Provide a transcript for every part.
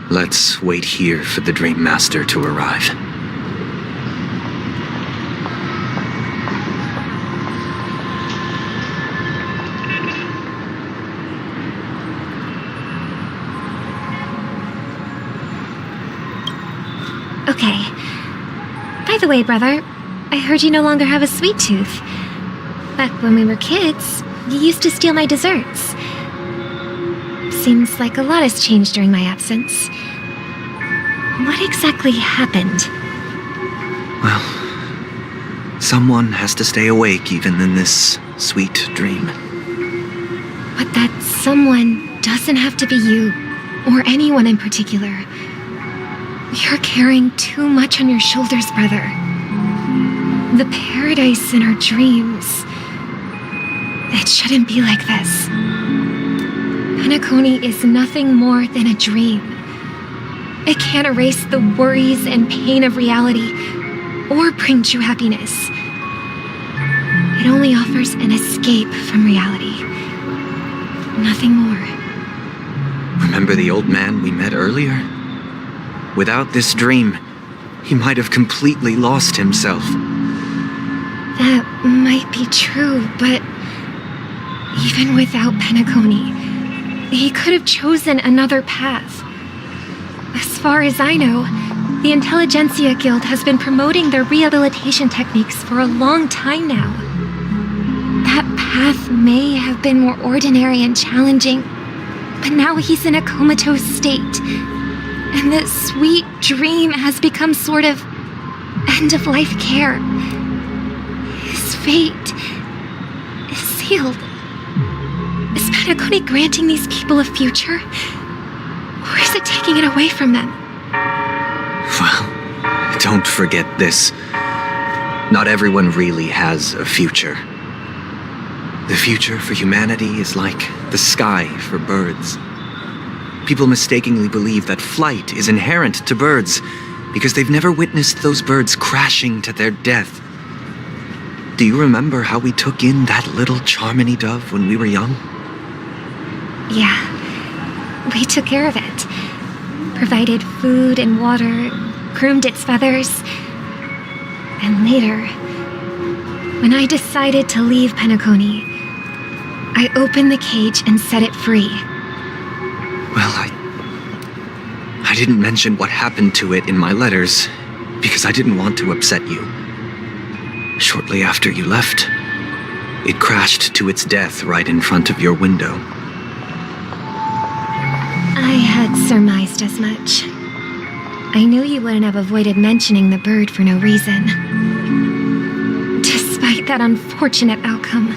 Let's wait here for the Dream Master to arrive. Okay. By the way, brother, I heard you no longer have a sweet tooth. Back when we were kids, you used to steal my desserts. Seems like a lot has changed during my absence. What exactly happened? Well, someone has to stay awake even in this sweet dream. But that someone doesn't have to be you, or anyone in particular. You're carrying too much on your shoulders, brother. The paradise in our dreams. It shouldn't be like this. Penacony is nothing more than a dream. It can't erase the worries and pain of reality, or bring true happiness. It only offers an escape from reality. Nothing more. Remember the old man we met earlier? Without this dream, he might have completely lost himself. That might be true, but even without Penacony, he could have chosen another path. As far as I know, the Intelligentsia Guild has been promoting their rehabilitation techniques for a long time now. That path may have been more ordinary and challenging, but now he's in a comatose state, and the sweet dream has become sort of end-of-life care. His fate is sealed. Is Penacony granting these people a future? Or is it taking it away from them? Well, don't forget this. Not everyone really has a future. The future for humanity is like the sky for birds. People mistakenly believe that flight is inherent to birds because they've never witnessed those birds crashing to their death. Do you remember how we took in that little Charmony dove when we were young? Yeah, we took care of it. Provided food and water, groomed its feathers. And later, when I decided to leave Penacony, I opened the cage and set it free. Well, I didn't mention what happened to it in my letters because I didn't want to upset you. Shortly after you left, it crashed to its death right in front of your window. I had surmised as much. I knew you wouldn't have avoided mentioning the bird for no reason. Despite that unfortunate outcome,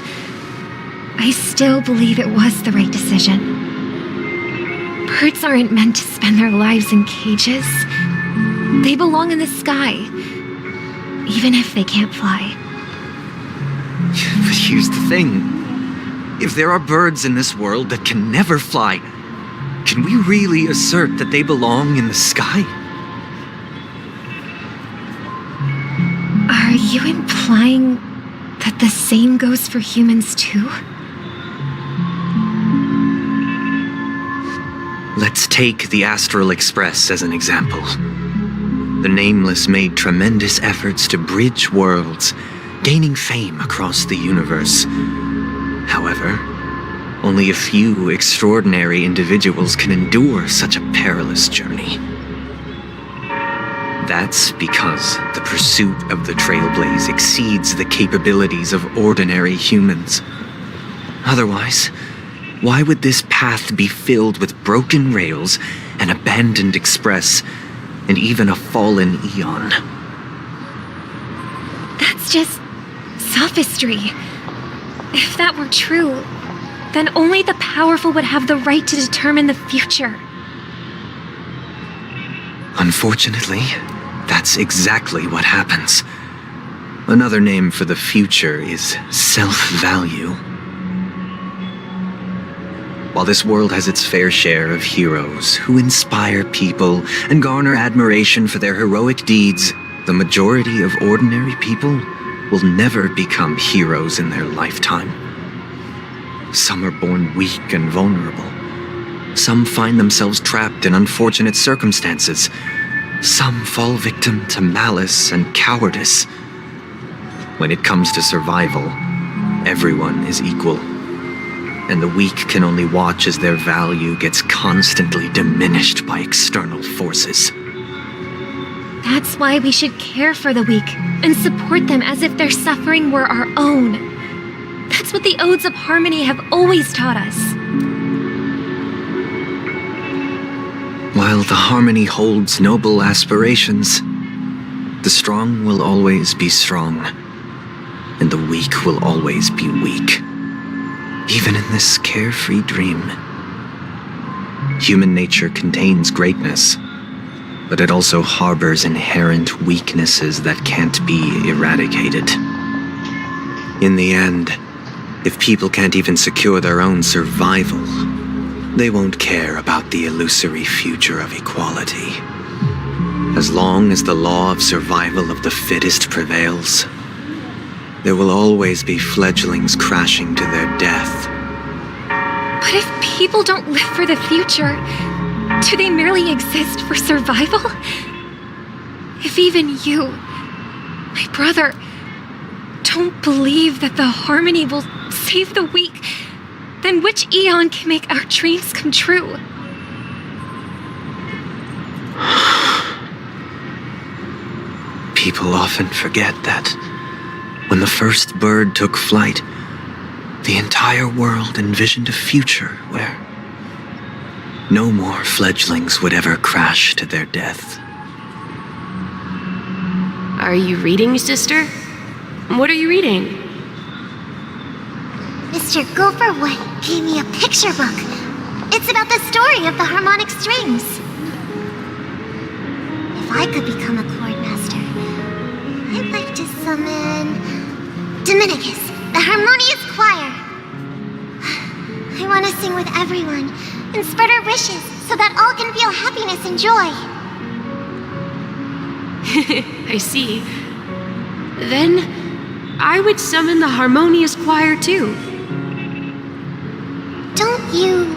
I still believe it was the right decision. Birds aren't meant to spend their lives in cages. They belong in the sky, even if they can't fly. But here's the thing. If there are birds in this world that can never fly, can we really assert that they belong in the sky? Are you implying that the same goes for humans too? Let's take the Astral Express as an example. The Nameless made tremendous efforts to bridge worlds, gaining fame across the universe. However, only a few extraordinary individuals can endure such a perilous journey. That's because the pursuit of the Trailblaze exceeds the capabilities of ordinary humans. Otherwise, why would this path be filled with broken rails, an abandoned express, and even a fallen eon? That's just sophistry. If that were true, then only the powerful would have the right to determine the future. Unfortunately, that's exactly what happens. Another name for the future is self-value. While this world has its fair share of heroes who inspire people and garner admiration for their heroic deeds, the majority of ordinary people will never become heroes in their lifetime. Some are born weak and vulnerable. Some find themselves trapped in unfortunate circumstances. Some fall victim to malice and cowardice. When it comes to survival, everyone is equal. And the weak can only watch as their value gets constantly diminished by external forces. That's why we should care for the weak and support them as if their suffering were our own. That's what the Odes of Harmony have always taught us. While the Harmony holds noble aspirations, the strong will always be strong, and the weak will always be weak. Even in this carefree dream. Human nature contains greatness, but it also harbors inherent weaknesses that can't be eradicated. In the end, if people can't even secure their own survival, they won't care about the illusory future of equality. As long as the law of survival of the fittest prevails, there will always be fledglings crashing to their death. But if people don't live for the future, do they merely exist for survival? If even you, my brother, don't believe that the Harmony will save the weak, then which eon can make our dreams come true? People often forget that when the first bird took flight, the entire world envisioned a future where no more fledglings would ever crash to their death. Are you reading, sister? What are you reading? Mr. Gopherwood gave me a picture book. It's about the story of the harmonic strings. If I could become a chord master, I'd like to summon Dominicus, the harmonious choir. I want to sing with everyone and spread our wishes so that all can feel happiness and joy. I see. Then I would summon the harmonious choir too. Don't you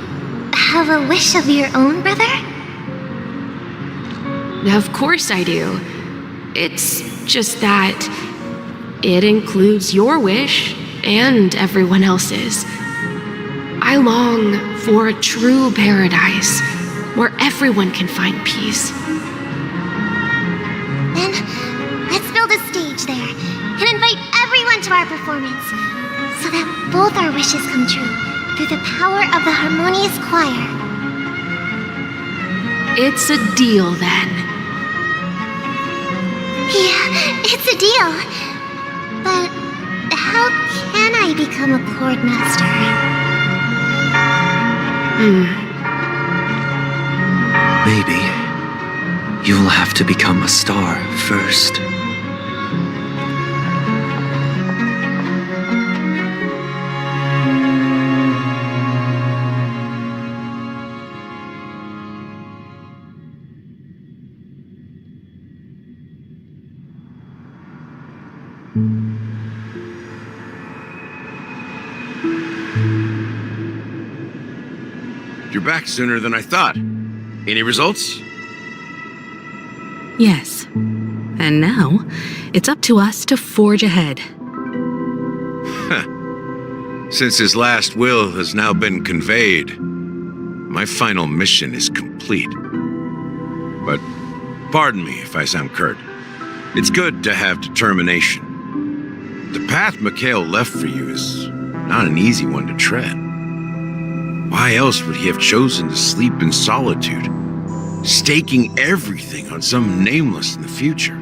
have a wish of your own, brother? Of course I do. It's just that it includes your wish and everyone else's. I long for a true paradise where everyone can find peace. Then let's build a stage there and invite everyone to our performance so that both our wishes come true through the power of the harmonious choir. It's a deal then. Yeah, it's a deal. But how can I become a chord master? Maybe you'll have to become a star first. You're back sooner than I thought. Any results? Yes. And now, it's up to us to forge ahead. Since his last will has now been conveyed, my final mission is complete. But pardon me if I sound curt. It's good to have determination. The path Mikhail left for you is not an easy one to tread. Why else would he have chosen to sleep in solitude, staking everything on some nameless in the future?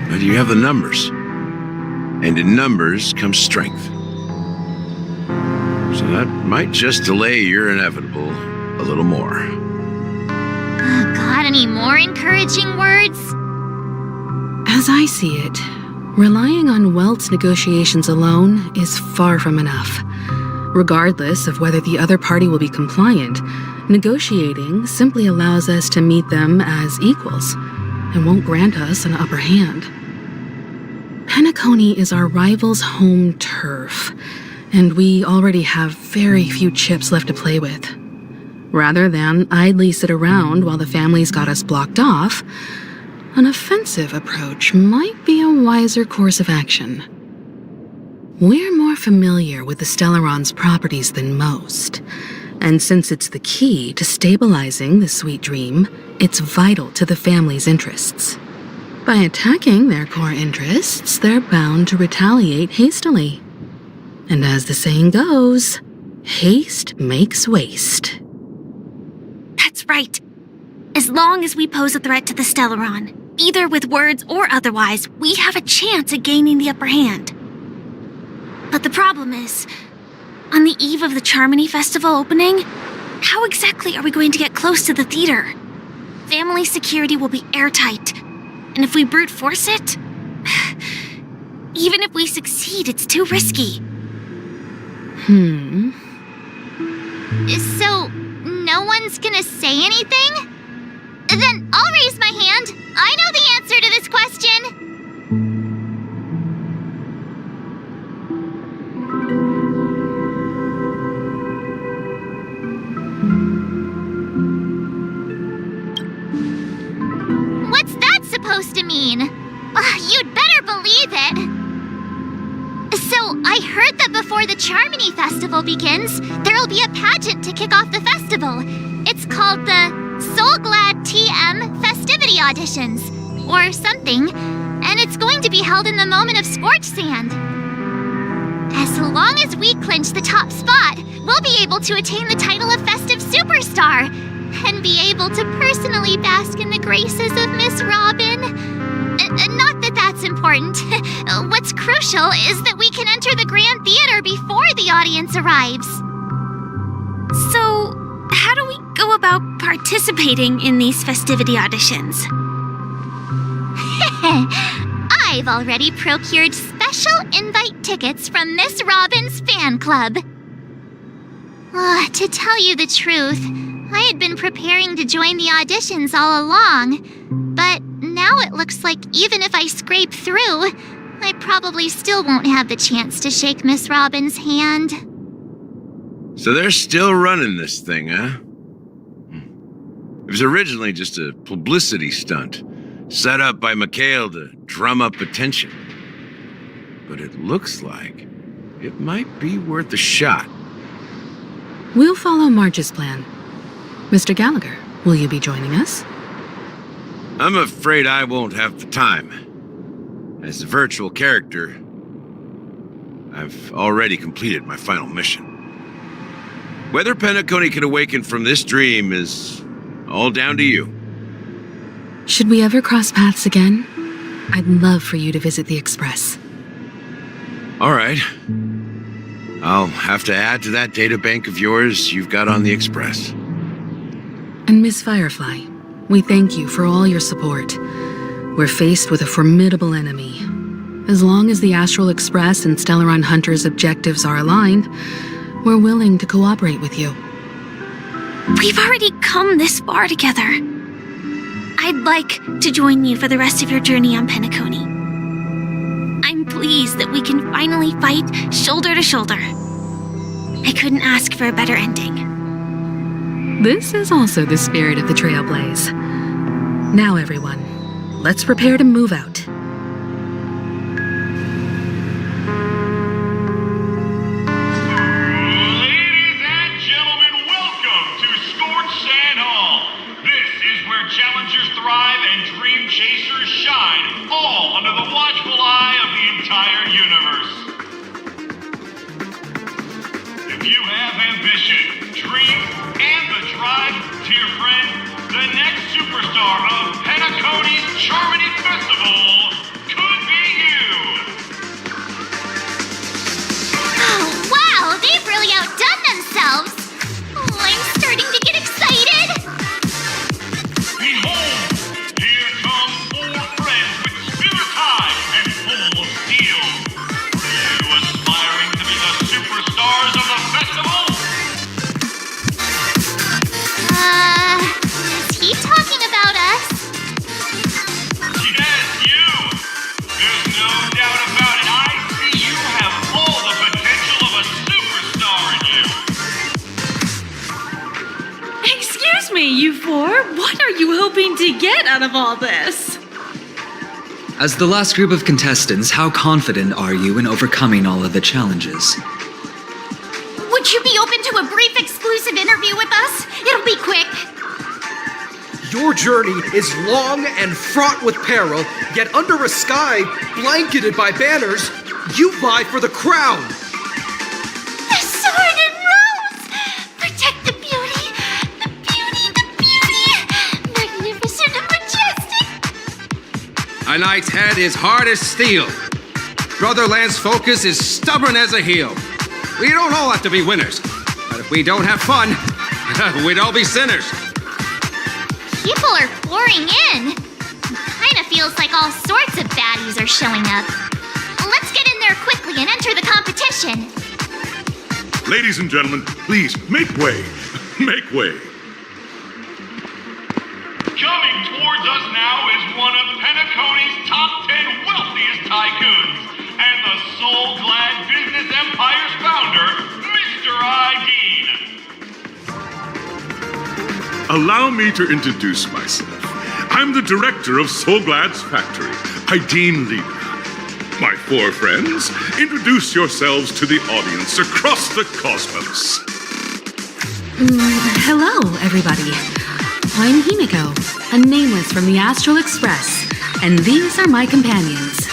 But you have the numbers, and in numbers comes strength. So that might just delay your inevitable a little more. Got any more encouraging words? As I see it, relying on Welt's negotiations alone is far from enough. Regardless of whether the other party will be compliant, negotiating simply allows us to meet them as equals and won't grant us an upper hand. Penacony is our rival's home turf, and we already have very few chips left to play with. Rather than idly sit around while the family's got us blocked off, an offensive approach might be a wiser course of action. We're more familiar with the Stellaron's properties than most, and since it's the key to stabilizing the sweet dream, it's vital to the family's interests. By attacking their core interests, they're bound to retaliate hastily. And as the saying goes, haste makes waste. That's right. As long as we pose a threat to the Stellaron, either with words or otherwise, we have a chance at gaining the upper hand. But the problem is, on the eve of the Charmony Festival opening, how exactly are we going to get close to the theater? Family security will be airtight, and if we brute force it, even if we succeed, it's too risky. So, no one's gonna say anything? Then I'll raise my hand. I know the answer to this question. What's that supposed to mean? You'd better believe it. So, I heard that before the Charmony Festival begins, there'll be a pageant to kick off the festival. It's called the Soul Glad TM Festivity Auditions, or something, and it's going to be held in the moment of Scorched Sand. As long as we clinch the top spot, we'll be able to attain the title of Festive Superstar, and be able to personally bask in the graces of Miss Robin. Not that that's important. What's crucial is that we can enter the Grand Theater before the audience arrives. So, how do we go about participating in these festivity auditions? I've already procured special invite tickets from Miss Robin's fan club. To tell you the truth, I had been preparing to join the auditions all along, but now it looks like even if I scrape through, I probably still won't have the chance to shake Miss Robin's hand. So they're still running this thing, huh? It was originally just a publicity stunt, set up by Mikhail to drum up attention. But it looks like it might be worth a shot. We'll follow Marge's plan. Mr. Gallagher, will you be joining us? I'm afraid I won't have the time. As a virtual character, I've already completed my final mission. Whether Penacony can awaken from this dream is all down to you. Should we ever cross paths again? I'd love for you to visit the Express. All right. I'll have to add to that databank of yours you've got on the Express. And Miss Firefly, we thank you for all your support. We're faced with a formidable enemy. As long as the Astral Express and Stellaron Hunter's objectives are aligned, we're willing to cooperate with you. We've already come this far together. I'd like to join you for the rest of your journey on Penacony. I'm pleased that we can finally fight shoulder to shoulder. I couldn't ask for a better ending. This is also the spirit of the Trailblaze. Now, everyone, let's prepare to move out. Ladies and gentlemen, welcome to Scorched Sand Hall. This is where challengers thrive and dream chasers shine, all under the watchful eye of the entire universe. If you have ambition, dreams, and the drive, dear friend, the next superstar of Penacony's Charmony Festival me, you four. What are you hoping to get out of all this? As the last group of contestants, how confident are you in overcoming all of the challenges? Would you be open to a brief exclusive interview with us? It'll be quick. Your journey is long and fraught with peril, yet under a sky blanketed by banners, you vie for the crown. The sword and rose! Protect the beauty! The beauty! The beauty! Magnificent and majestic! A knight's head is hard as steel. Brotherland's focus is stubborn as a heel. We don't all have to be winners, but if we don't have fun, we'd all be sinners. People are pouring in. Kinda feels like all sorts of baddies are showing up. Let's get in there quickly and enter the competition. Ladies and gentlemen, please make way. Make way. Coming towards us now is one of Penacony's top 10 wealthiest tycoons and the soul-glad business empire's founder, Mr. Dean. Allow me to introduce myself. I'm the director of Soulglad's factory, Dean Leader. My four friends, introduce yourselves to the audience across the cosmos. Hello, everybody. I'm Himiko, a nameless from the Astral Express, and these are my companions.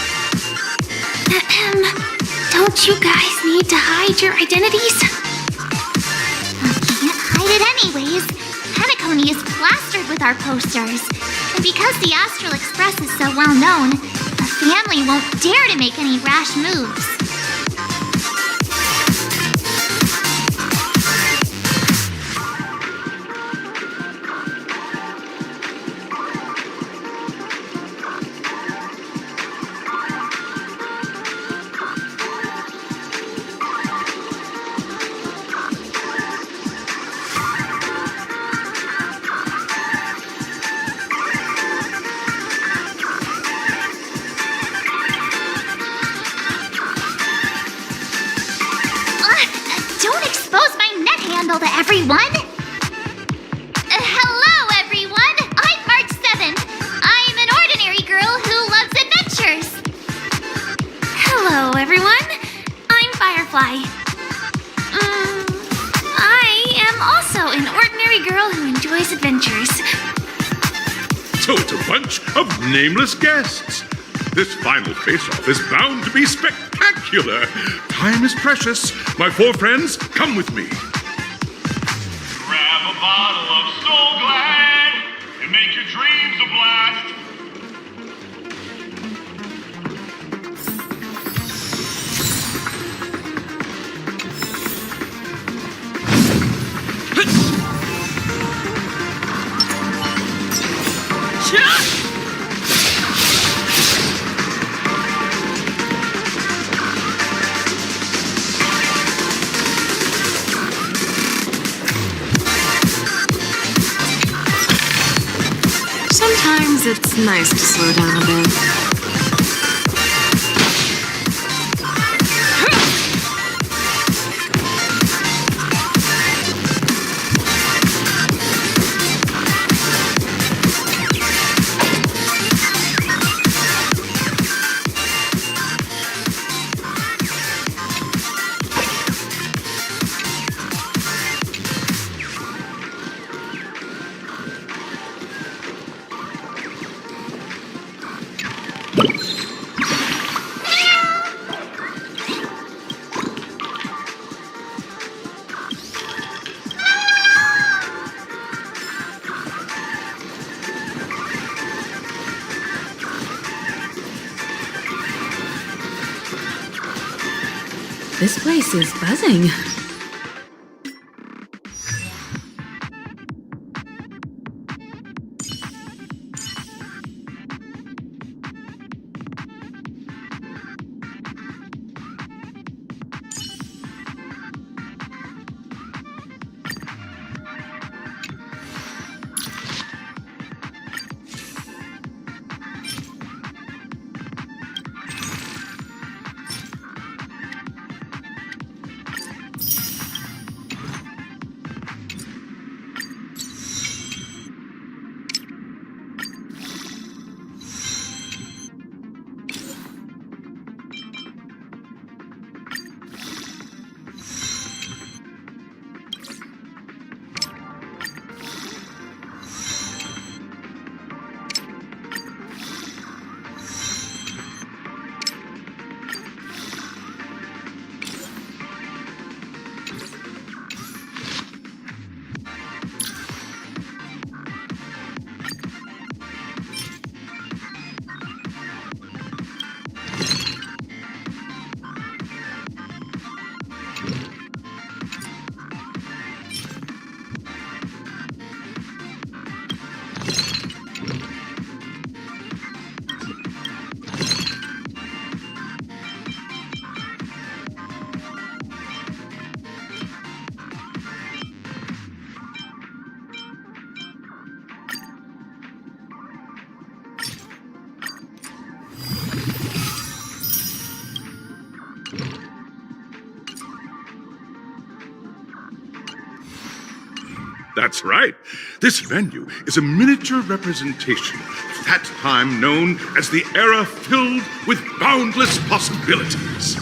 Don't you guys need to hide your identities? Can't hide it anyways. Penacony is plastered with our posters. And because the Astral Express is so well known, the family won't dare to make any rash moves. To everyone. Hello, everyone. I'm March 7th. I'm an ordinary girl who loves adventures. Hello, everyone. I'm Firefly. I am also an ordinary girl who enjoys adventures. So it's a bunch of nameless guests. This final face-off is bound to be spectacular. Time is precious. My four friends, come with me. Grab a bottle of Soul Glad and make your dreams a blast. Sometimes it's nice to slow down a bit. This place is buzzing. That's right. This venue is a miniature representation of that time known as the era filled with boundless possibilities.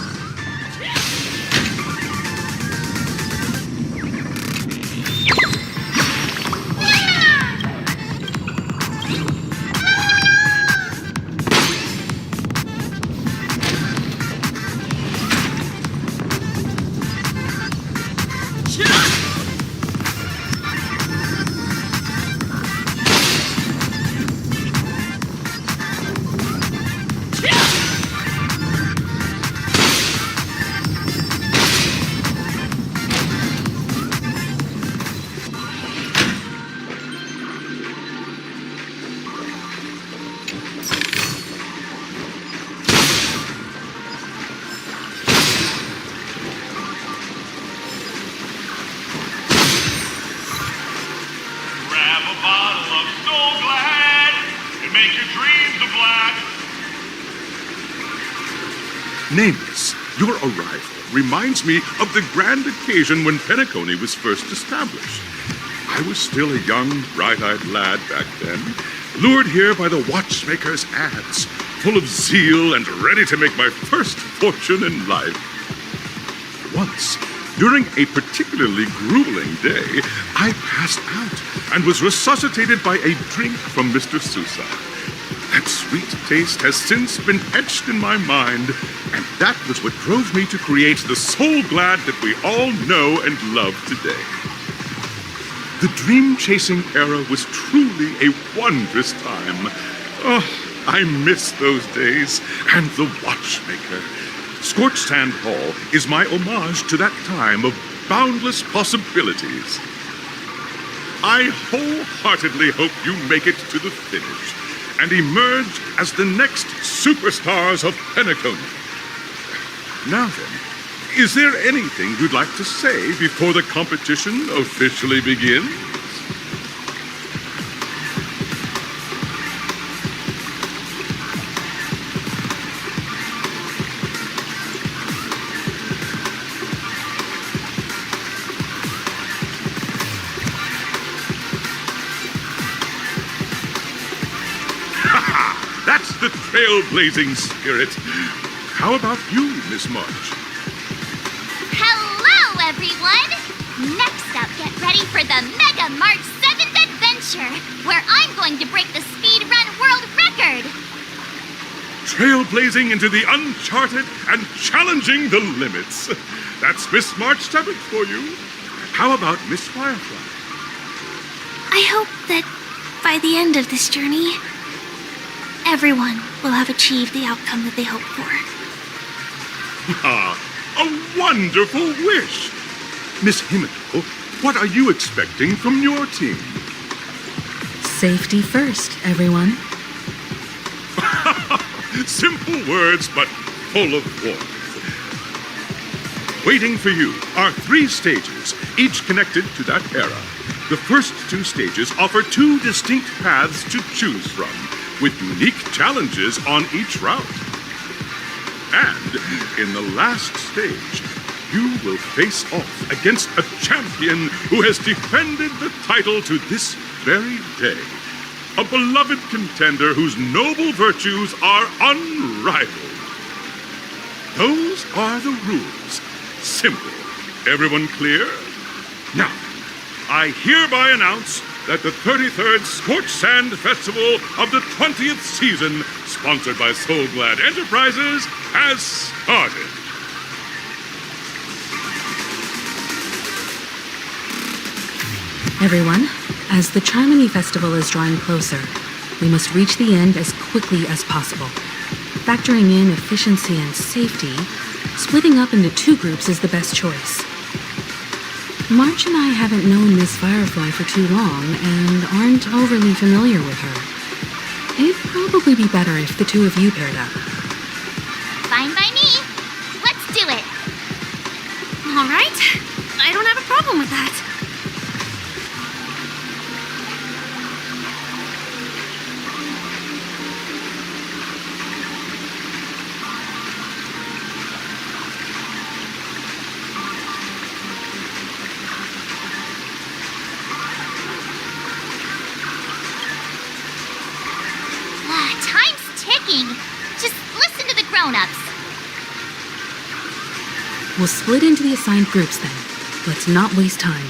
Grab a bottle of Soul Glad and make your dreams a black. Nameless, your arrival reminds me of the grand occasion when Penacony was first established. I was still a young, bright-eyed lad back then, lured here by the watchmaker's ads, full of zeal and ready to make my first fortune in life. Once, during a particularly grueling day, I passed out and was resuscitated by a drink from Mr. Sousa. That sweet taste has since been etched in my mind, and that was what drove me to create the Soul Glad that we all know and love today. The dream-chasing era was truly a wondrous time. Oh, I miss those days, and the watchmaker. Scorched Sand Hall is my homage to that time of boundless possibilities. I wholeheartedly hope you make it to the finish and emerge as the next superstars of Penacony. Now then, is there anything you'd like to say before the competition officially begins? That's the trailblazing spirit. How about you, Miss March? Hello, everyone! Next up, get ready for the Mega March 7th adventure, where I'm going to break the speedrun world record! Trailblazing into the uncharted and challenging the limits. That's Miss March 7th for you. How about Miss Firefly? I hope that by the end of this journey, everyone will have achieved the outcome that they hoped for. Ah, a wonderful wish! Miss Himiko, what are you expecting from your team? Safety first, everyone. Simple words, but full of warmth. Waiting for you are 3 stages, each connected to that era. The first 2 stages offer 2 distinct paths to choose from, with unique challenges on each route. And in the last stage, you will face off against a champion who has defended the title to this very day. A beloved contender whose noble virtues are unrivaled. Those are the rules. Simple. Everyone clear? Now, I hereby announce that the 33rd Scorched Sand Festival of the 20th season, sponsored by Soul Glad Enterprises, has started. Everyone, as the Charmony Festival is drawing closer, we must reach the end as quickly as possible. Factoring in efficiency and safety, splitting up into 2 groups is the best choice. March and I haven't known Miss Firefly for too long and aren't overly familiar with her. It'd probably be better if the 2 of you paired up. Fine by me. Let's do it. All right. I don't have a problem with that. talking. Just listen to the grown-ups. We'll split into the assigned groups then. Let's not waste time.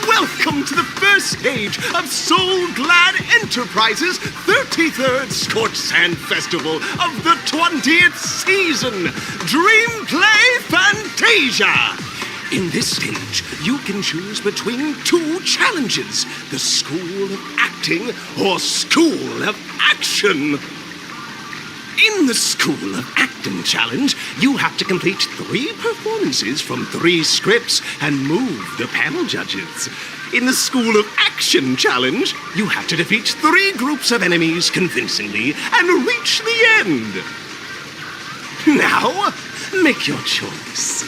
Welcome to the first stage of Soul Glad Enterprises' 33rd Scorched Sand Festival of the 20th season, Dreamplay Fantasia. In this stage, you can choose between two challenges, the School of Acting or School of Action. In the School of Acting Challenge, you have to complete 3 performances from 3 scripts and move the panel judges. In the School of Action Challenge, you have to defeat 3 groups of enemies convincingly and reach the end. Now, make your choice.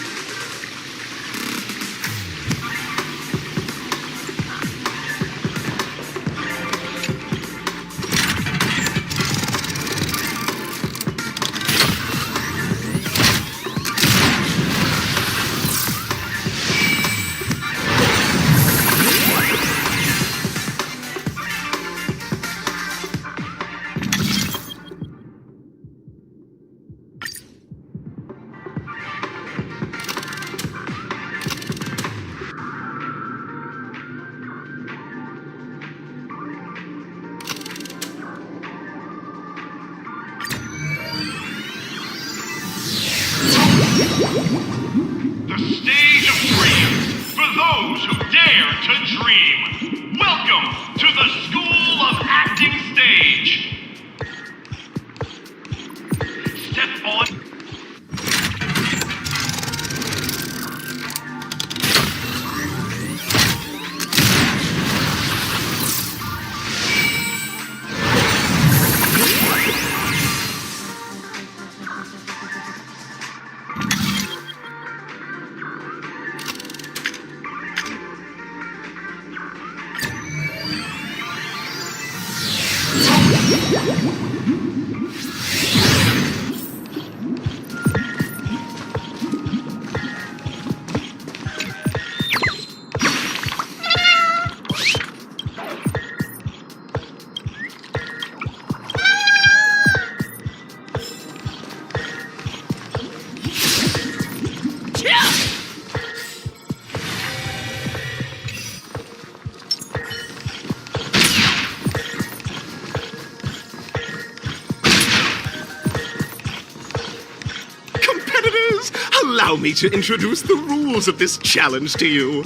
allow me to introduce the rules of this challenge to you.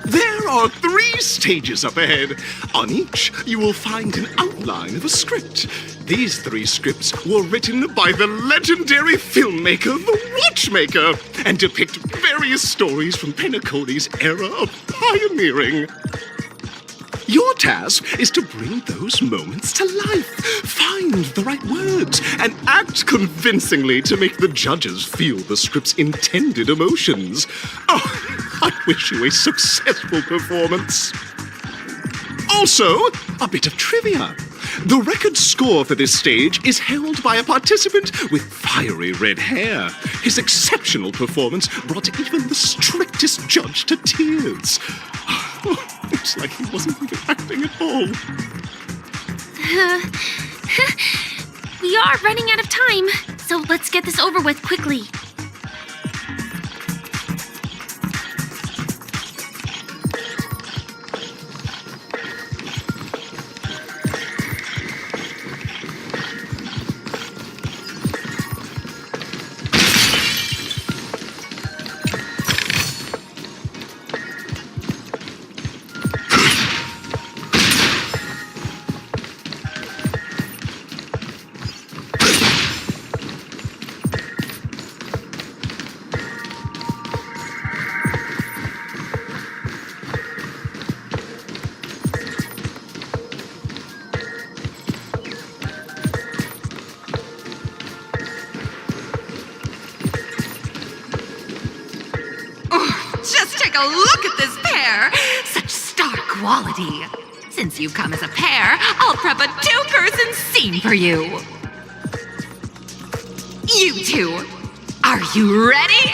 There are 3 stages up ahead. On each, you will find an outline of a script. These 3 scripts were written by the legendary filmmaker, The Watchmaker, and depict various stories from Penacony's era of pioneering. Your task is to bring those moments to life, find the right words, and act convincingly to make the judges feel the script's intended emotions. Oh, I wish you a successful performance. Also, a bit of trivia. The record score for this stage is held by a participant with fiery red hair. His exceptional performance brought even the strictest judge to tears. It's like he wasn't even acting at all. We are running out of time, so let's get this over with quickly. Take a look at this pair! Such star quality! Since you come as a pair, I'll prep a 2-person scene for you! You two, are you ready?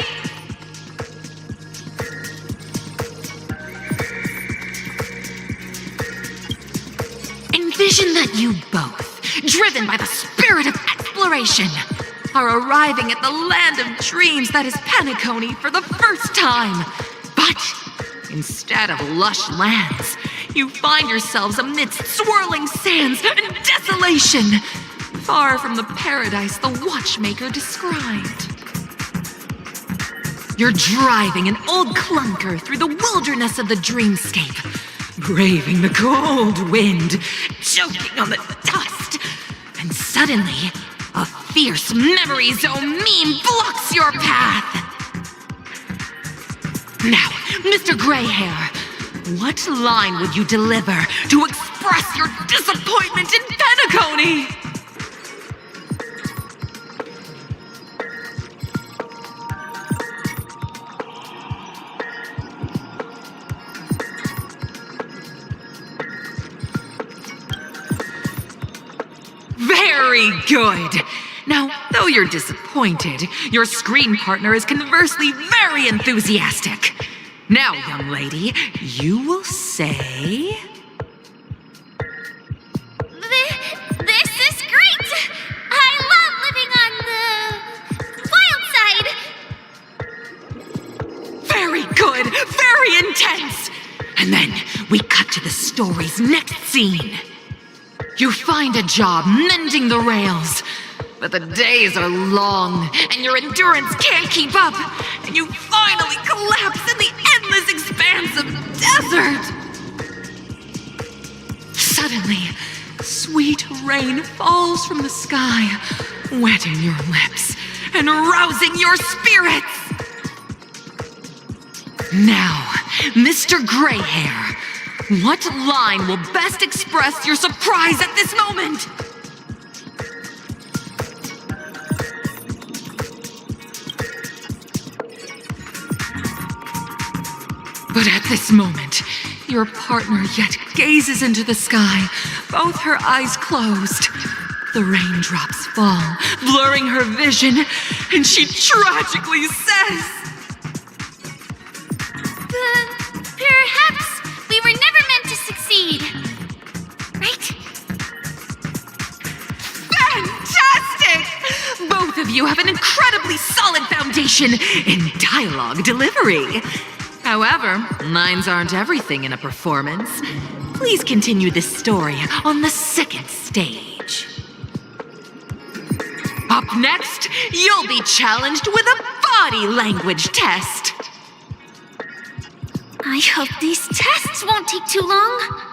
Envision that you both, driven by the spirit of exploration, are arriving at the land of dreams that is Penacony for the first time. But instead of lush lands, you find yourselves amidst swirling sands and desolation, far from the paradise the Watchmaker described. You're driving an old clunker through the wilderness of the Dreamscape, braving the cold wind, choking on the dust, and suddenly, a fierce memory zone meme blocks your path. Now, Mr. Greyhair, what line would you deliver to express your disappointment in Penacony? Very good. Now, though you're disappointed, your screen partner is conversely very enthusiastic. Now, young lady, you will say... This is great! I love living on the wild side! Very good! Very intense! And then we cut to the story's next scene. You find a job mending the rails, but the days are long and your endurance can't keep up, and you finally collapse in the endless expanse of desert. Suddenly, sweet rain falls from the sky, wetting your lips and rousing your spirits. Now, Mr. Greyhair, what line will best express your surprise at this moment? But at this moment, your partner yet gazes into the sky, both her eyes closed. The raindrops fall, blurring her vision, and she tragically says... Perhaps we were never meant to succeed. Right? Fantastic! Both of you have an incredibly solid foundation in dialogue delivery. However, lines aren't everything in a performance. Please continue this story on the second stage. Up next, you'll be challenged with a body language test. I hope these tests won't take too long.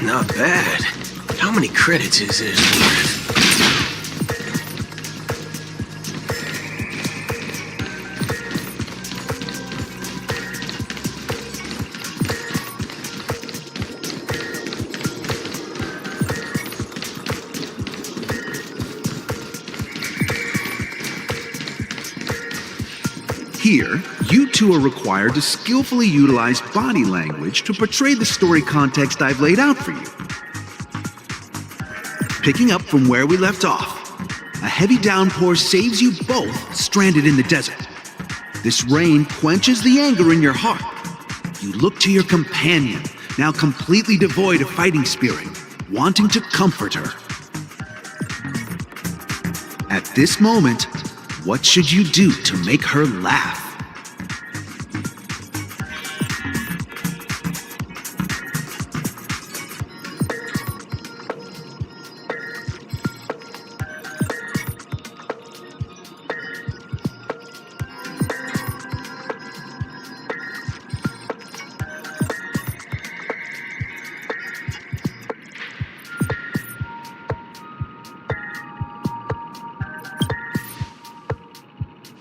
Not bad. How many credits is this worth? Here, you two are required to skillfully utilize body language to portray the story context I've laid out for you. Picking up from where we left off, a heavy downpour saves you both stranded in the desert. This rain quenches the anger in your heart. You look to your companion, now completely devoid of fighting spirit, wanting to comfort her. At this moment, what should you do to make her laugh?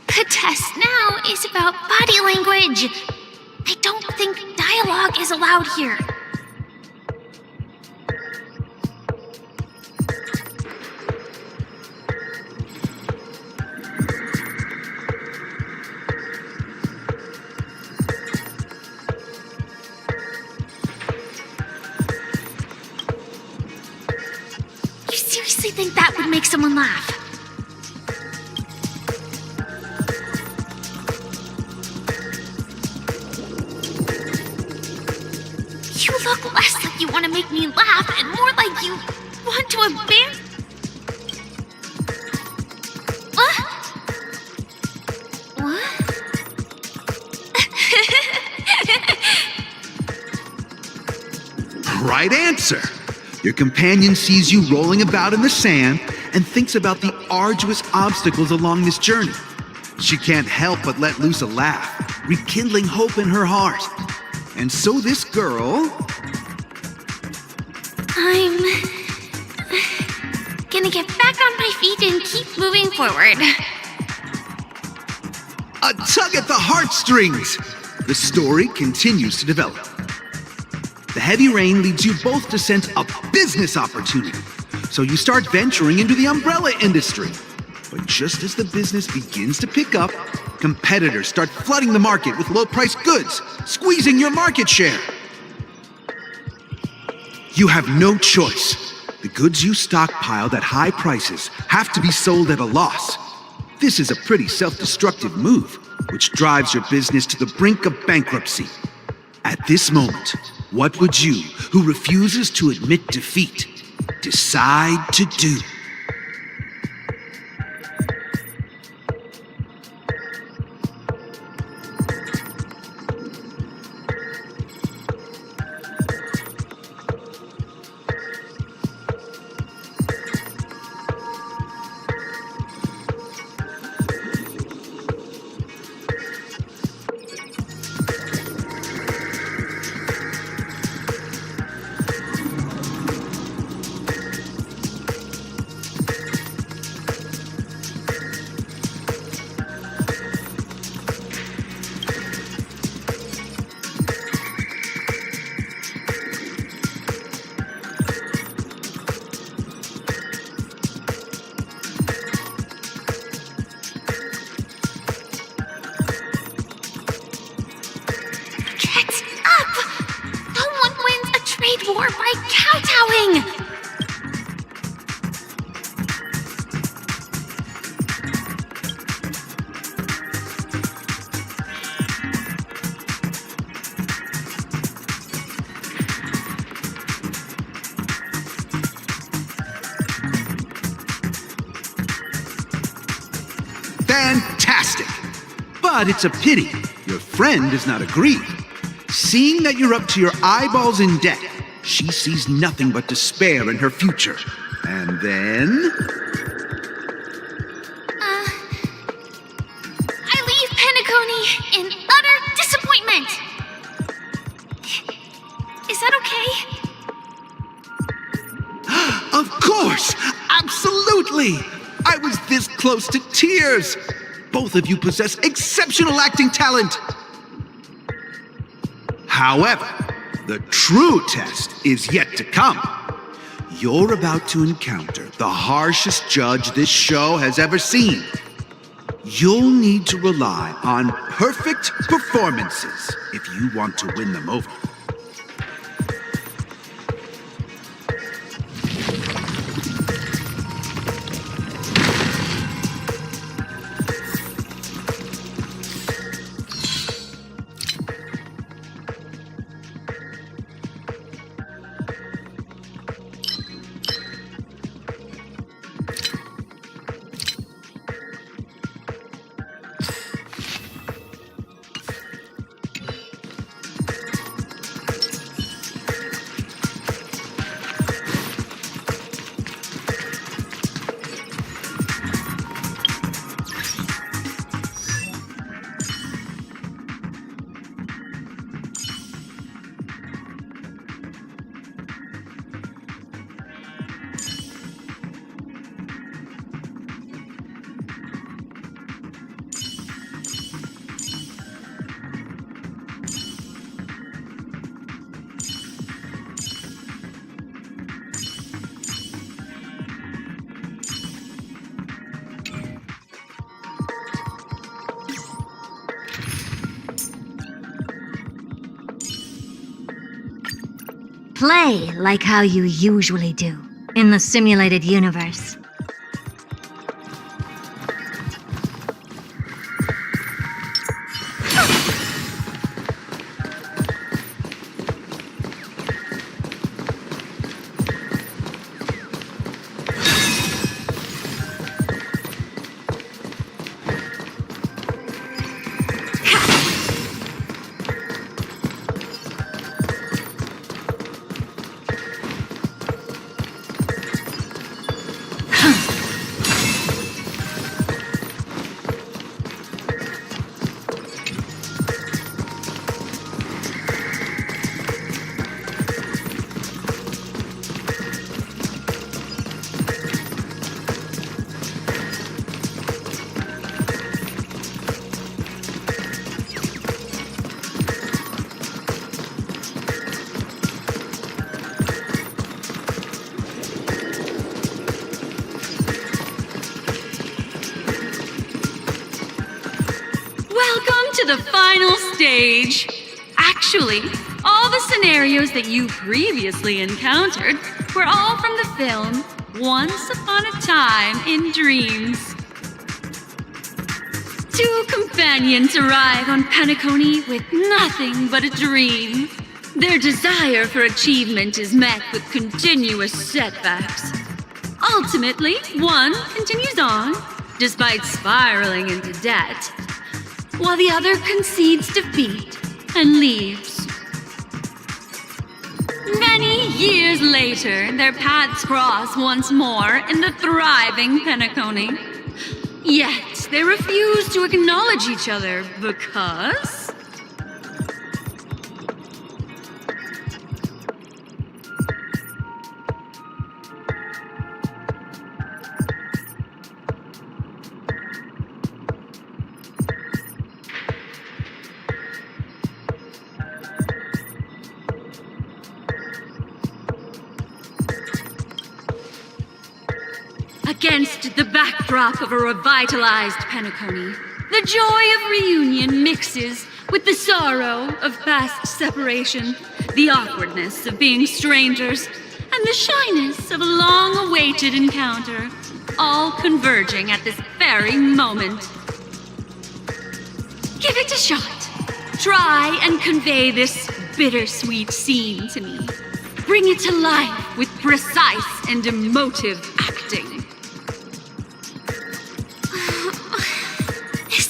The test now is about body language. I don't think dialogue is allowed here. You seriously think that would make someone laugh? You look less like you want to make me laugh and more like you want to abandon. What? Right answer! Your companion sees you rolling about in the sand and thinks about the arduous obstacles along this journey. She can't help but let loose a laugh, rekindling hope in her heart. And so this girl... I'm gonna get back on my feet and keep moving forward. A tug at the heartstrings! The story continues to develop. The heavy rain leads you both to sense a business opportunity, so you start venturing into the umbrella industry. But just as the business begins to pick up, competitors start flooding the market with low-priced goods, squeezing your market share. You have no choice. The goods you stockpiled at high prices have to be sold at a loss. This is a pretty self-destructive move, which drives your business to the brink of bankruptcy. At this moment, what would you, who refuses to admit defeat, decide to do? War by kowtowing! fantastic. But it's a pity your friend does not agree. Seeing that you're up to your eyeballs in debt, she sees nothing but despair in her future. And then... I leave Penacony in utter disappointment. Is that okay? Of course! Absolutely! I was this close to tears! Both of you possess exceptional acting talent! However, the true test is yet to come. You're about to encounter the harshest judge this show has ever seen. You'll need to rely on perfect performances if you want to win them over. Play like how you usually do in the simulated universe. The final stage. Actually, all the scenarios that you previously encountered were all from the film Once Upon a Time in Dreams. Two companions arrive on Penacony with nothing but a dream. Their desire for achievement is met with continuous setbacks. Ultimately, one continues on, despite spiraling into debt, while the other concedes defeat and leaves. Many years later, their paths cross once more in the thriving Penacony. Yet, they refuse to acknowledge each other because... Against the backdrop of a revitalized Penacony, the joy of reunion mixes with the sorrow of past separation, the awkwardness of being strangers, and the shyness of a long-awaited encounter, all converging at this very moment. Give it a shot. Try and convey this bittersweet scene to me. Bring it to life with precise and emotive acting.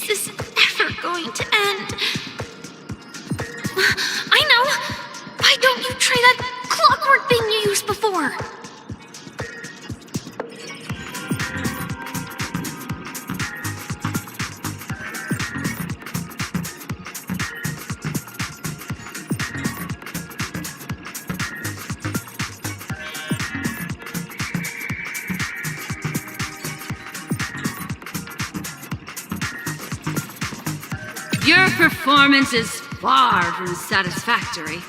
This sure. Your performance is far from satisfactory.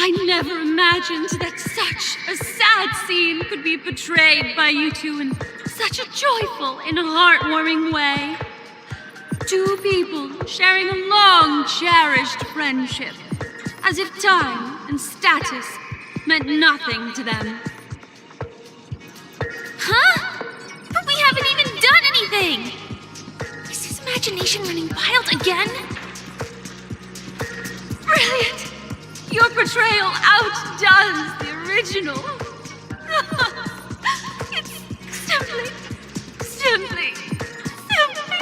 I never imagined that such a sad scene could be portrayed by you two in such a joyful and heartwarming way. Two people sharing a long cherished friendship, as if time and status meant nothing to them. Huh? But we haven't even done anything! Is his imagination running wild again? Brilliant! Your portrayal outdoes the original. It's simply beautiful.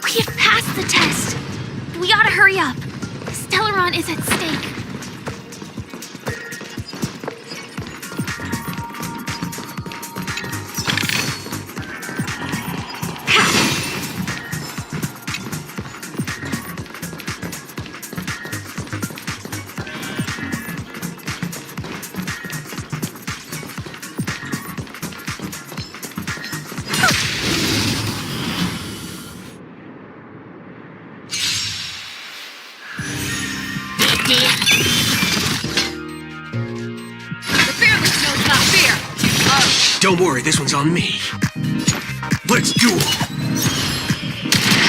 We have passed the test. We ought to hurry up. Stellaron is at stake. Don't worry, this one's on me. Let's duel.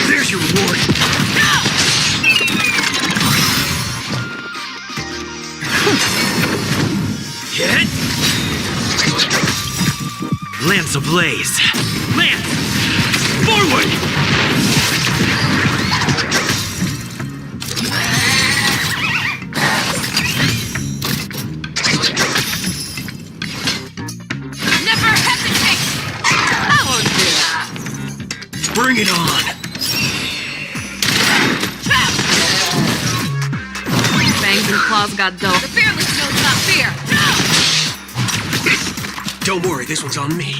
There's your reward. Hit. Lance ablaze. Lance! Forward! Bring it on! Fangs and claws got dull. The fearless knows not fear. Don't worry, this one's on me.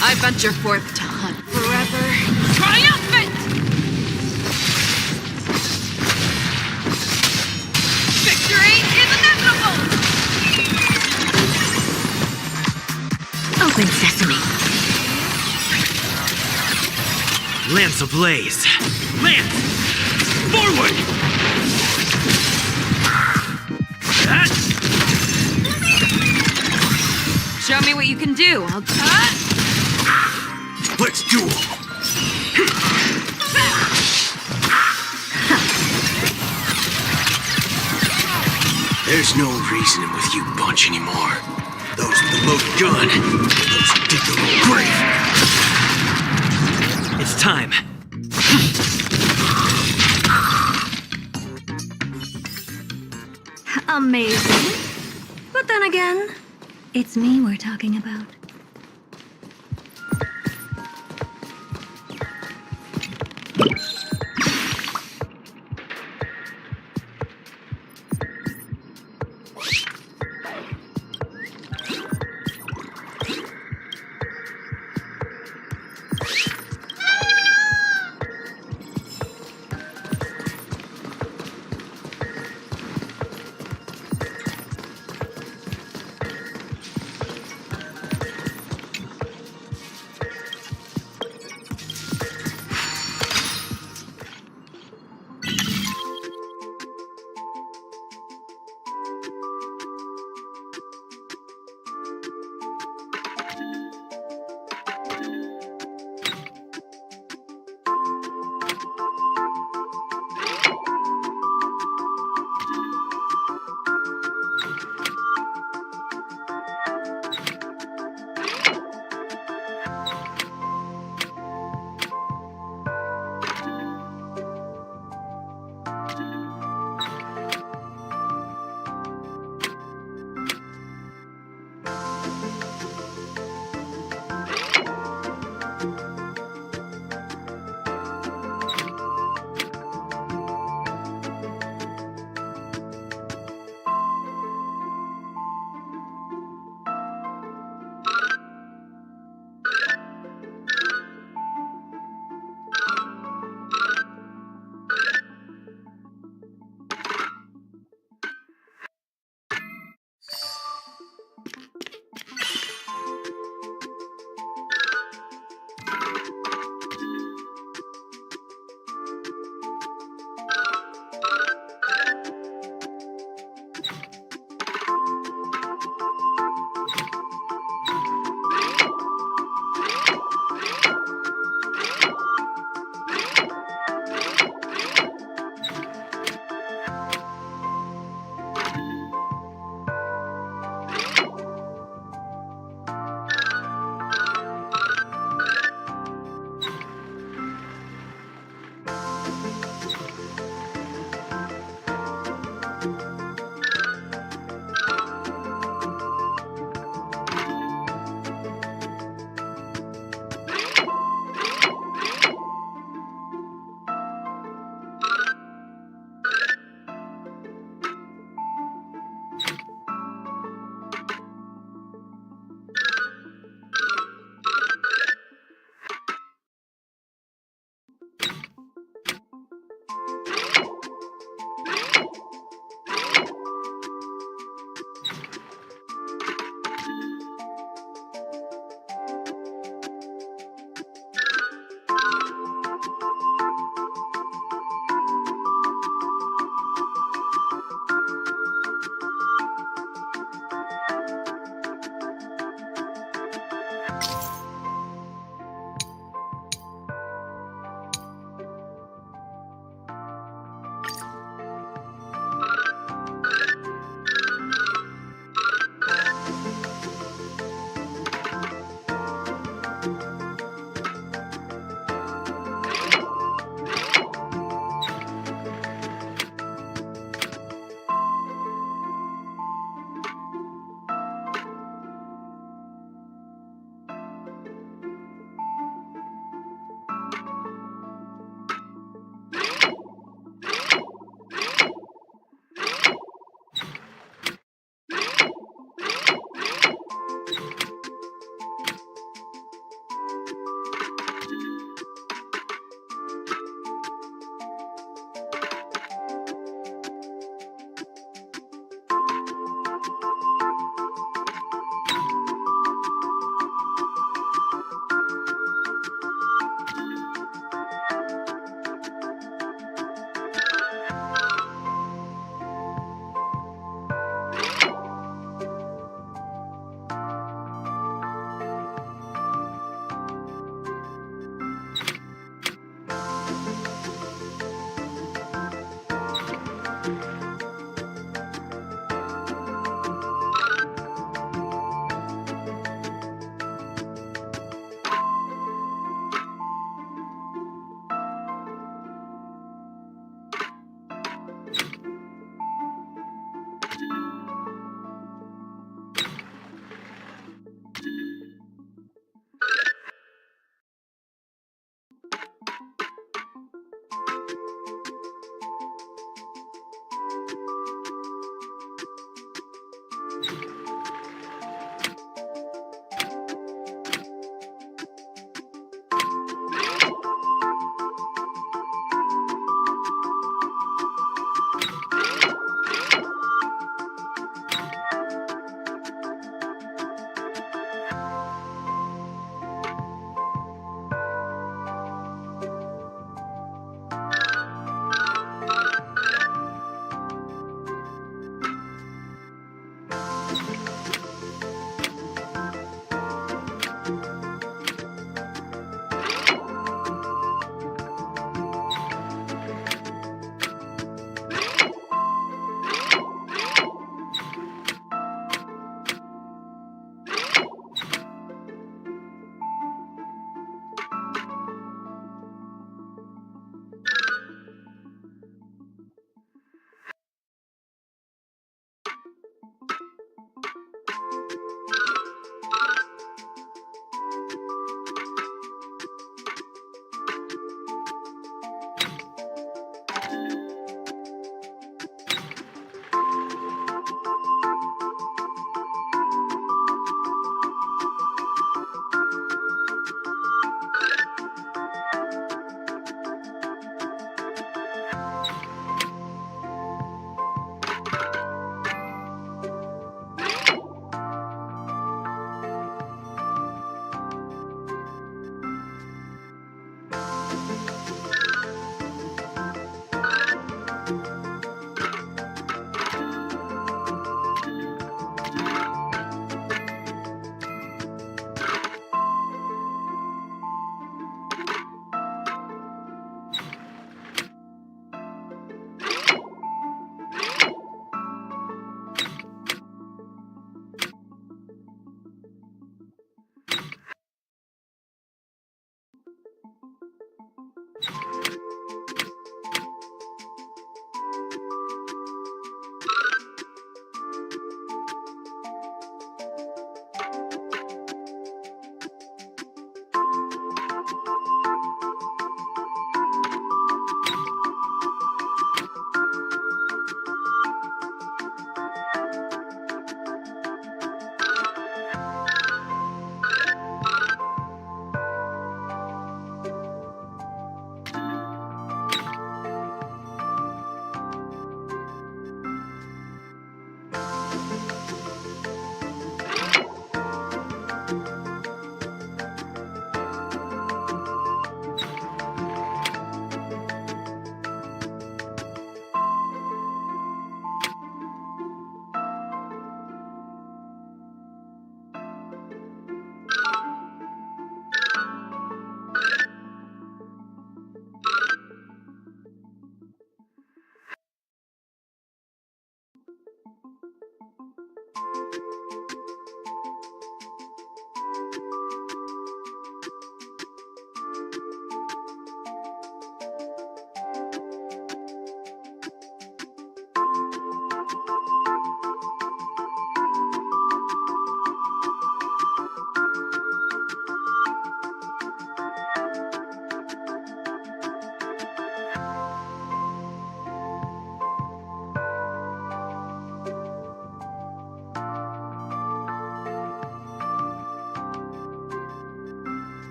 I venture forth to hunt forever. Triumphant! Victory is inevitable! Open sesame. Lance ablaze. Lance! Forward! Show me what you can do. I'll Let's duel! There's no reasoning with you bunch anymore. Those with the loaded gun, those who dig their own grave. It's time. Amazing. But then again, it's me we're talking about.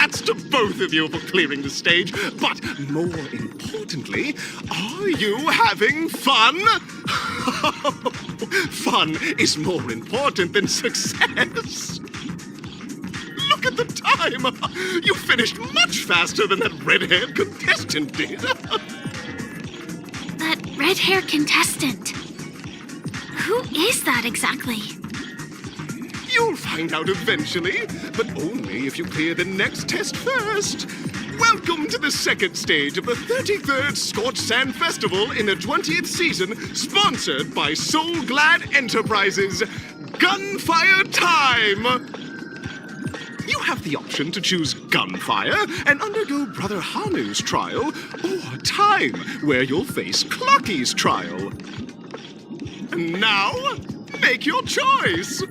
Congrats to both of you for clearing the stage. But more importantly, are you having fun? Fun is more important than success. Look at the time! You finished much faster than that red-haired contestant did. That red-haired contestant. Who is that exactly? You'll find out eventually, but only if you clear the next test first. Welcome to the second stage of the 33rd Scorched Sand Festival in the 20th season, sponsored by Soul Glad Enterprises. Gunfire time! You have the option to choose gunfire and undergo Brother Hanu's trial, or time, where you'll face Clocky's trial. And now, make your choice!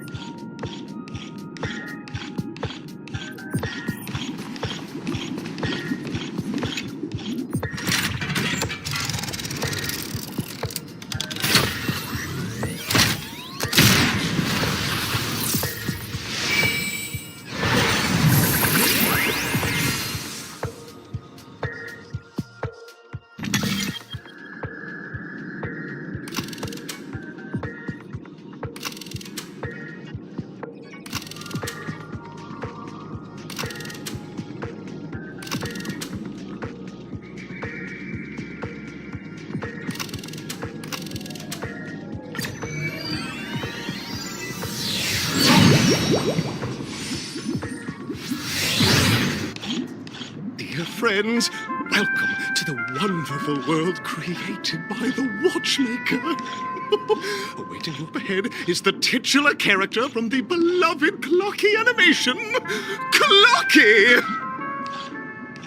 Dear friends, welcome to the wonderful world created by the Watchmaker. Awaiting you up ahead is the titular character from the beloved Clocky animation, Clocky!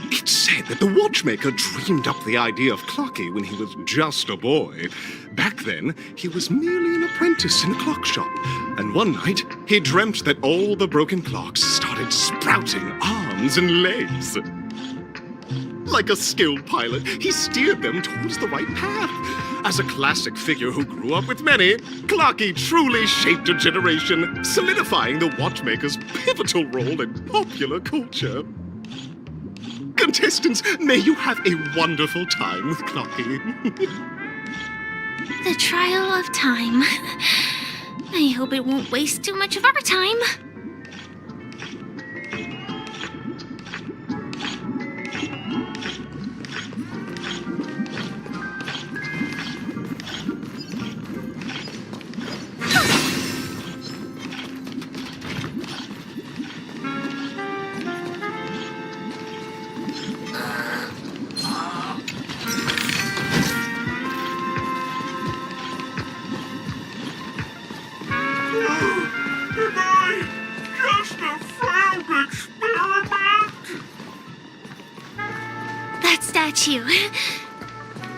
It's said that the Watchmaker dreamed up the idea of Clocky when he was just a boy. Back then, he was merely an apprentice in a clock shop. And one night, he dreamt that all the broken clocks started sprouting arms and legs. Like a skilled pilot, he steered them towards the right path. As a classic figure who grew up with many, Clocky truly shaped a generation, solidifying the Watchmaker's pivotal role in popular culture. Contestants, may you have a wonderful time with Clocky. The trial of time. I hope it won't waste too much of our time. That statue.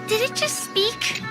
Did it just speak?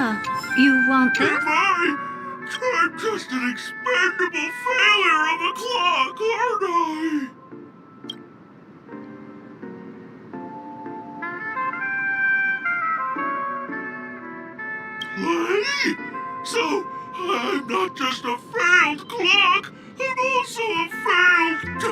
Oh, you want this? I'm just an expendable failure of a clock, aren't I? Play? So, I'm not just a failed clock, I'm also a failed toy.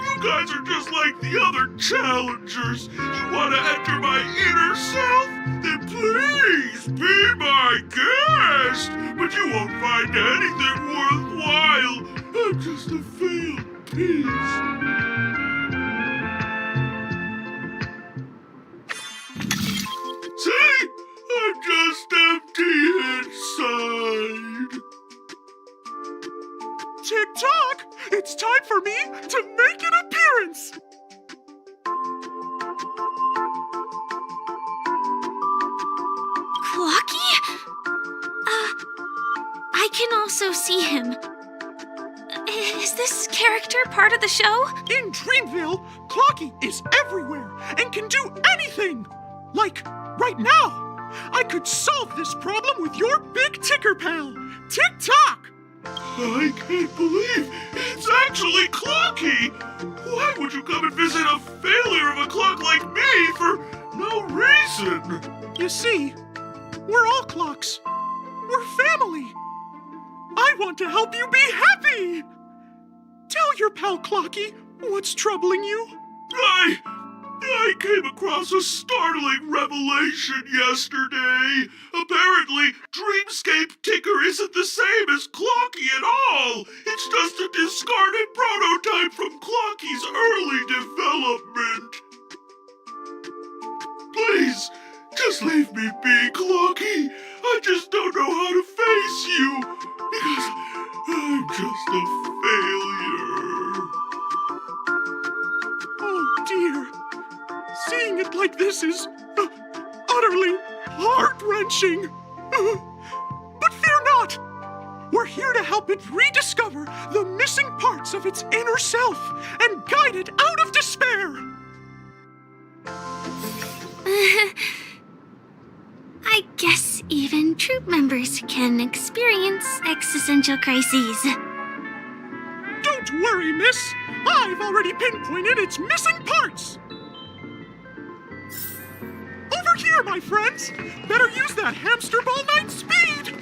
You guys are just like the other challengers. You want to enter my inner self? Then please be my guest. But you won't find anything worthwhile. I'm just a failed piece. See? I'm just empty inside. Tick-tock! It's time for me to make an appearance! Clocky? I can also see him. Is this character part of the show? In Dreamville, Clocky is everywhere and can do anything! Like, right now! I could solve this problem with your big ticker pal, Tick-tock! I can't believe it's actually Clocky! Why would you come and visit a failure of a clock like me for no reason? You see, we're all clocks. We're family. I want to help you be happy! Tell your pal Clocky what's troubling you. I came across a startling revelation yesterday. Apparently, Dreamscape ticker isn't the same as Clocky at all. It's just a discarded prototype from Clocky's early development. Please, just leave me be, Clocky. I just don't know how to face you, because I'm just a failure. Oh dear. Seeing it like this is utterly heart-wrenching. But fear not. We're here to help it rediscover the missing parts of its inner self and guide it out of despair. I guess even troop members can experience existential crises. Don't worry, miss. I've already pinpointed its missing parts. Over here, my friends! Better use that hamster ball 9 speed!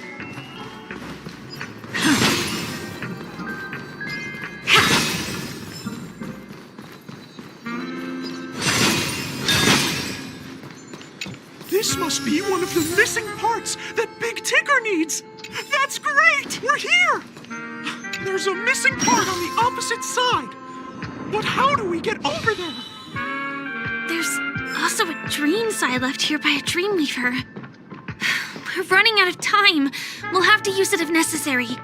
This must be one of the missing parts that Big Ticker needs! That's great! We're here! There's a missing part on the opposite side. But how do we get over there? There's also a dream side left here by a Dreamweaver. We're running out of time. We'll have to use it if necessary.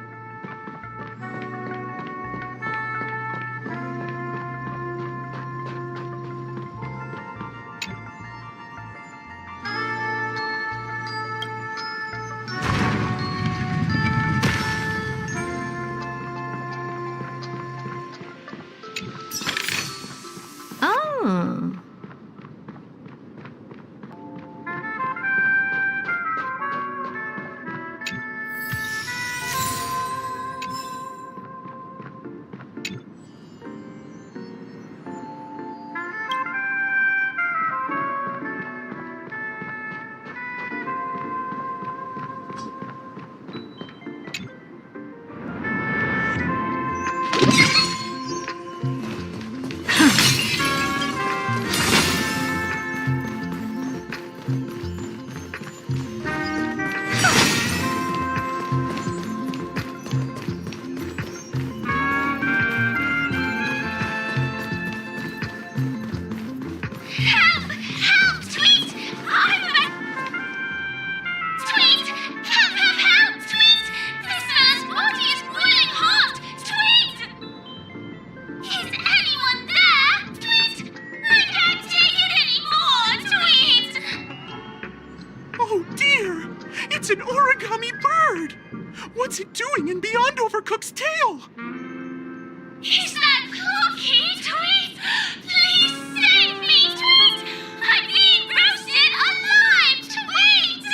Oh. It's an origami bird! What's it doing in Beyond Overcook's tail? Is that Cookie, Tweet? Please save me, Tweet! I'm being roasted alive, Tweet!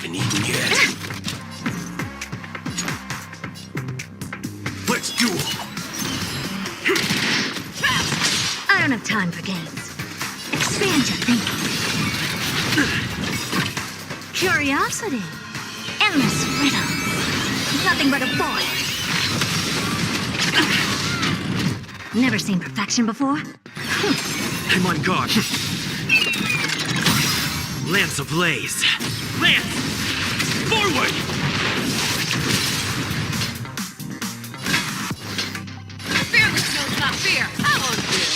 haven't eaten yet. Let's duel. I don't have time for games. Expand your thinking. Curiosity. Endless riddle. Nothing but a boy. Never seen perfection before? I'm on guard. Lance ablaze. Lance! Forward! Fearless knows not fear. I won't fear.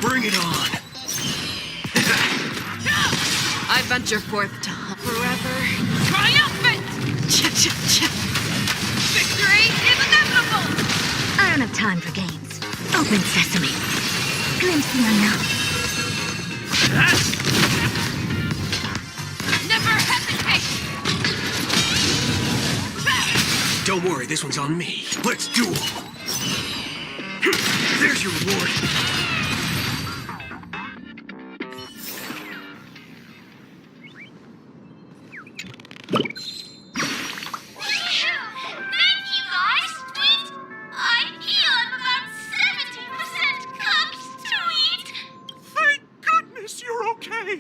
Bring it on! I venture forth to hunt forever. Triumphant! Victory is inevitable! I don't have time for games. Open sesame. Glimpse the unknown. Never hesitate! Don't worry, this one's on me. Let's duel! There's your reward. Thank you, guys. Tweet. I feel I'm about 70% cooked. Tweet. Thank goodness you're okay!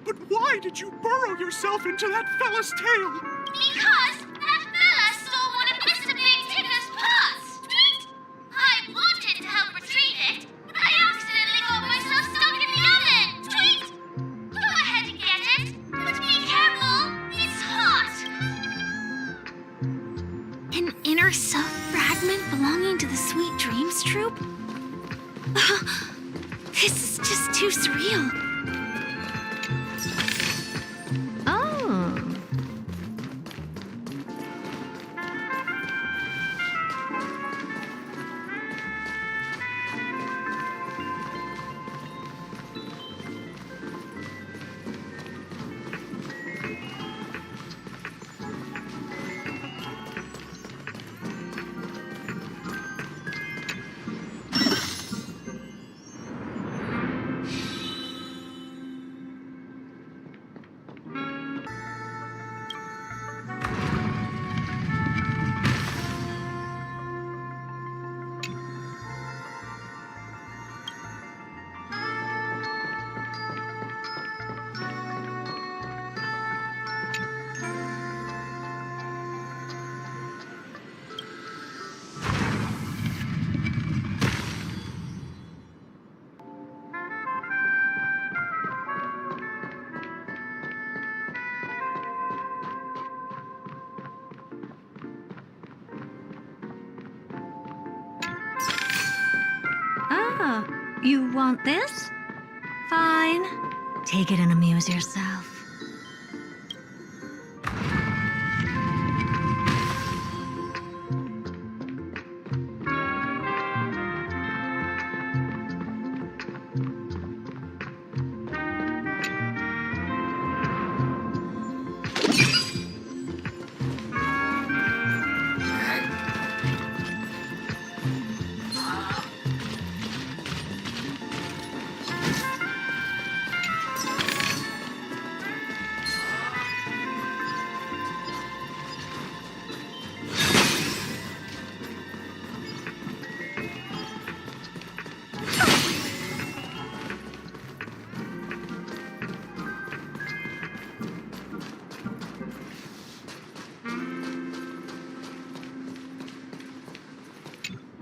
But why did you burrow yourself into that fella's tail? Because that fella stole one of Mr. Big Ticker's pots. Tweet. I wanted to help retrieve it, but I accidentally got myself stuck in the oven. Tweet. Go ahead and get it, but be careful. It's hot. An inner self fragment belonging to the Sweet Dreams troupe? This is just too surreal. Oh. Ah, you want this? Fine. Take it and amuse yourself.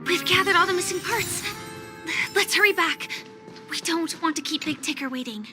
We've gathered all the missing parts. Let's hurry back. We don't want to keep Big Ticker waiting.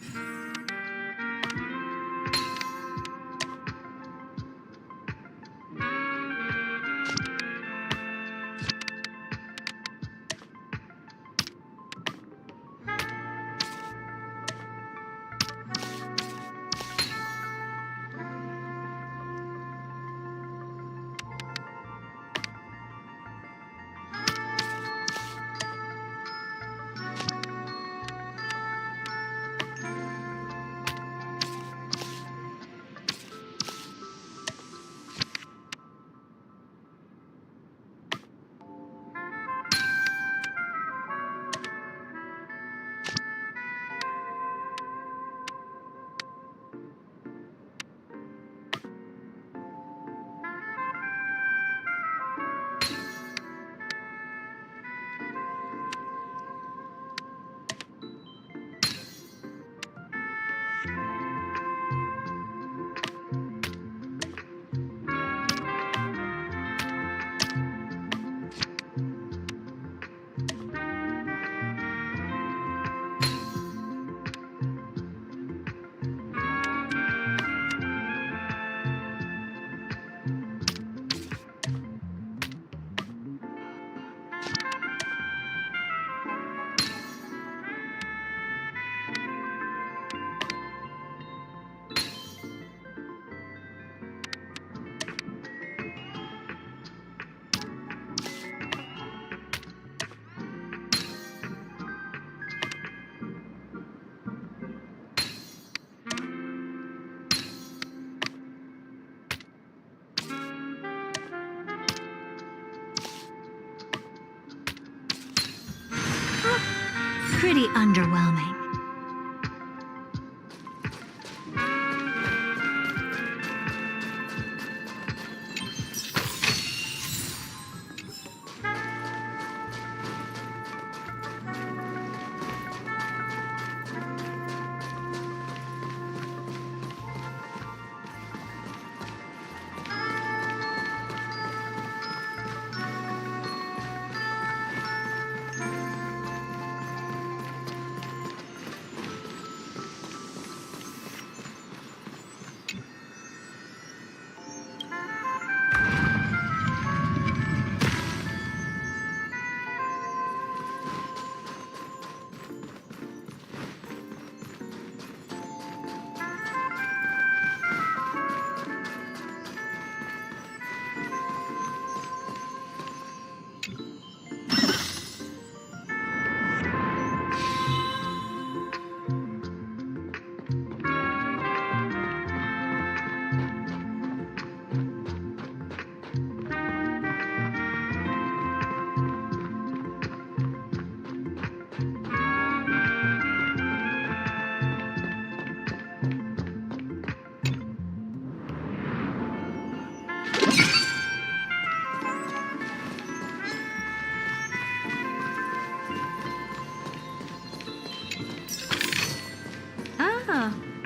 pretty underwhelming.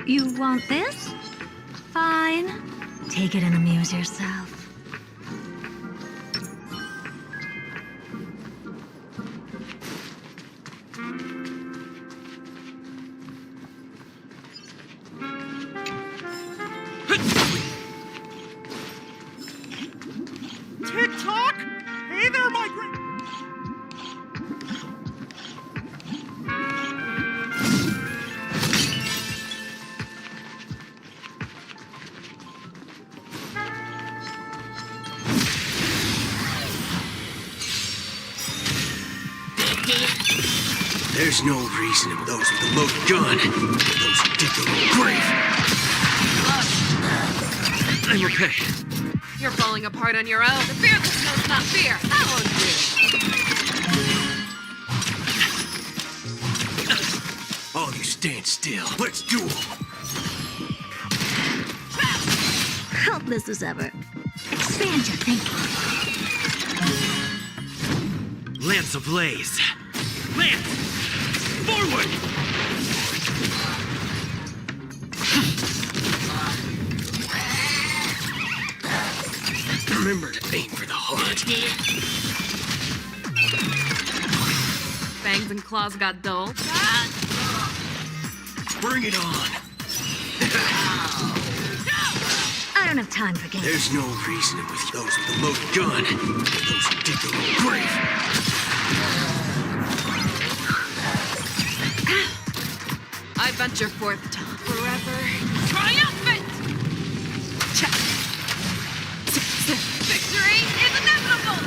You want this? Fine. Take it and amuse yourself. Tick-tock? Hey there, my There's no reason those with the loaded gun, those who dig their own grave. I'm okay. You're falling apart on your own. The fearless knows not fear. That won't do. All you stand still. Let's duel. Helpless as ever. Expand your thinking. Lance ablaze. Lance! Forward! Remember to aim for the heart. Fangs and claws got dull. Bring it on. I don't have time for games. There's no reasoning with those with the loaded gun, those who dig their own grave. I venture forth to forever triumphant! Victory is inevitable!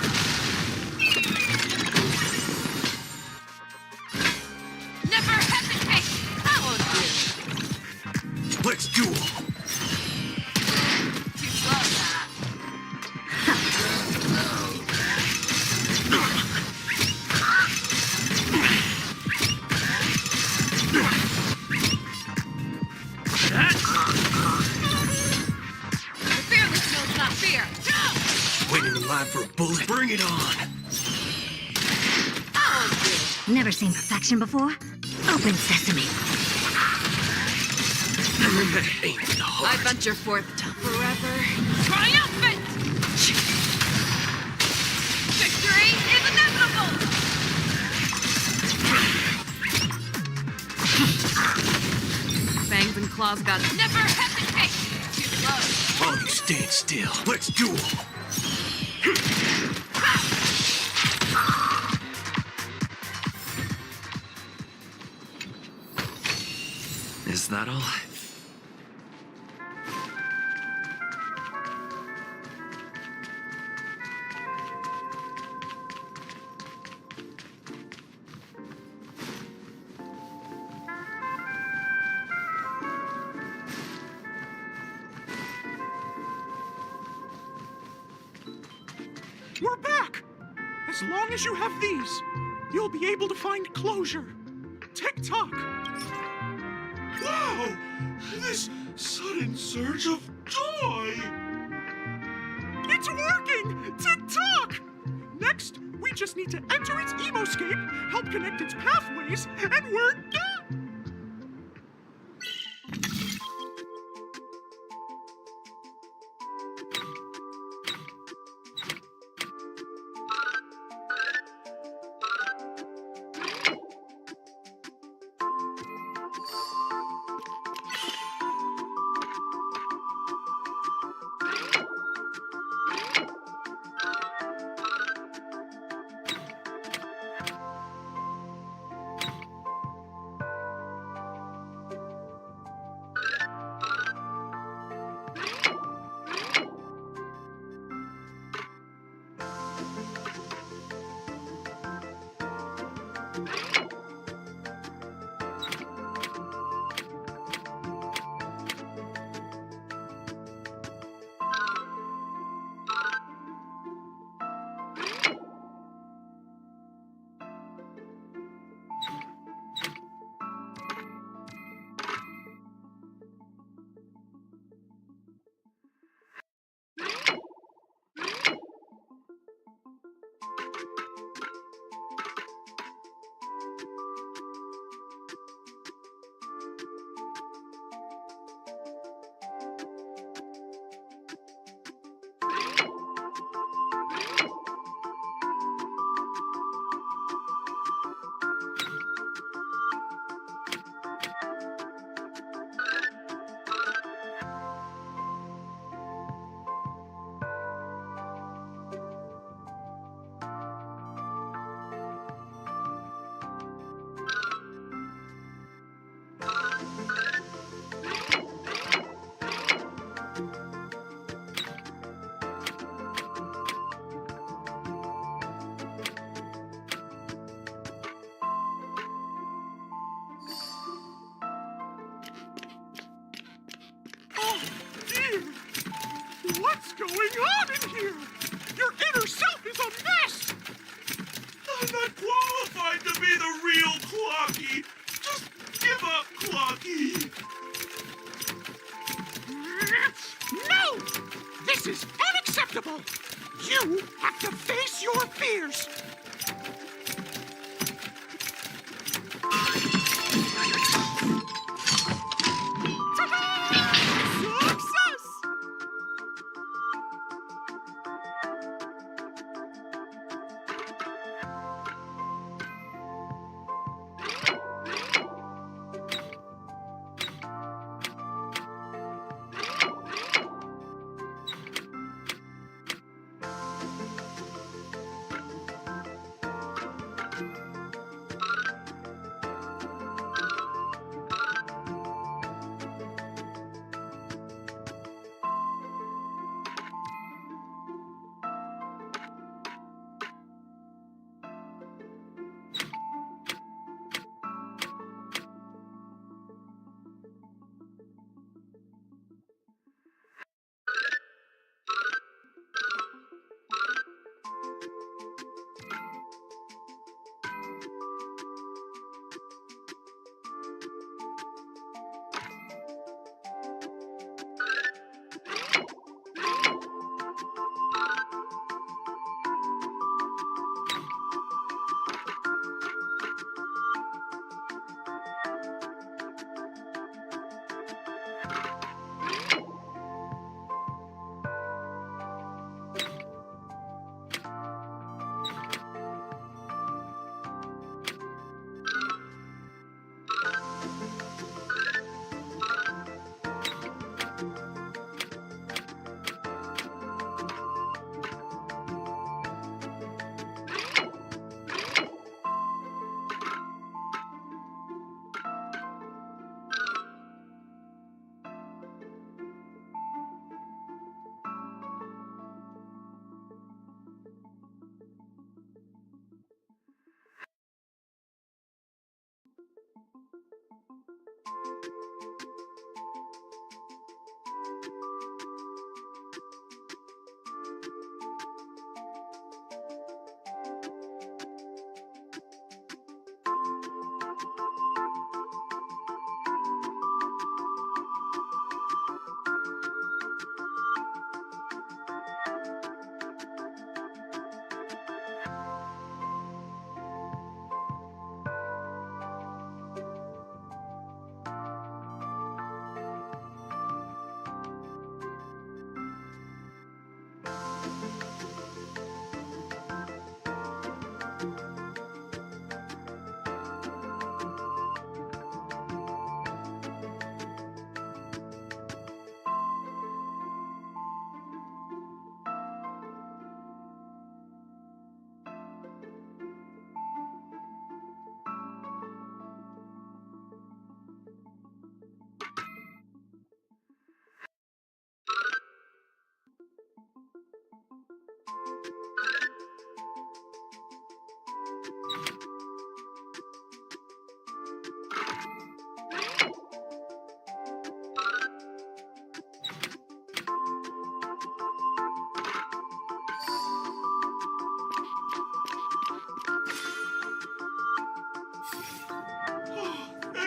Never hesitate! That won't do. Let's duel. Too slow, that. The fearless knows not fear. Waiting in line for a bullet. Bring it on. Never seen perfection before? Open sesame. Remember to aim for the heart. I venture forth to forever triumphant! Victory is inevitable! Fangs and claws got never hesitate! Too slow. All you stand still. Let's duel. Is that all? We're back! As long as you have these, you'll be able to find closure. Tick-tock! Wow! This sudden surge of joy! It's working! Tick-tock! Next, we just need to enter its emoscape, help connect its pathways, and we're done! What's going on in here? Your inner self is a mess! I'm not qualified to be the real Clocky! Just give up, Clocky! No! This is unacceptable! You have to face your fears!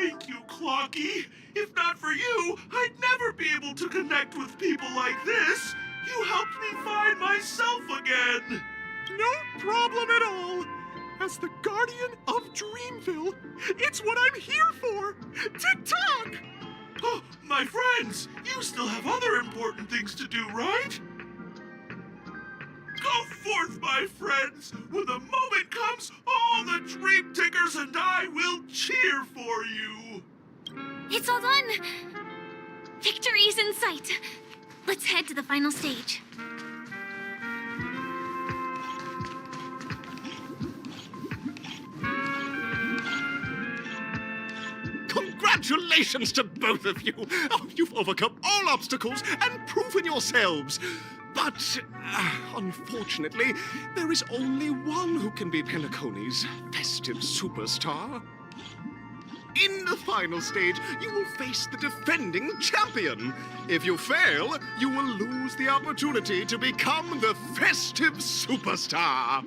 Thank you, Clocky. If not for you, I'd never be able to connect with people like this. You helped me find myself again. No problem at all. As the guardian of Dreamville, it's what I'm here for. Tick-tock! Oh, my friends, you still have other important things to do, right? Go forth, my friends! When the moment comes, all the Dream Tickers and I will cheer for you! It's all done! Victory's in sight! Let's head to the final stage. Congratulations to both of you! Oh, you've overcome all obstacles and proven yourselves! But, unfortunately, there is only one who can be Penacony's festive superstar. In the final stage, you will face the defending champion. If you fail, you will lose the opportunity to become the festive superstar.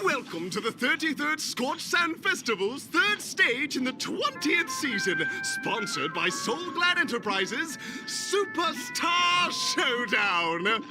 Welcome to the 33rd Scorched Sand Festival's third stage in the 20th season, sponsored by Soul Glad Enterprises' Superstar Showdown.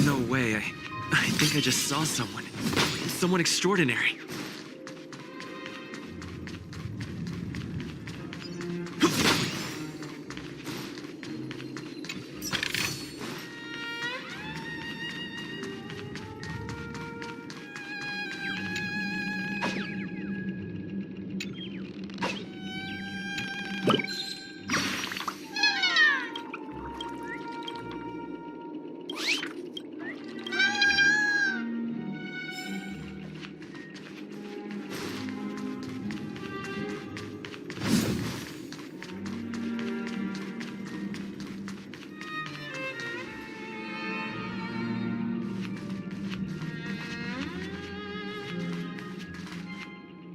No way. I think I just saw someone. Someone extraordinary.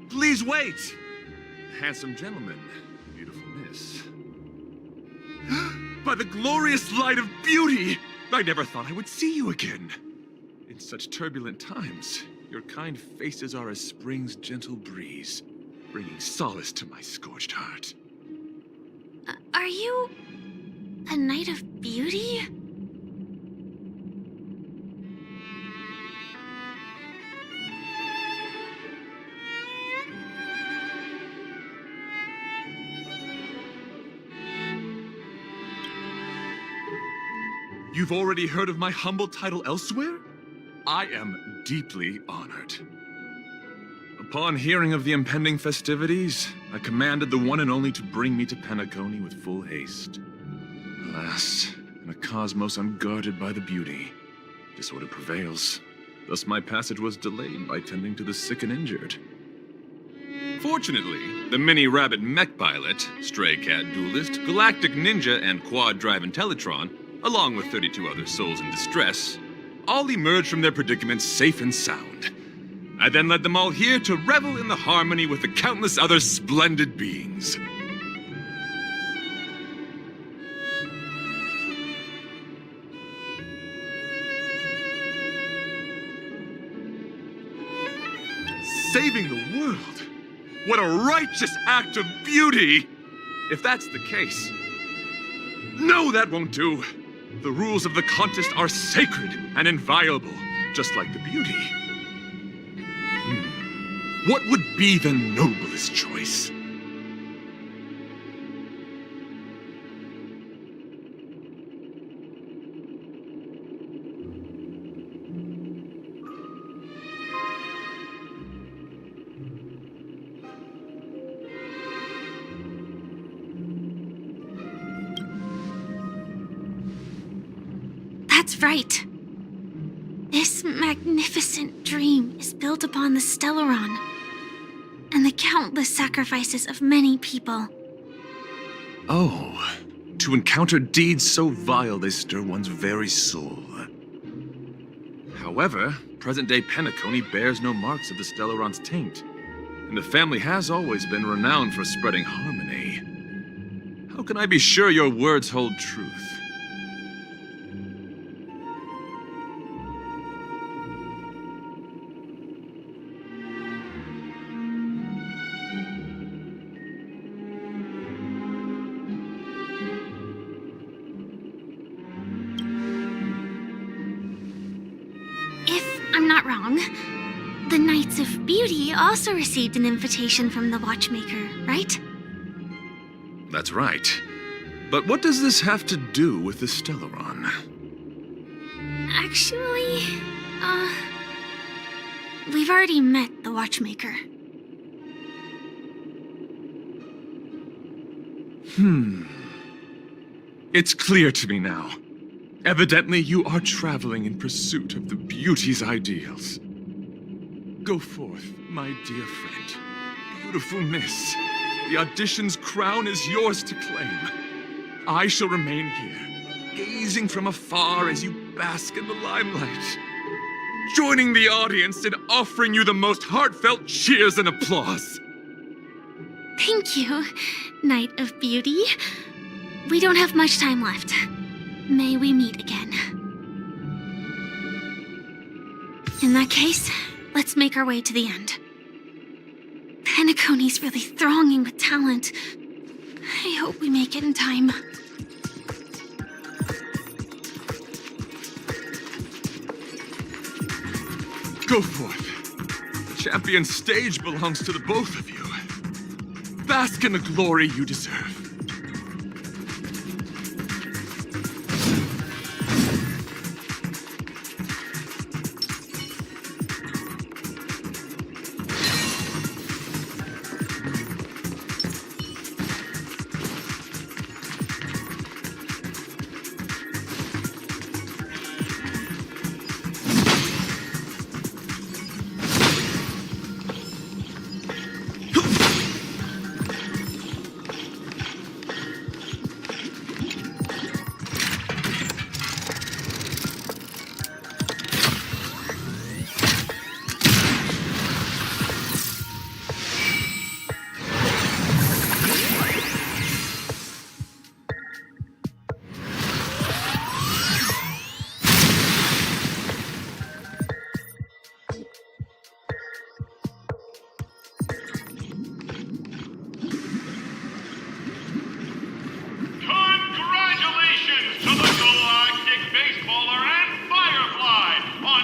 Please wait! Handsome gentleman, beautiful miss. By the glorious light of beauty! I never thought I would see you again. In such turbulent times, your kind faces are as spring's gentle breeze, bringing solace to my scorched heart. Are you a knight of beauty? You've already heard of my humble title elsewhere? I am deeply honored. Upon hearing of the impending festivities, I commanded the one and only to bring me to Penacony with full haste. Alas, in a cosmos unguarded by the beauty, disorder prevails. Thus my passage was delayed by tending to the sick and injured. Fortunately, the mini-rabbit mech pilot, stray cat duelist, galactic ninja, and quad-drive Intellitron, along with 32 other souls in distress, all emerged from their predicaments safe and sound. I then led them all here to revel in the harmony with the countless other splendid beings. Saving the world? What a righteous act of beauty! If that's the case, No, that won't do. The rules of the contest are sacred and inviolable, just like the beauty. What would be the noblest choice? That's right. This magnificent dream is built upon the Stellaron and the countless sacrifices of many people. Oh, to encounter deeds so vile they stir one's very soul. However, present-day Penacony bears no marks of the Stellaron's taint, and the family has always been renowned for spreading harmony. How can I be sure your words hold truth? I'm not wrong. The Knights of Beauty also received an invitation from the Watchmaker, right? That's right. But what does this have to do with the Stellaron? Actually, we've already met the Watchmaker. It's clear to me now. Evidently, you are traveling in pursuit of the beauty's ideals. Go forth, my dear friend. Beautiful miss. The audition's crown is yours to claim. I shall remain here, gazing from afar as you bask in the limelight, joining the audience and offering you the most heartfelt cheers and applause. Thank you, Knight of Beauty. We don't have much time left. May we meet again. In that case, let's make our way to the end. Penacony's really thronging with talent. I hope we make it in time. Go forth. The champion stage belongs to the both of you. Bask in the glory you deserve.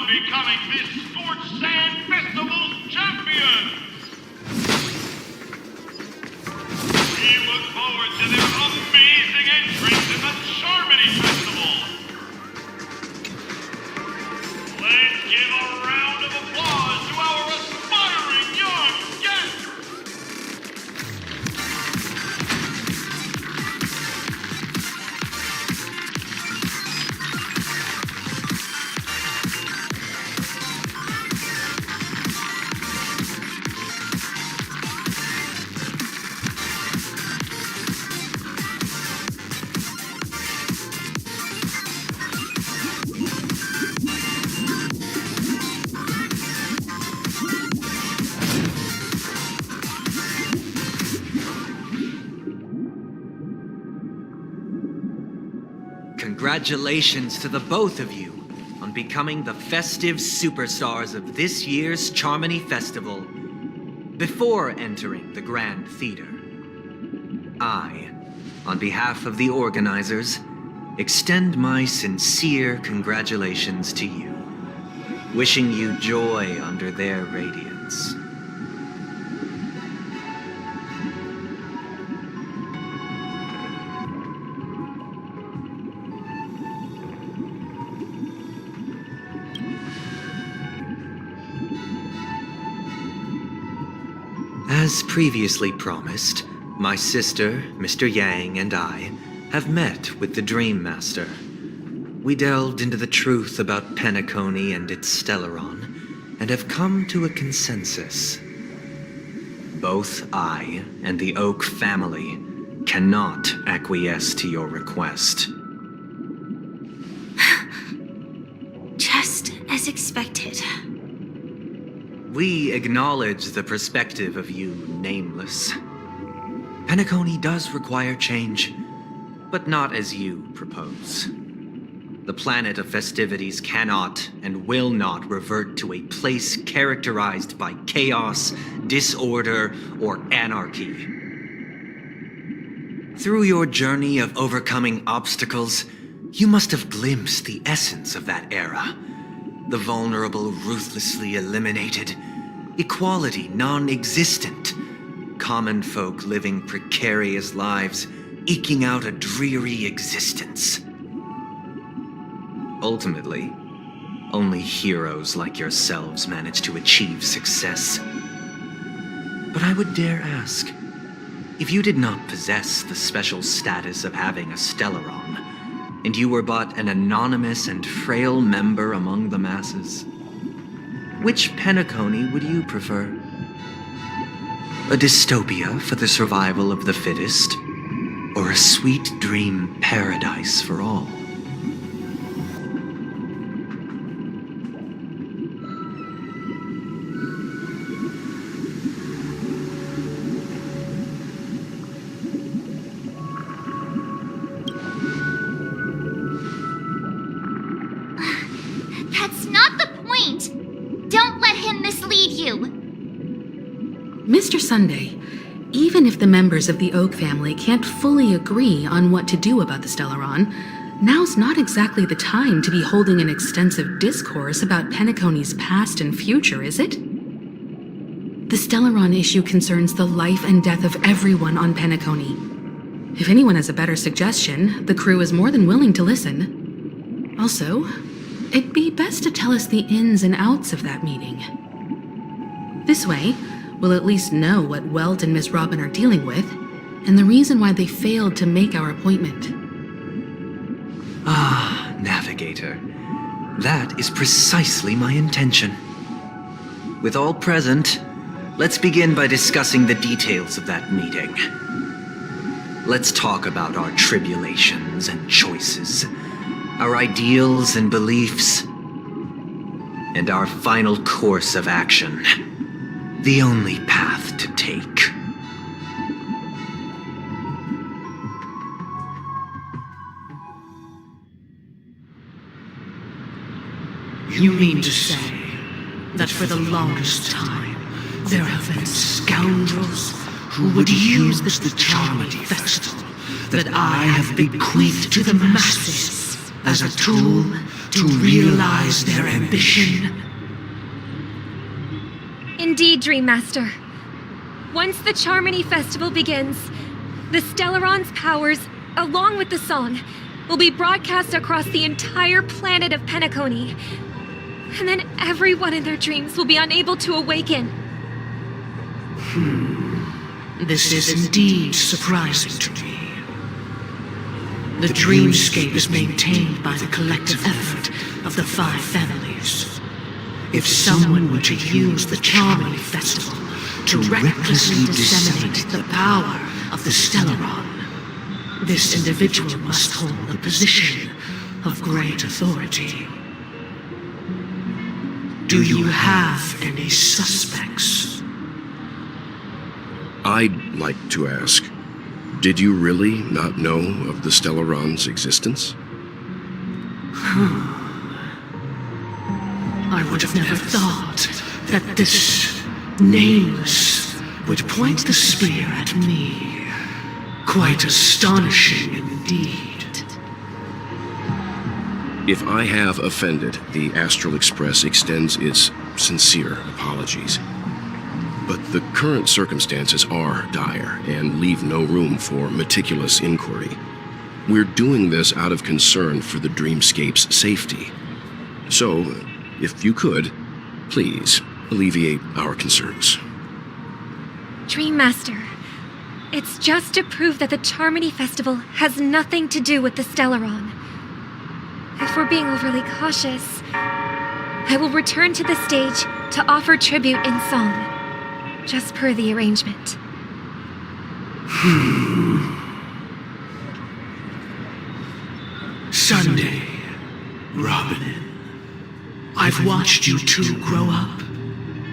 Becoming this Scorched Sand Festival's champion! We look forward to their amazing entrance in the Charmony Festival! Let's give a round of applause to our aspiring young guests! Congratulations to the both of you on becoming the festive superstars of this year's Charmony Festival before entering the Grand Theater. I on behalf of the organizers, extend my sincere congratulations to you, wishing you joy under their radiance. As previously promised, my sister, Mr. Yang, and I have met with the Dream Master. We delved into the truth about Penacony and its Stellaron, and have come to a consensus. Both I and the Oak family cannot acquiesce to your request. Just as expected. We acknowledge the perspective of you, Nameless. Penacony does require change, but not as you propose. The planet of festivities cannot and will not revert to a place characterized by chaos, disorder, or anarchy. Through your journey of overcoming obstacles, you must have glimpsed the essence of that era. The vulnerable ruthlessly eliminated, equality non-existent, common folk living precarious lives, eking out a dreary existence. Ultimately, only heroes like yourselves manage to achieve success. But I would dare ask, if you did not possess the special status of having a Stellaron, and you were but an anonymous and frail member among the masses, which Penacony would you prefer? A dystopia for the survival of the fittest, or a sweet dream paradise for all? That's not the point! Don't let him mislead you! Mr. Sunday, even if the members of the Oak family can't fully agree on what to do about the Stellaron, now's not exactly the time to be holding an extensive discourse about Penacony's past and future, is it? The Stellaron issue concerns the life and death of everyone on Penacony. If anyone has a better suggestion, the crew is more than willing to listen. Also, it'd be best to tell us the ins and outs of that meeting. This way, we'll at least know what Welt and Miss Robin are dealing with, and the reason why they failed to make our appointment. Ah, Navigator. That is precisely my intention. With all present, let's begin by discussing the details of that meeting. Let's talk about our tribulations and choices, our ideals and beliefs, and our final course of action. The only path to take. You mean to say that for the longest time, there have been scoundrels who would use the Charmity Festival that I have bequeathed to the masses as a tool to realize their ambition? Indeed, Dream Master. Once the Charmony Festival begins, the Stellaron's powers, along with the song, will be broadcast across the entire planet of Penacony. And then everyone in their dreams will be unable to awaken. This is indeed surprising to me. The Dreamscape is maintained by the collective effort of the 5 families. If someone were to use the Charmony Festival to recklessly disseminate the power of the Stellaron, this individual must hold a position of great authority. Do you have any suspects? I'd like to ask, did you really not know of the Stellaron's existence? I would have never thought that this Nameless would point the spear at me. Quite astonishing indeed. If I have offended, the Astral Express extends its sincere apologies. But the current circumstances are dire and leave no room for meticulous inquiry. We're doing this out of concern for the Dreamscape's safety. So, if you could, please alleviate our concerns. Dream Master, it's just to prove that the Charmony Festival has nothing to do with the Stellaron. If we're being overly cautious, I will return to the stage to offer tribute in song, just per the arrangement. Sunday, Robin. I've watched you two grow up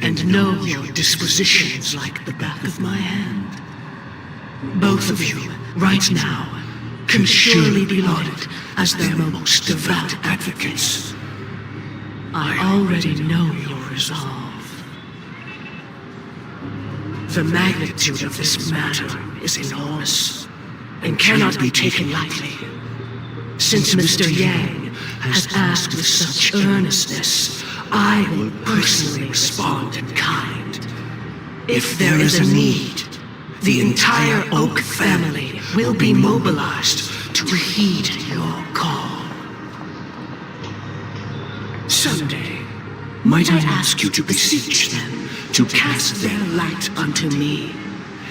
and know your dispositions like the back of my hand. Both of you, right now, can surely be lauded as their most devout advocates. I already know your resolve. The magnitude of this matter is enormous and cannot be taken lightly. Since Mr. Yang has asked with such earnestness, I will personally respond in kind. If there is a need, the entire Oak family will be mobilized to heed your call. Someday, might I ask you to beseech them to cast their light unto me,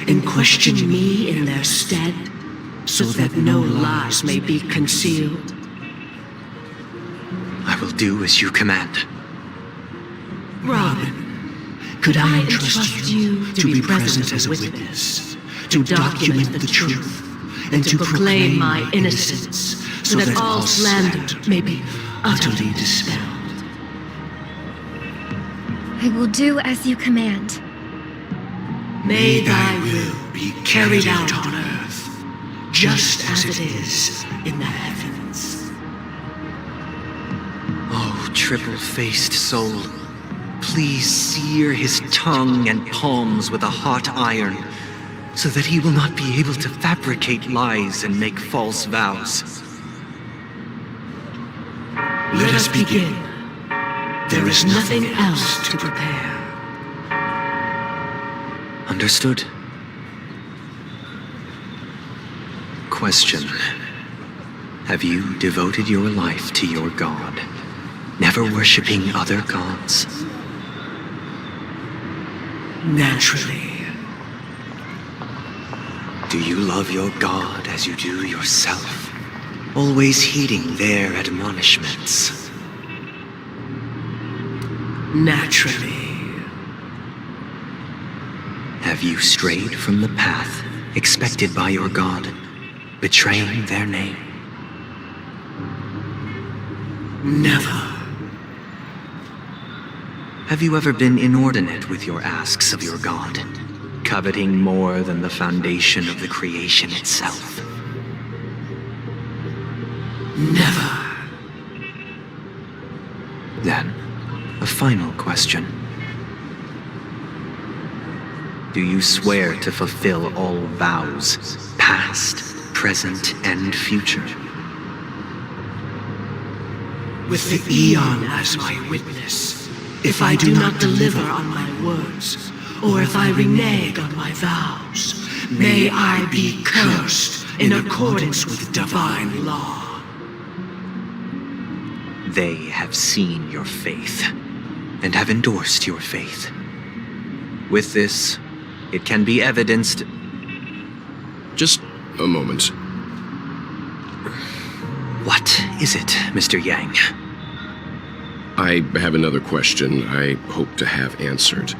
and question me in their stead, so that no lies may be concealed? I will do as you command. Robin, could I entrust you to be present as a witness, to document the truth, and to proclaim my innocence, so that all slander may be utterly dispelled? I will do as you command. May thy will be carried out on earth, just as it is in the heavens. Oh, triple-faced soul, please sear his tongue and palms with a hot iron, so that he will not be able to fabricate lies and make false vows. Let us begin. There is nothing else to prepare. Understood. Question. Have you devoted your life to your god, never worshipping other gods? Naturally. Do you love your god as you do yourself, always heeding their admonishments? Naturally. Have you strayed from the path expected by your god, betraying their name? Never. Have you ever been inordinate with your asks of your god, coveting more than the foundation of the creation itself? Never. Then, a final question. Do you swear to fulfill all vows, past, present, and future? With the Eon as my witness, if I do not deliver on my words, or if I renege on my vows, may I be cursed in accordance with divine law. They have seen your faith, and have endorsed your faith. With this, it can be evidenced... Just a moment. What is it, Mr. Yang? I have another question I hope to have answered.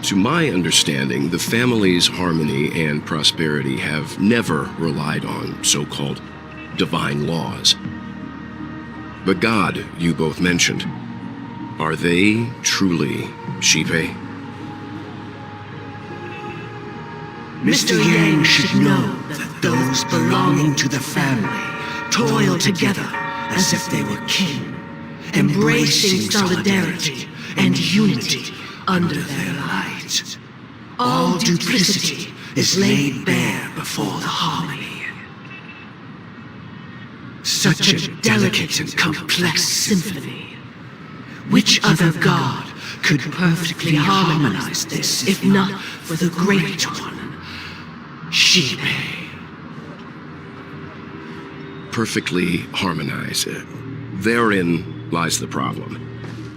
To my understanding, the family's harmony and prosperity have never relied on so-called divine laws. The god you both mentioned, are they truly Hsr? Mr. Yang should know that those belonging to the family toil together as if they were kin, embracing solidarity and unity under their light. All duplicity is laid bare before the harmony. Such a delicate and complex symphony. Which other god could perfectly harmonize this, if not for the Great One, Hsr? Perfectly harmonize. Therein lies the problem.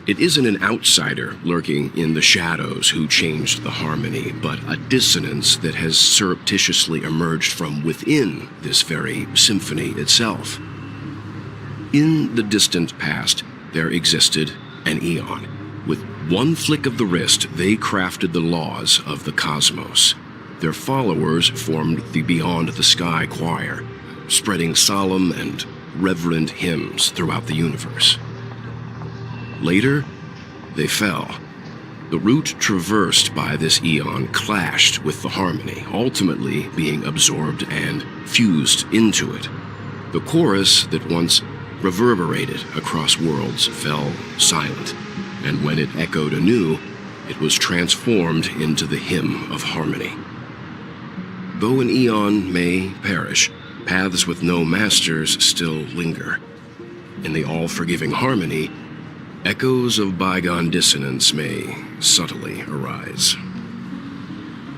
It isn't an outsider lurking in the shadows who changed the harmony, but a dissonance that has surreptitiously emerged from within this very symphony itself. In the distant past, there existed an eon. With one flick of the wrist, they crafted the laws of the cosmos. Their followers formed the Beyond the Sky Choir, spreading solemn and reverent hymns throughout the universe. Later, they fell. The route traversed by this eon clashed with the harmony, ultimately being absorbed and fused into it. The chorus that once reverberated across worlds fell silent, and when it echoed anew, it was transformed into the hymn of harmony. Though an eon may perish, paths with no masters still linger. In the all-forgiving harmony, echoes of bygone dissonance may subtly arise.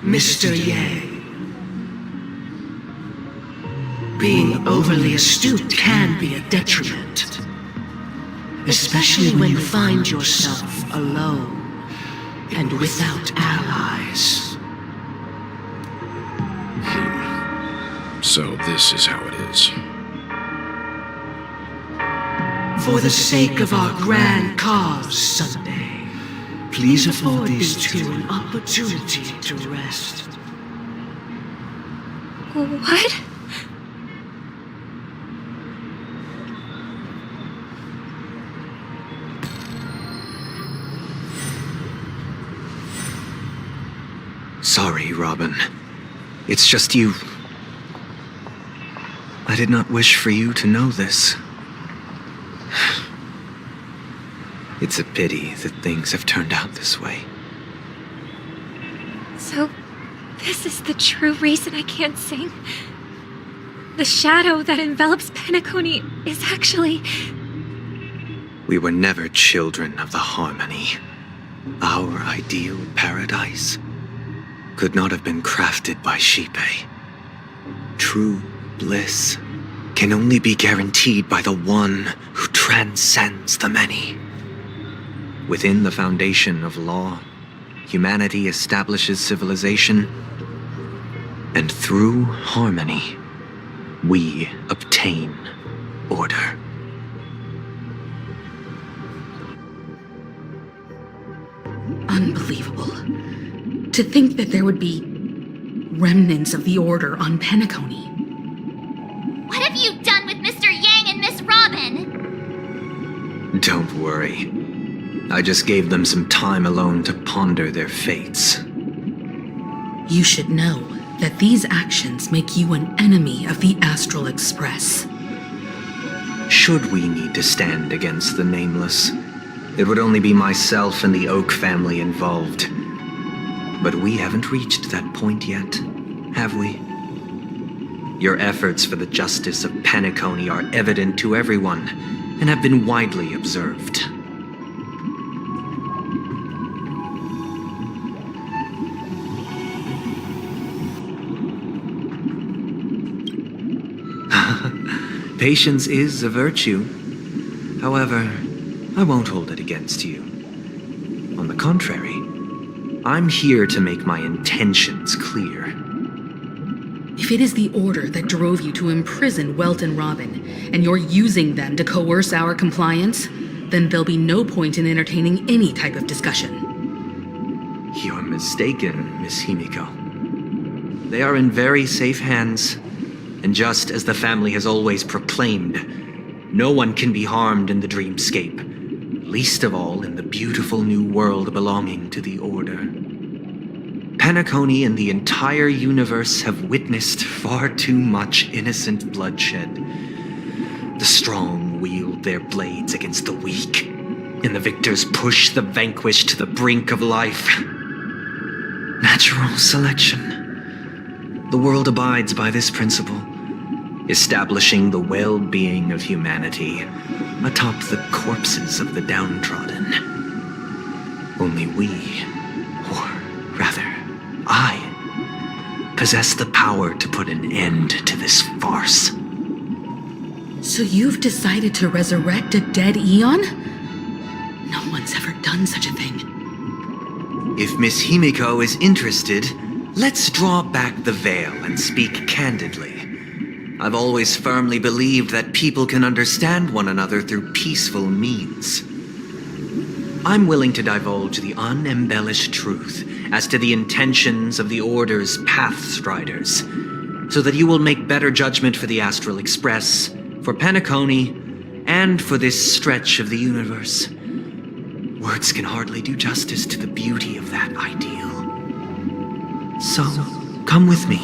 Mr. Yang, being overly astute can be a detriment, especially when you find yourself alone and without allies. So this is how it is. For the sake of our grand cause, Sunday, please afford these two an opportunity to rest. What? Sorry, Robin. It's just you. I did not wish for you to know this. It's a pity that things have turned out this way. So, this is the true reason I can't sing? The shadow that envelops Penacony is actually... We were never children of the harmony. Our ideal paradise could not have been crafted by Hsr. True bliss can only be guaranteed by the one who transcends the many. Within the foundation of law, humanity establishes civilization, and through harmony, we obtain order. Unbelievable. To think that there would be remnants of the Order on Penacony. What have you done with Mr. Yang and Miss Robin? Don't worry. I just gave them some time alone to ponder their fates. You should know that these actions make you an enemy of the Astral Express. Should we need to stand against the Nameless, it would only be myself and the Oak family involved. But we haven't reached that point yet, have we? Your efforts for the justice of Penacony are evident to everyone and have been widely observed. Patience is a virtue. However, I won't hold it against you. On the contrary, I'm here to make my intentions clear. If it is the Order that drove you to imprison Welt and Robin, and you're using them to coerce our compliance, then there'll be no point in entertaining any type of discussion. You're mistaken, Miss Himiko. They are in very safe hands, and just as the family has always proclaimed, no one can be harmed in the Dreamscape, least of all in the beautiful new world belonging to the Order. Penacony and the entire universe have witnessed far too much innocent bloodshed. The strong wield their blades against the weak, and the victors push the vanquished to the brink of life. Natural selection. the world abides by this principle, establishing the well-being of humanity atop the corpses of the downtrodden. Only we, or rather, I, possess the power to put an end to this farce. So you've decided to resurrect a dead Eon? No one's ever done such a thing. If Miss Himiko is interested, let's draw back the veil and speak candidly. I've always firmly believed that people can understand one another through peaceful means. I'm willing to divulge the unembellished truth as to the intentions of the Order's Pathstriders, so that you will make better judgment for the Astral Express, for Penacony, and for this stretch of the universe. Words can hardly do justice to the beauty of that ideal. So, come with me,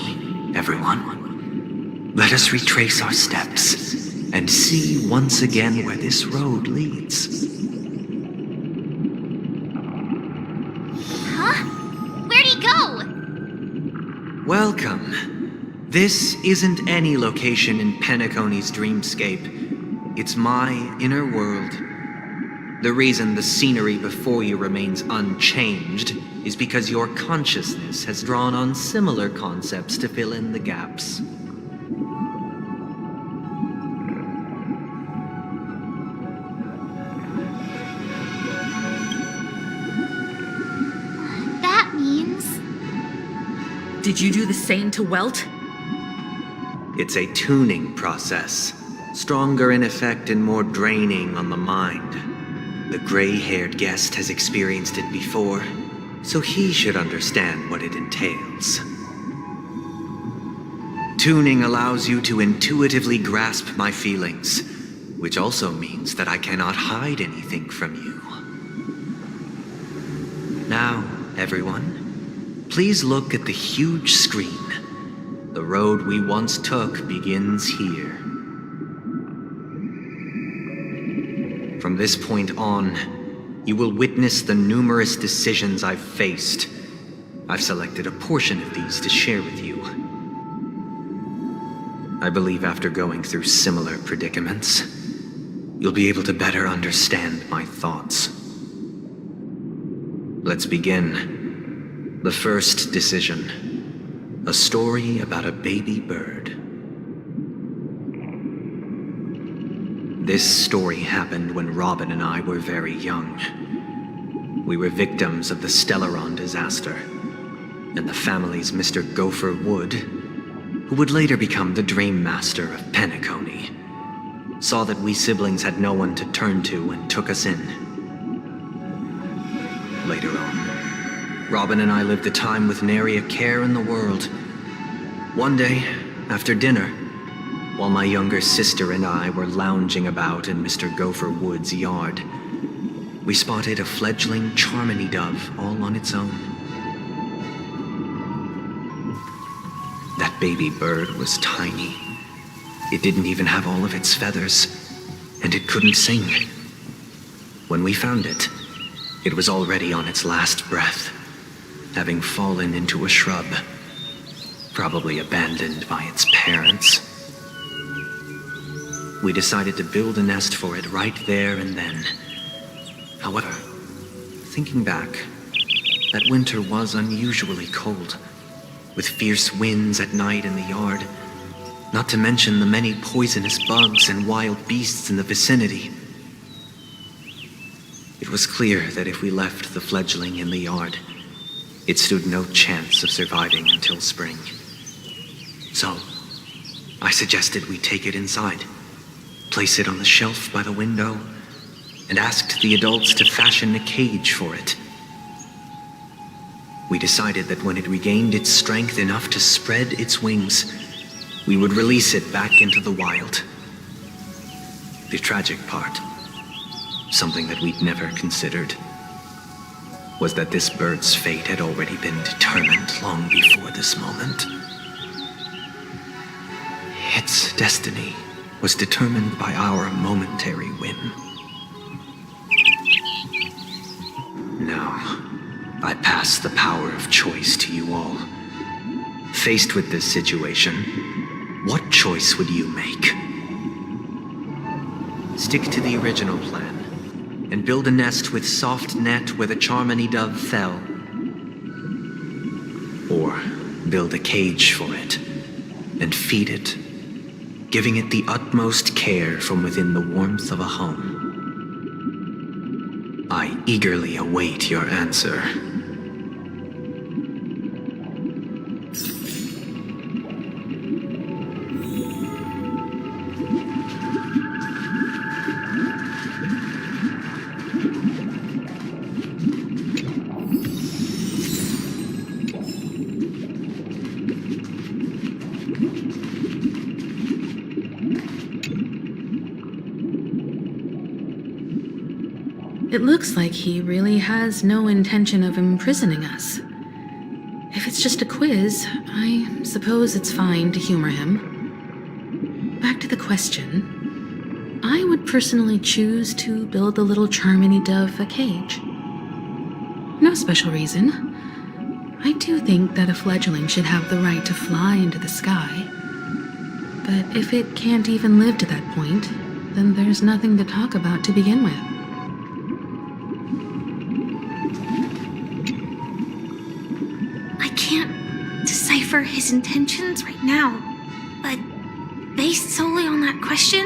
everyone. Let us retrace our steps and see once again where this road leads. Huh? Where'd he go? Welcome. This isn't any location in Penacony's Dreamscape. It's my inner world. The reason the scenery before you remains unchanged is because your consciousness has drawn on similar concepts to fill in the gaps. That means... Did you do the same to Welt? It's a tuning process, stronger in effect and more draining on the mind. The gray-haired guest has experienced it before, so he should understand what it entails. Tuning allows you to intuitively grasp my feelings, which also means that I cannot hide anything from you. Now, everyone, please look at the huge screen. The road we once took begins here. From this point on, you will witness the numerous decisions I've faced. I've selected a portion of these to share with you. I believe after going through similar predicaments, you'll be able to better understand my thoughts. Let's begin. The first decision. A story about a baby bird. This story happened when Robin and I were very young. We were victims of the Stellaron disaster, and the family's Mr. Gopher Wood, who would later become the Dream Master of Penacony, saw that we siblings had no one to turn to and took us in. Later on, Robin and I lived a time with nary a care in the world. One day, after dinner, while my younger sister and I were lounging about in Mr. Gopher Wood's yard, we spotted a fledgling Charmony dove all on its own. That baby bird was tiny. It didn't even have all of its feathers, and it couldn't sing. When we found it, it was already on its last breath, having fallen into a shrub, probably abandoned by its parents. We decided to build a nest for it right there and then. However, thinking back, that winter was unusually cold, with fierce winds at night in the yard, not to mention the many poisonous bugs and wild beasts in the vicinity. It was clear that if we left the fledgling in the yard, it stood no chance of surviving until spring. So, I suggested we take it inside, place it on the shelf by the window, and asked the adults to fashion a cage for it. We decided that when it regained its strength enough to spread its wings, we would release it back into the wild. The tragic part, something that we'd never considered, was that this bird's fate had already been determined long before this moment. Its destiny was determined by our momentary whim. Now, I pass the power of choice to you all. Faced with this situation, what choice would you make? Stick to the original plan and build a nest with soft net where the Charmony dove fell. Or build a cage for it and feed it, giving it the utmost care from within the warmth of a home. I eagerly await your answer. It looks like he really has no intention of imprisoning us. If it's just a quiz, I suppose it's fine to humor him. Back to the question. I would personally choose to build the little Charmony dove a cage. No special reason. I do think that a fledgling should have the right to fly into the sky. But if it can't even live to that point, then there's nothing to talk about to begin with. Decipher his intentions right now, but based solely on that question,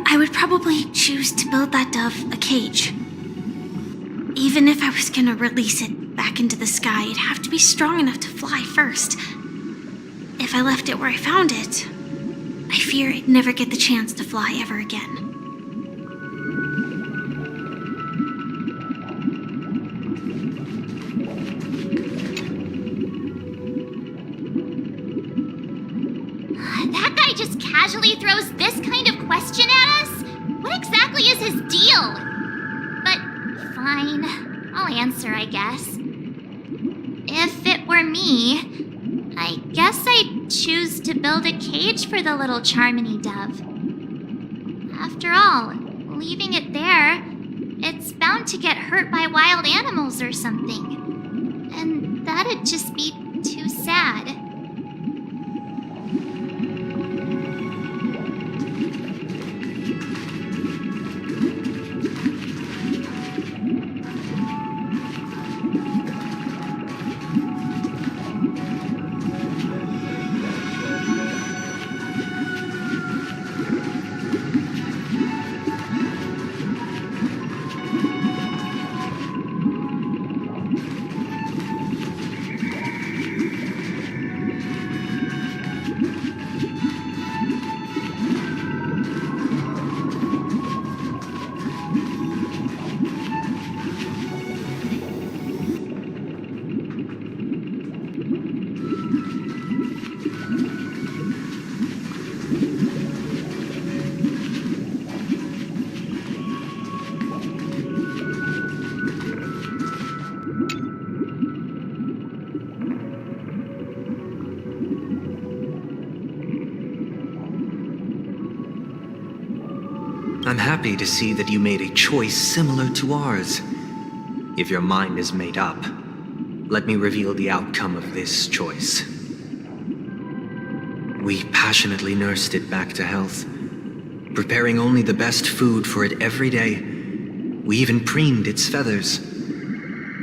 I would probably choose to build that dove a cage. Even if I was gonna release it back into the sky, it'd have to be strong enough to fly first. If I left it where I found it, I fear it'd never get the chance to fly ever again. Casually throws this kind of question at us? What exactly is his deal? But fine, I'll answer, I guess. If it were me, I guess I'd choose to build a cage for the little Charmony dove. After all, leaving it there, it's bound to get hurt by wild animals or something. And that'd just be too sad. I'm happy to see that you made a choice similar to ours. If your mind is made up, let me reveal the outcome of this choice. We passionately nursed it back to health, preparing only the best food for it every day. We even preened its feathers.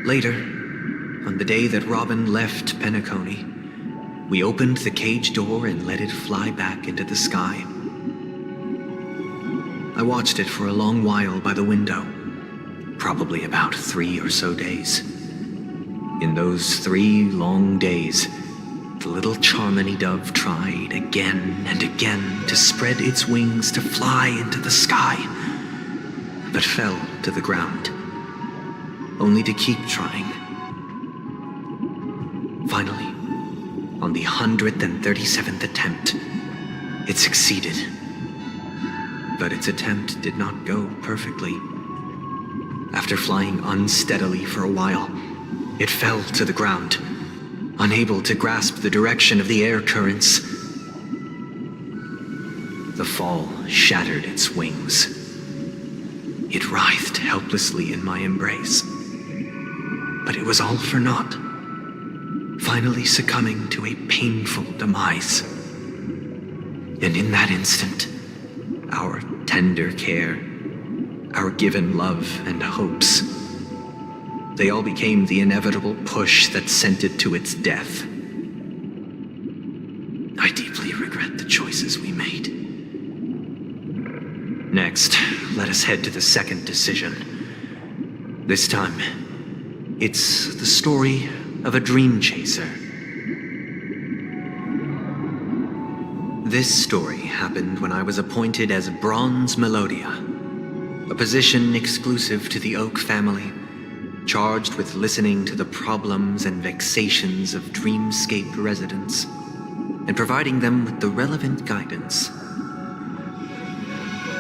Later, on the day that Robin left Penacony, we opened the cage door and let it fly back into the sky. I watched it for a long while by the window, probably about 3 or so days. In those 3 long days, the little Charmony dove tried again and again to spread its wings to fly into the sky, but fell to the ground, only to keep trying. Finally, on the 137th attempt, it succeeded. But its attempt did not go perfectly. After flying unsteadily for a while, it fell to the ground, unable to grasp the direction of the air currents. The fall shattered its wings. It writhed helplessly in my embrace. But it was all for naught. finally succumbing to a painful demise. And in that instant, our tender care, our given love and hopes, they all became the inevitable push that sent it to its death. I deeply regret the choices we made. Next, let us head to the second decision. This time, it's the story of a dream chaser. This story happened when I was appointed as Bronze Melodia, a position exclusive to the Oak family, charged with listening to the problems and vexations of Dreamscape residents and providing them with the relevant guidance.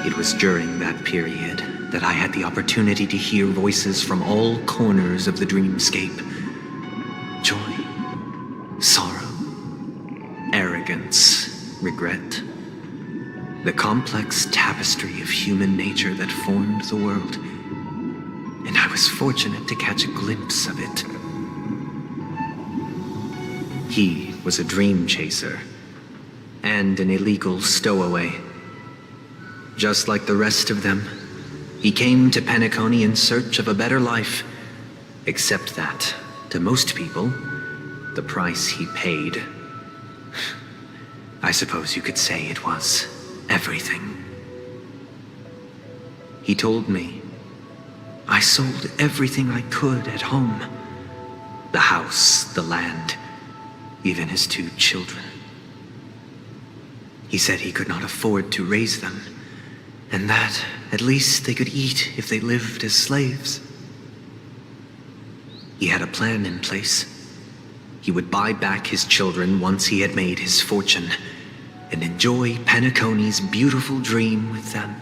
It was during that period that I had the opportunity to hear voices from all corners of the Dreamscape. Joy, sorrow, arrogance, regret. The complex tapestry of human nature that formed the world. And I was fortunate to catch a glimpse of it. He was a dream chaser and an illegal stowaway. Just like the rest of them, he came to Penacony in search of a better life, except that, to most people, the price he paid, I suppose you could say it was everything. He told me I sold everything I could at home. The house, the land, even his 2 children. He said he could not afford to raise them, and that at least they could eat if they lived as slaves. He had a plan in place. He would buy back his children once he had made his fortune, and enjoy Penacony's beautiful dream with them.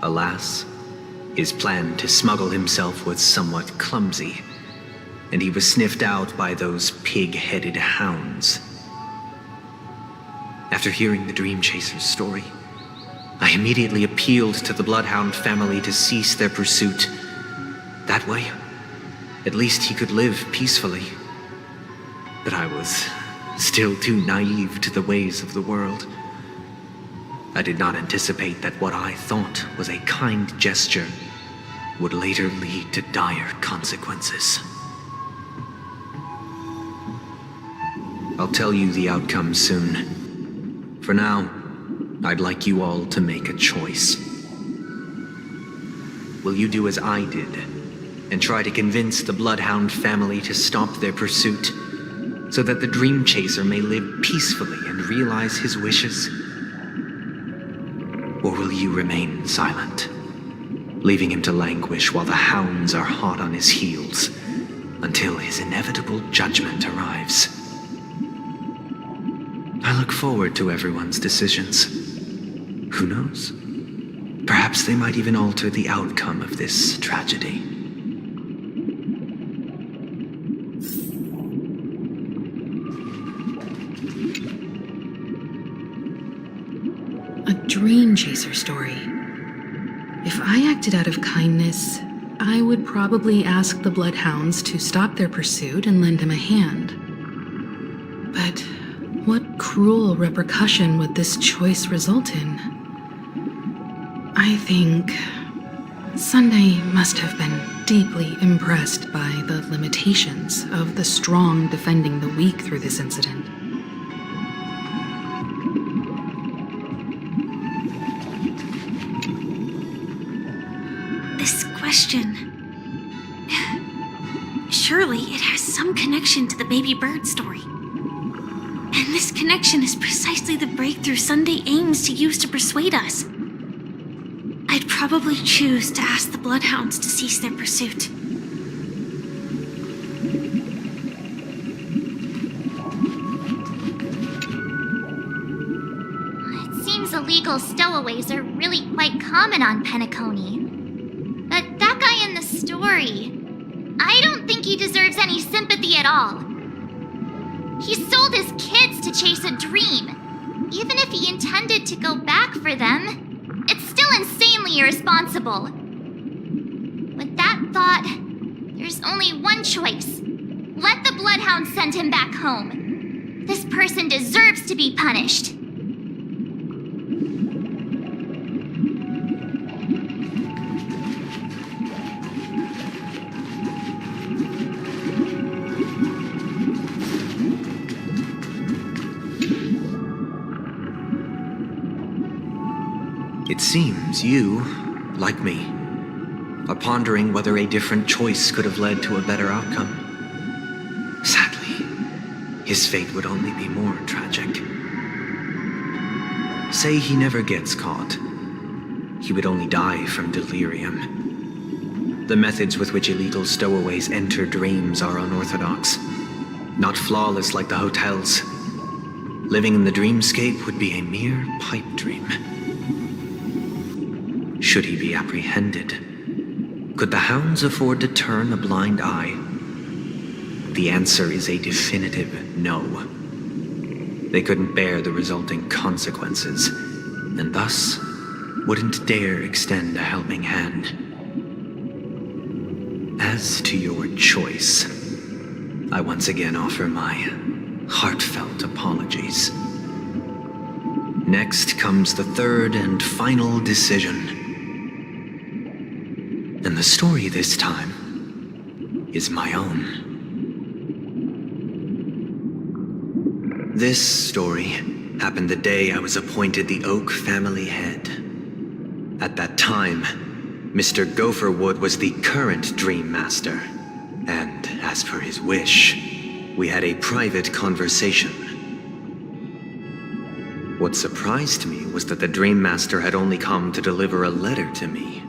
Alas, his plan to smuggle himself was somewhat clumsy, and he was sniffed out by those pig-headed hounds. After hearing the Dream Chaser's story, I immediately appealed to the Bloodhound family to cease their pursuit. That way, at least he could live peacefully. But I was still too naive to the ways of the world. I did not anticipate that what I thought was a kind gesture would later lead to dire consequences. I'll tell you the outcome soon. For now, I'd like you all to make a choice. Will you do as I did and try to convince the Bloodhound family to stop their pursuit so that the Dream Chaser may live peacefully and realize his wishes? Or will you remain silent, leaving him to languish while the hounds are hot on his heels until his inevitable judgment arrives? I look forward to everyone's decisions. Who knows? Perhaps they might even alter the outcome of this tragedy. A Dream Chaser story. If I acted out of kindness, I would probably ask the Bloodhounds to stop their pursuit and lend him a hand. But what cruel repercussion would this choice result in? I think Sunday must have been deeply impressed by the limitations of the strong defending the weak through this incident. This question... Surely it has some connection to the baby bird story. And this connection is precisely the breakthrough Sunday aims to use to persuade us. I'd probably choose to ask the Bloodhounds to cease their pursuit. It seems illegal stowaways are really quite common on Penacony. But that guy in the story, I don't think he deserves any sympathy at all. He sold his kids to chase a dream. Even if he intended to go back for them, it's still insanely irresponsible. With that thought, there's only one choice. Let the Bloodhound send him back home. This person deserves to be punished. It seems you, like me, are pondering whether a different choice could have led to a better outcome. Sadly, his fate would only be more tragic. Say he never gets caught. He would only die from delirium. The methods with which illegal stowaways enter dreams are unorthodox, not flawless like the hotels. Living in the Dreamscape would be a mere pipe dream. Should he be apprehended? Could the hounds afford to turn a blind eye? The answer is a definitive no. They couldn't bear the resulting consequences, and thus wouldn't dare extend a helping hand. As to your choice, I once again offer my heartfelt apologies. Next comes the third and final decision. And the story this time is my own. This story happened the day I was appointed the Oak family head. At that time, Mr. Gopherwood was the current Dream Master, and as per his wish, we had a private conversation. What surprised me was that the Dream Master had only come to deliver a letter to me.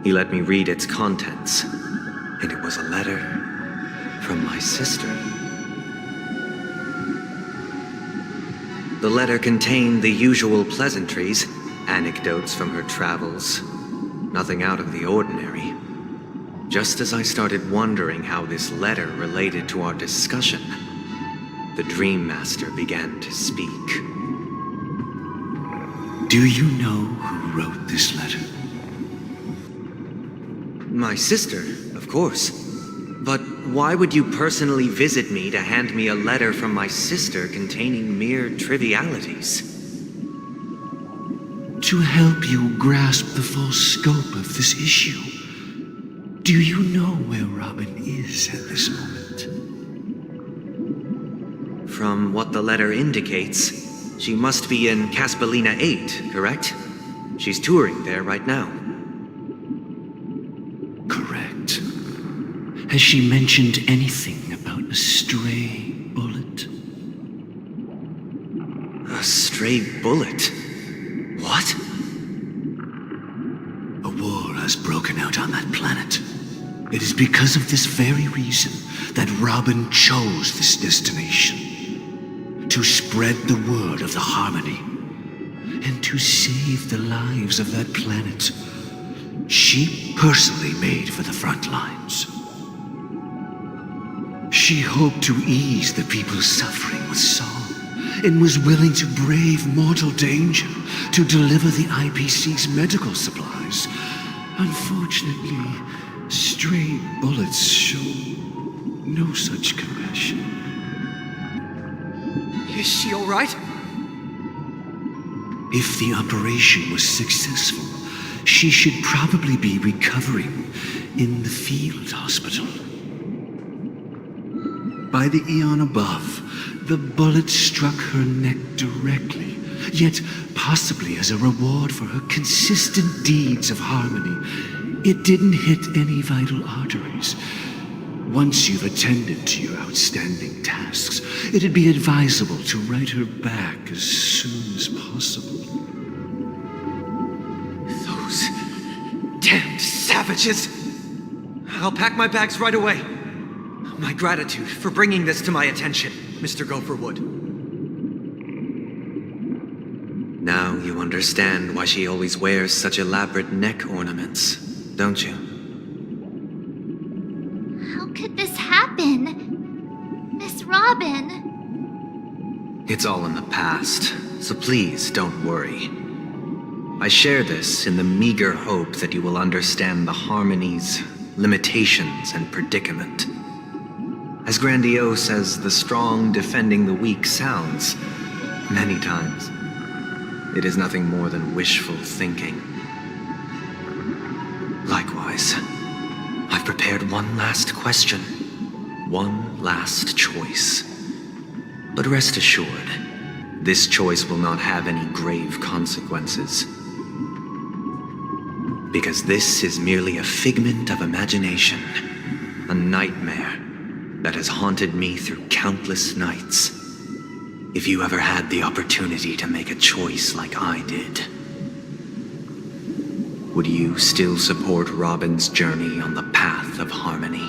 He let me read its contents, and it was a letter from my sister. The letter contained the usual pleasantries, anecdotes from her travels, nothing out of the ordinary. Just as I started wondering how this letter related to our discussion, the Dream Master began to speak. Do you know who wrote this letter? My sister, of course. But why would you personally visit me to hand me a letter from my sister containing mere trivialities? To help you grasp the full scope of this issue. Do you know where Robin is at this moment? From what the letter indicates, she must be in Caspelina 8, correct? She's touring there right now. Correct. Has she mentioned anything about a stray bullet? A stray bullet? What? A war has broken out on that planet. It is because of this very reason that Robin chose this destination. To spread the word of the harmony. And to save the lives of that planet. She personally made for the front lines. She hoped to ease the people's suffering with song, and was willing to brave mortal danger to deliver the IPC's medical supplies. Unfortunately, stray bullets show no such compassion. Is she all right? If the operation was successful, she should probably be recovering in the field hospital. By the eon above, the bullet struck her neck directly, yet possibly as a reward for her consistent deeds of harmony, it didn't hit any vital arteries. Once you've attended to your outstanding tasks, it'd be advisable to write her back as soon as possible. Those damned savages! I'll pack my bags right away. My gratitude for bringing this to my attention, Mr. Gopherwood. Now you understand why she always wears such elaborate neck ornaments, don't you? How could this happen? Miss Robin. It's all in the past, so please don't worry. I share this in the meager hope that you will understand the harmony's limitations and predicament. As grandiose as the strong defending the weak sounds, many times, it is nothing more than wishful thinking. Likewise, I've prepared one last question, one last choice. But rest assured, this choice will not have any grave consequences. Because this is merely a figment of imagination, a nightmare that has haunted me through countless nights. If you ever had the opportunity to make a choice like I did, would you still support Robin's journey on the path of harmony?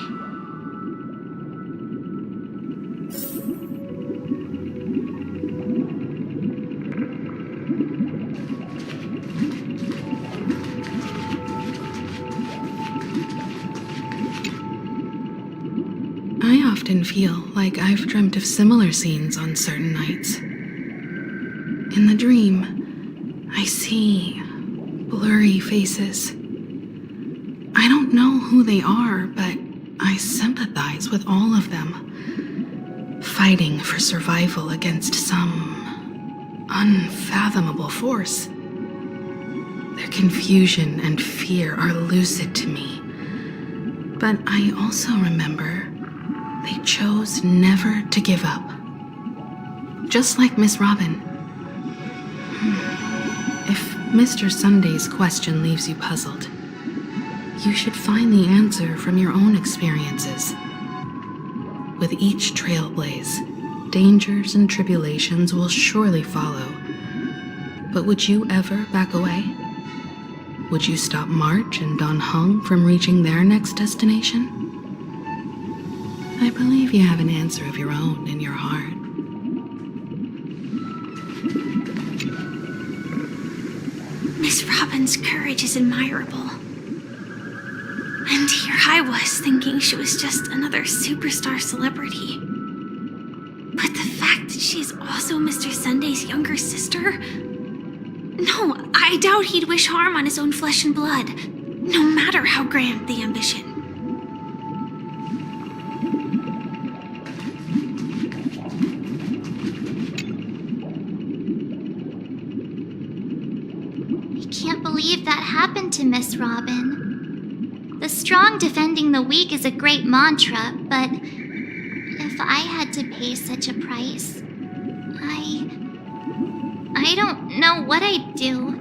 I often feel like I've dreamt of similar scenes on certain nights. In the dream, I see blurry faces. I don't know who they are, but I sympathize with all of them, fighting for survival against some unfathomable force. Their confusion and fear are lucid to me, but I also remember they chose never to give up. Just like Miss Robin. If Mr. Sunday's question leaves you puzzled, you should find the answer from your own experiences. With each trailblaze, dangers and tribulations will surely follow. But would you ever back away? Would you stop March and Don Hung from reaching their next destination? I believe you have an answer of your own in your heart. Miss Robin's courage is admirable. And here I was thinking she was just another superstar celebrity. But the fact that she's also Mr. Sunday's younger sister? No, I doubt he'd wish harm on his own flesh and blood, no matter how grand the ambition. Can't believe that happened to Miss Robin. The strong defending the weak is a great mantra, but if I had to pay such a price, I don't know what I'd do.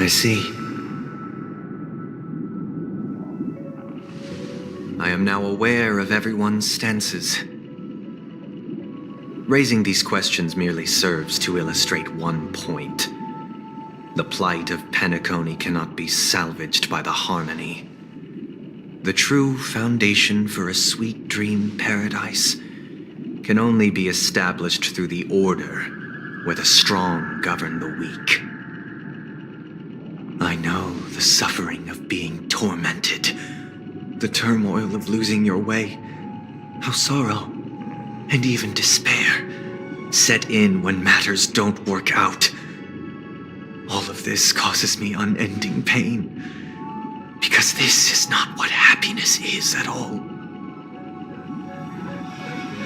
I see. I am now aware of everyone's stances. Raising these questions merely serves to illustrate one point. The plight of Penacony cannot be salvaged by the harmony. The true foundation for a sweet dream paradise can only be established through the order where the strong govern the weak. I know the suffering of being tormented, the turmoil of losing your way, how sorrow and even despair set in when matters don't work out. All of this causes me unending pain, because this is not what happiness is at all.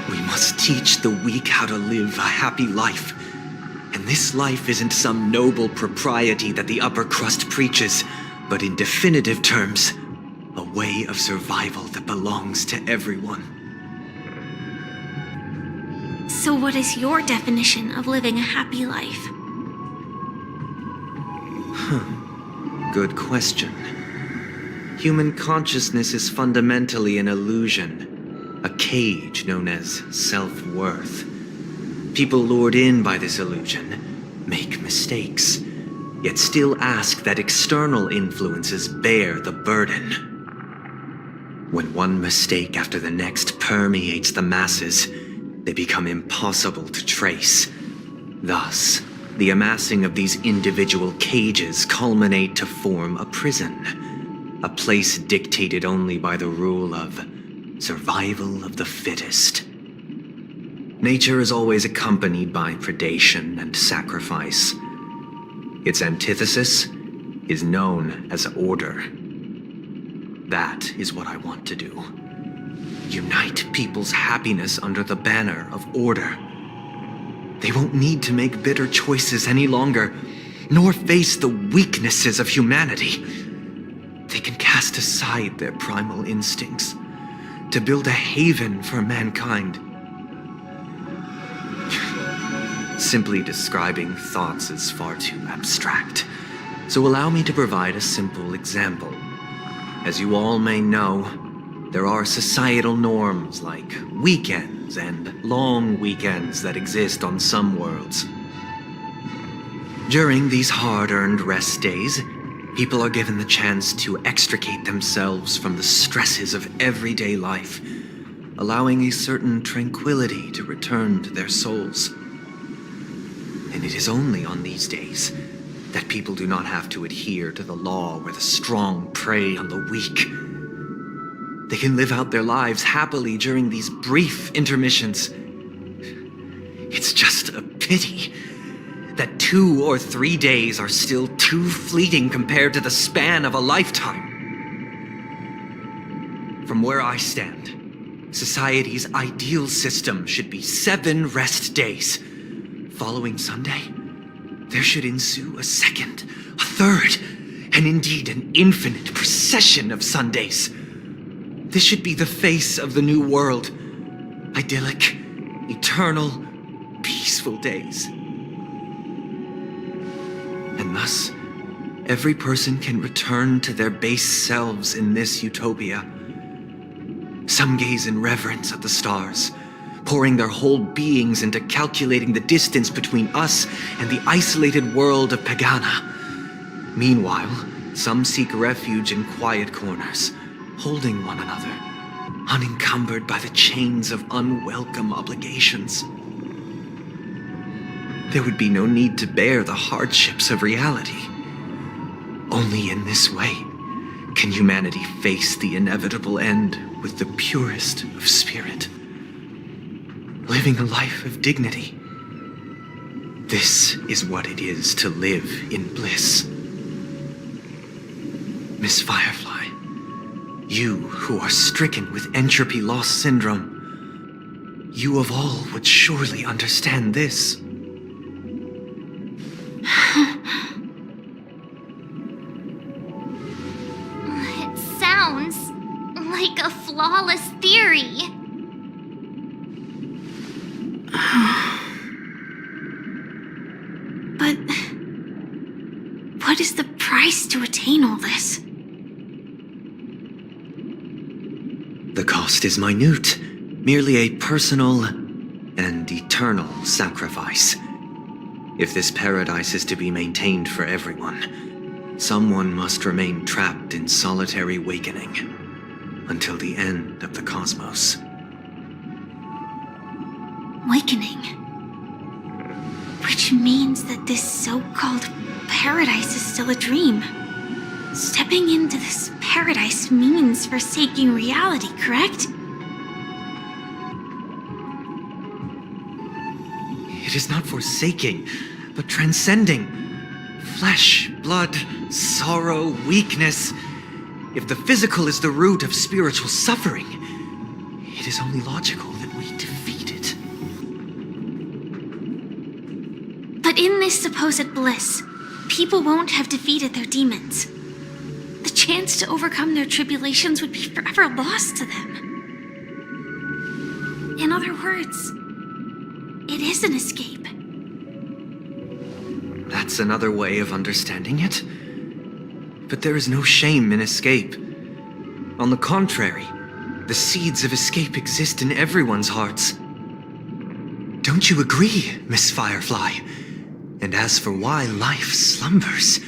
We must teach the weak how to live a happy life. And this life isn't some noble propriety that the upper crust preaches, but in definitive terms, a way of survival that belongs to everyone. So what is your definition of living a happy life? Good question. Human consciousness is fundamentally an illusion, a cage known as self-worth. People lured in by this illusion make mistakes, yet still ask that external influences bear the burden. When one mistake after the next permeates the masses, they become impossible to trace. Thus, the amassing of these individual cages culminate to form a prison, a place dictated only by the rule of survival of the fittest. Nature is always accompanied by predation and sacrifice. Its antithesis is known as order. That is what I want to do. Unite people's happiness under the banner of order. They won't need to make bitter choices any longer, nor face the weaknesses of humanity. They can cast aside their primal instincts to build a haven for mankind. Simply describing thoughts is far too abstract, so allow me to provide a simple example. As you all may know, there are societal norms like weekends and long weekends that exist on some worlds. During these hard-earned rest days, people are given the chance to extricate themselves from the stresses of everyday life, allowing a certain tranquility to return to their souls. And it is only on these days that people do not have to adhere to the law where the strong prey on the weak. They can live out their lives happily during these brief intermissions. It's just a pity that 2 or 3 days are still too fleeting compared to the span of a lifetime. From where I stand, society's ideal system should be 7 rest days. Following Sunday, there should ensue a second, a third, and indeed an infinite procession of Sundays. This should be the face of the new world. Idyllic, eternal, peaceful days. And thus, every person can return to their base selves in this utopia. Some gaze in reverence at the stars, pouring their whole beings into calculating the distance between us and the isolated world of Pagana. Meanwhile, some seek refuge in quiet corners, holding one another, unencumbered by the chains of unwelcome obligations. There would be no need to bear the hardships of reality. Only in this way can humanity face the inevitable end with the purest of spirit, living a life of dignity. This is what it is to live in bliss. Miss Firefly, you who are stricken with entropy loss syndrome, you of all would surely understand this. It sounds like a flawless theory. But what is the price to attain all this? The cost is minute, merely a personal and eternal sacrifice. If this paradise is to be maintained for everyone, someone must remain trapped in solitary awakening until the end of the cosmos. Awakening. Which means that this so-called paradise is still a dream. Stepping into this paradise means forsaking reality, correct? It is not forsaking, but transcending. Flesh, blood, sorrow, weakness. If the physical is the root of spiritual suffering, it is only logical that we defeat it. But in this supposed bliss, people won't have defeated their demons. The chance to overcome their tribulations would be forever lost to them. In other words, it is an escape. That's another way of understanding it. But there is no shame in escape. On the contrary, the seeds of escape exist in everyone's hearts. Don't you agree, Miss Firefly? And as for why life slumbers,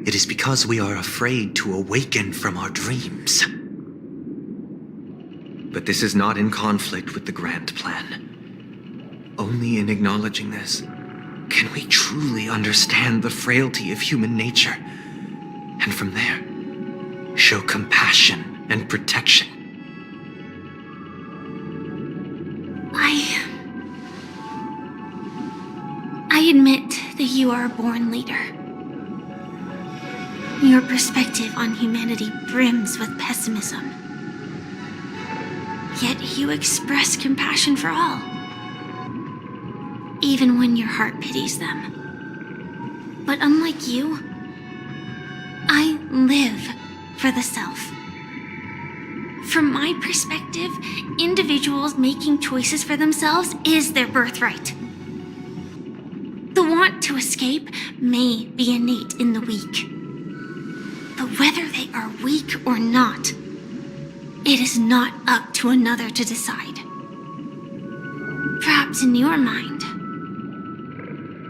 it is because we are afraid to awaken from our dreams. But this is not in conflict with the grand plan. Only in acknowledging this can we truly understand the frailty of human nature, and from there, show compassion and protection. I admit that you are a born leader. Your perspective on humanity brims with pessimism. Yet you express compassion for all, even when your heart pities them. But unlike you, I live for the self. From my perspective, individuals making choices for themselves is their birthright. The want to escape may be innate in the weak. But whether they are weak or not, it is not up to another to decide. Perhaps in your mind,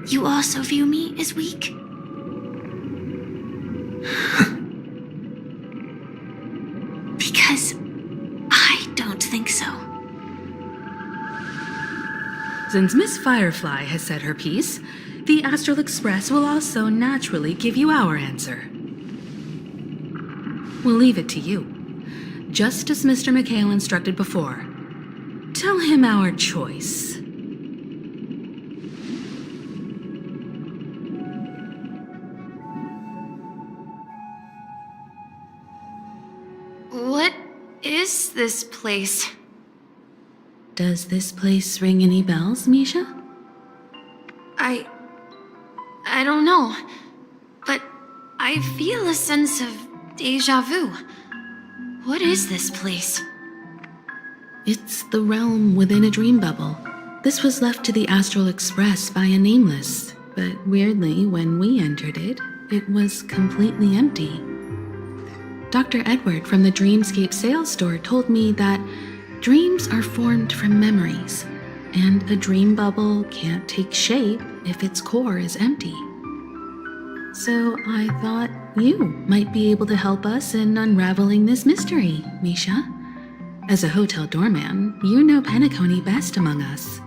you also view me as weak? Because I don't think so. Since Miss Firefly has said her piece, the Astral Express will also naturally give you our answer. We'll leave it to you. Just as Mr. McHale instructed before. Tell him our choice. What is this place? Does this place ring any bells, Misha? I don't know, but I feel a sense of deja vu. What is this place? It's the realm within a dream bubble. This was left to the Astral Express by a nameless, but weirdly, when we entered it, it was completely empty. Dr. Edward from the Dreamscape sales store told me that dreams are formed from memories, and a dream bubble can't take shape if its core is empty. So I thought you might be able to help us in unraveling this mystery, Misha. As a hotel doorman, you know Penacony best among us.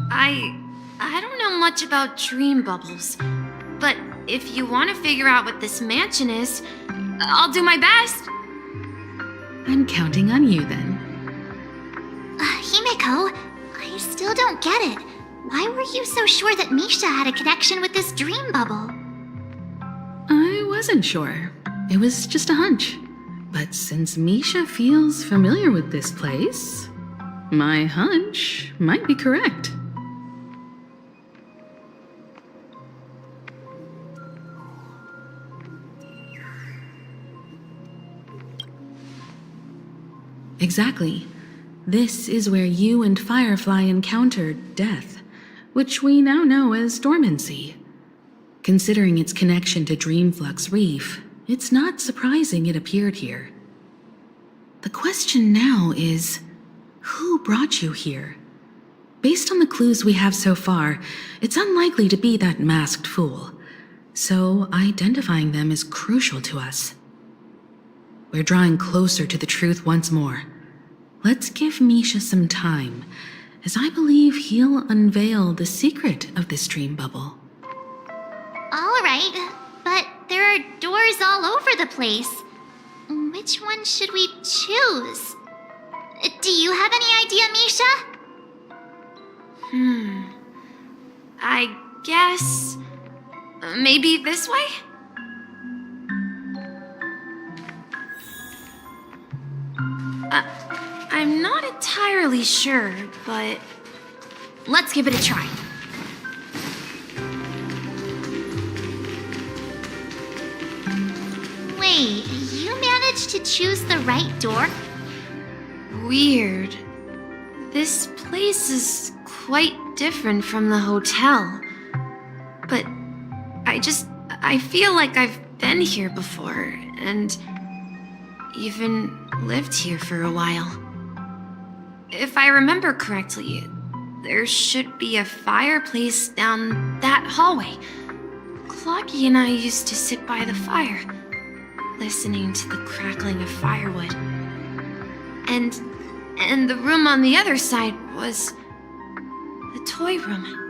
I don't know much about dream bubbles, but if you want to figure out what this mansion is, I'll do my best. I'm counting on you then. Himeko, I still don't get it. Why were you so sure that Misha had a connection with this dream bubble? I wasn't sure. It was just a hunch. But since Misha feels familiar with this place, my hunch might be correct. Exactly. This is where you and Firefly encountered death, which we now know as dormancy. Considering its connection to Dreamflux Reef, it's not surprising it appeared here. The question now is, who brought you here? Based on the clues we have so far, it's unlikely to be that masked fool. So identifying them is crucial to us. We're drawing closer to the truth once more. Let's give Misha some time, as I believe he'll unveil the secret of this dream bubble. All right, but there are doors all over the place. Which one should we choose? Do you have any idea, Misha? I guess... maybe this way? I'm not entirely sure, but let's give it a try. Wait, you managed to choose the right door? Weird. This place is quite different from the hotel. But I feel like I've been here before, and even lived here for a while. If I remember correctly, there should be a fireplace down that hallway. Clocky and I used to sit by the fire, listening to the crackling of firewood. And the room on the other side was the toy room.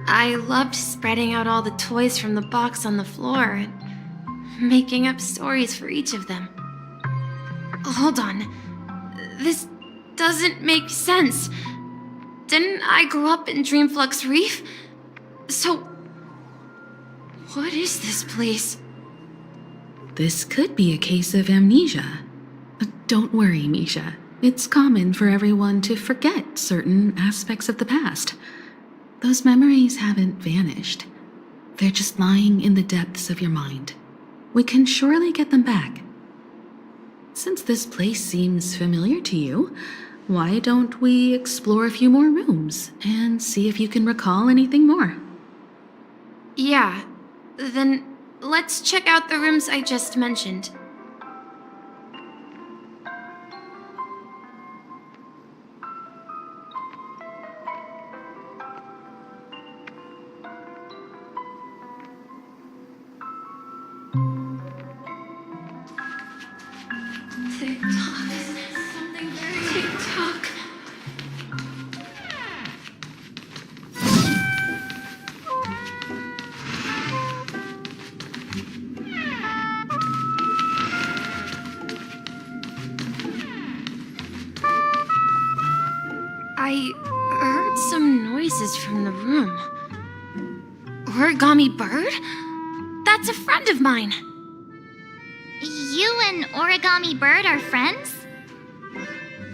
I loved spreading out all the toys from the box on the floor and making up stories for each of them. Hold on. This doesn't make sense. Didn't I grow up in Dreamflux Reef? So, what is this place? This could be a case of amnesia. Don't worry, Misha. It's common for everyone to forget certain aspects of the past. Those memories haven't vanished. They're just lying in the depths of your mind. We can surely get them back. Since this place seems familiar to you, why don't we explore a few more rooms and see if you can recall anything more? Yeah, then let's check out the rooms I just mentioned. I heard some noises from the room. Origami Bird? That's a friend of mine. You and Origami Bird are friends?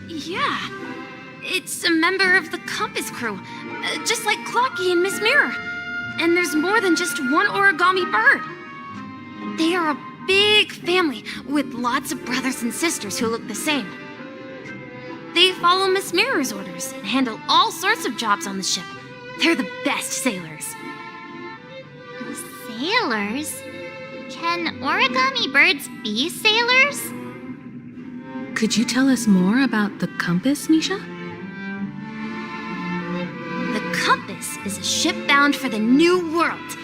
Yeah. It's a member of the Compass crew, just like Clocky and Miss Mirror. And there's more than just one Origami Bird. They are a big family with lots of brothers and sisters who look the same. They follow Miss Mirror's orders and handle all sorts of jobs on the ship. They're the best sailors. Sailors? Can Origami Birds be sailors? Could you tell us more about the Compass, Misha? The Compass is a ship bound for the New World.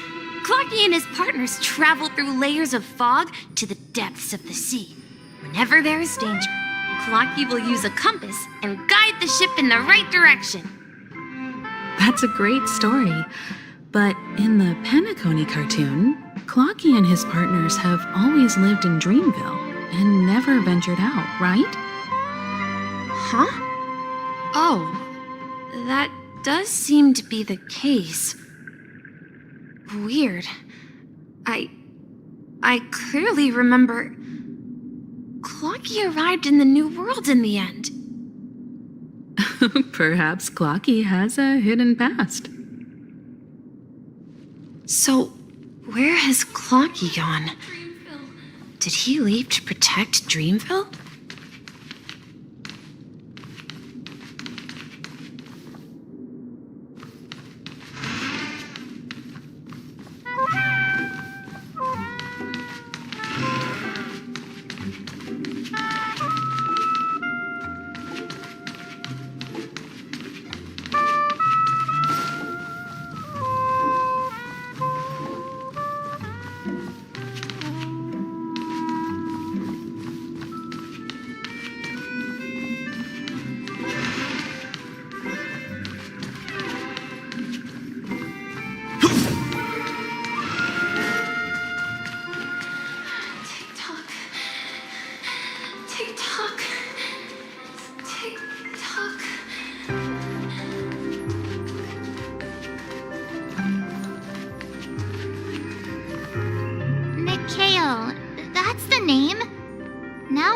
Clocky and his partners travel through layers of fog to the depths of the sea. Whenever there is danger, Clocky will use a compass and guide the ship in the right direction. That's a great story. But in the Penacony cartoon, Clocky and his partners have always lived in Dreamville and never ventured out, right? Huh? Oh, that does seem to be the case. Weird. I clearly remember Clocky arrived in the New World in the end. Perhaps Clocky has a hidden past. So, where has Clocky gone? Did he leave to protect Dreamville?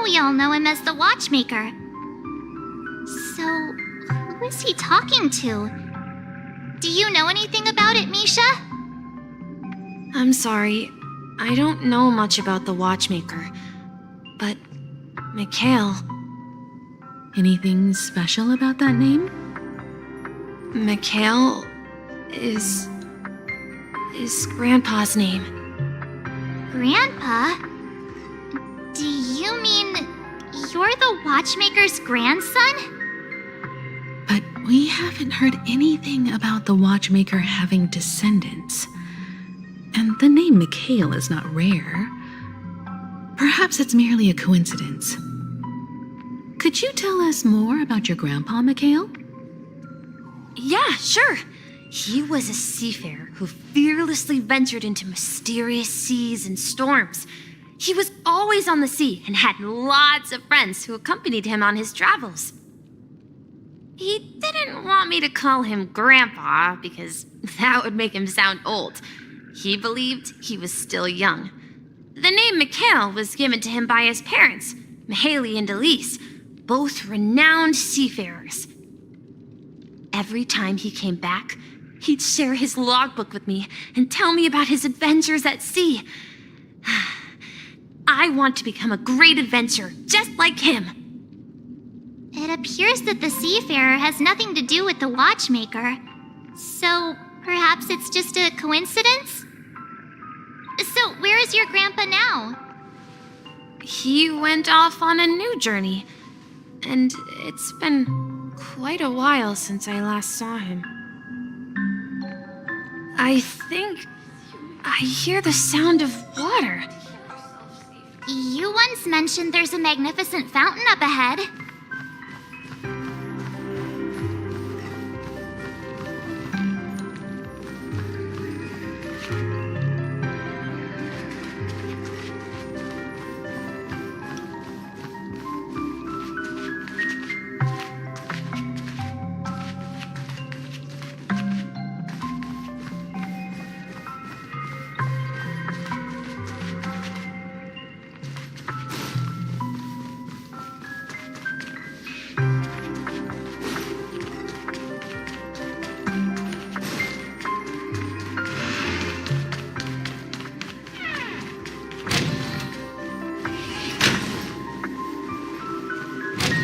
We all know him as the Watchmaker. So, who is he talking to? Do you know anything about it, Misha? I'm sorry. I don't know much about the Watchmaker. But, Mikhail... Anything special about that name? Mikhail is is Grandpa's name. Grandpa? Do you mean you're the watchmaker's grandson? But we haven't heard anything about the watchmaker having descendants. And the name Mikhail is not rare. Perhaps it's merely a coincidence. Could you tell us more about your grandpa, Mikhail? Yeah, sure. He was a seafarer who fearlessly ventured into mysterious seas and storms. He was always on the sea and had lots of friends who accompanied him on his travels. He didn't want me to call him Grandpa because that would make him sound old. He believed he was still young. The name Mikhail was given to him by his parents, Mihaly and Elise, both renowned seafarers. Every time he came back, he'd share his logbook with me and tell me about his adventures at sea. I want to become a great adventurer, just like him. It appears that the seafarer has nothing to do with the watchmaker. So, perhaps it's just a coincidence? So, where is your grandpa now? He went off on a new journey, and it's been quite a while since I last saw him. I think I hear the sound of water. You once mentioned there's a magnificent fountain up ahead.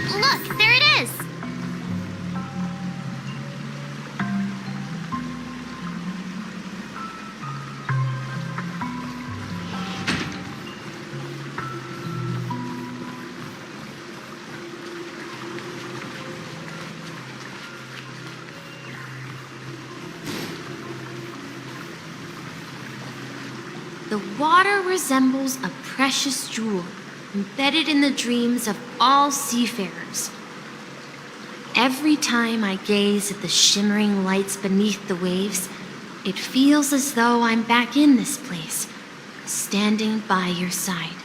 Look, there it is! The water resembles a precious jewel embedded in the dreams of all seafarers. Every time I gaze at the shimmering lights beneath the waves, it feels as though I'm back in this place, standing by your side.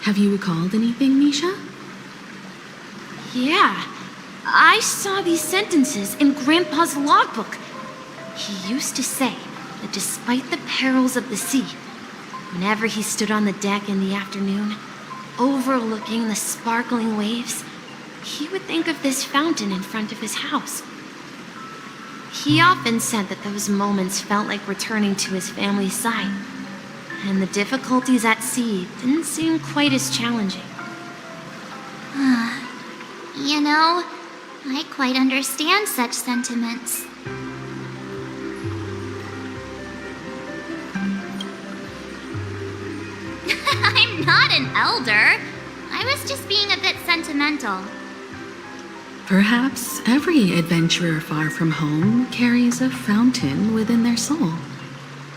Have you recalled anything, Misha? Yeah, I saw these sentences in Grandpa's logbook. He used to say that despite the perils of the sea, whenever he stood on the deck in the afternoon, overlooking the sparkling waves, he would think of this fountain in front of his house. He often said that those moments felt like returning to his family's side, and the difficulties at sea didn't seem quite as challenging. You know, I quite understand such sentiments. I'm not an elder. I was just being a bit sentimental. Perhaps every adventurer far from home carries a fountain within their soul.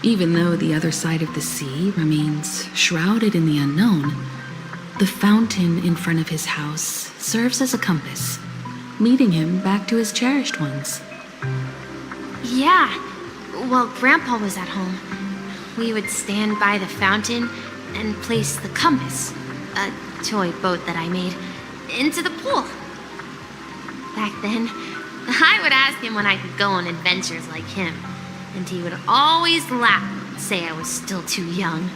Even though the other side of the sea remains shrouded in the unknown, the fountain in front of his house serves as a compass, leading him back to his cherished ones. Yeah, while Grandpa was at home, we would stand by the fountain and place the compass, a toy boat that I made, into the pool. Back then, I would ask him when I could go on adventures like him, and he would always laugh and say I was still too young.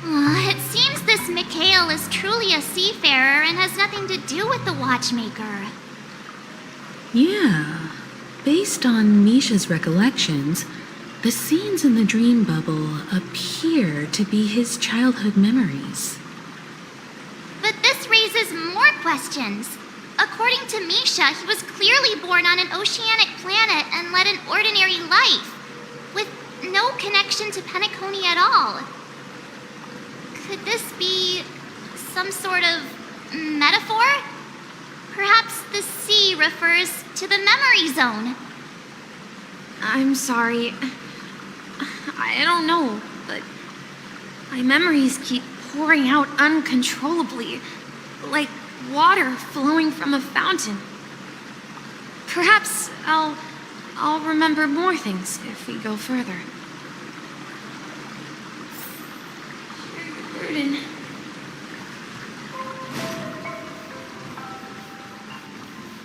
It seems this Mikhail is truly a seafarer and has nothing to do with the watchmaker. Yeah, based on Misha's recollections, the scenes in the dream bubble appear to be his childhood memories. But this raises more questions. According to Misha, he was clearly born on an oceanic planet and led an ordinary life. With no connection to Penacony at all. Could this be some sort of metaphor? Perhaps the sea refers to the memory zone. I'm sorry. I don't know, but my memories keep pouring out uncontrollably, like water flowing from a fountain. Perhaps I'll remember more things if we go further. Share your burden.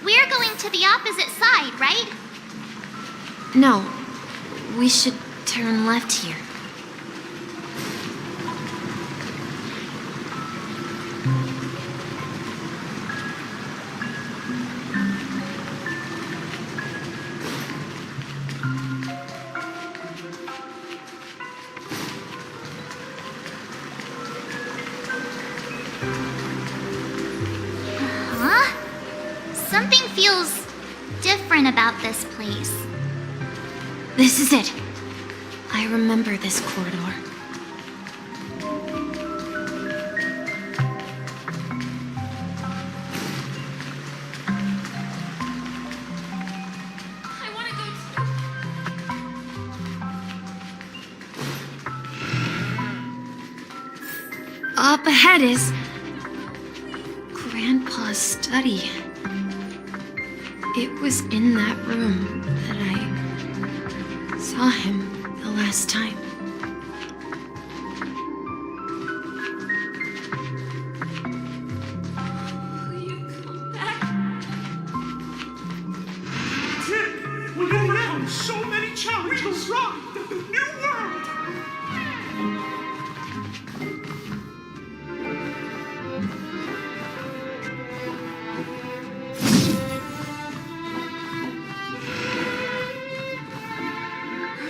We're going to the opposite side, right? No, we should turn left here. Huh? Something feels different about this place. This is it. I remember this corridor. Up ahead is Grandpa's study. It was in that room that I saw him the last time. Tick, we go around so many challenges. Ride the new world.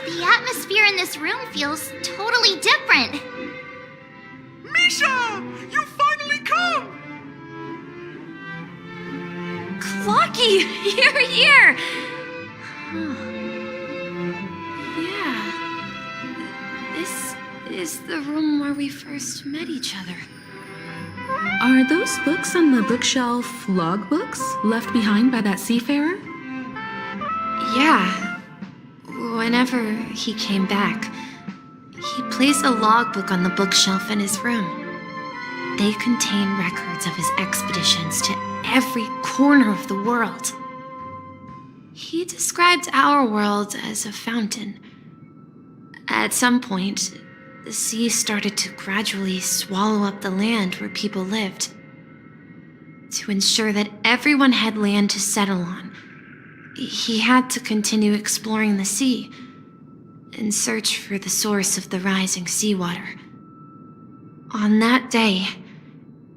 The atmosphere in this room feels totally different. Misha, you finally come. Clocky, you're here! Yeah. This is the room where we first met each other. Are those books on the bookshelf logbooks left behind by that seafarer? Yeah. Whenever he came back, he placed a logbook on the bookshelf in his room. They contain records of his expeditions to every corner of the world. He described our world as a fountain. At some point, the sea started to gradually swallow up the land where people lived. To ensure that everyone had land to settle on, he had to continue exploring the sea and search for the source of the rising seawater. On that day,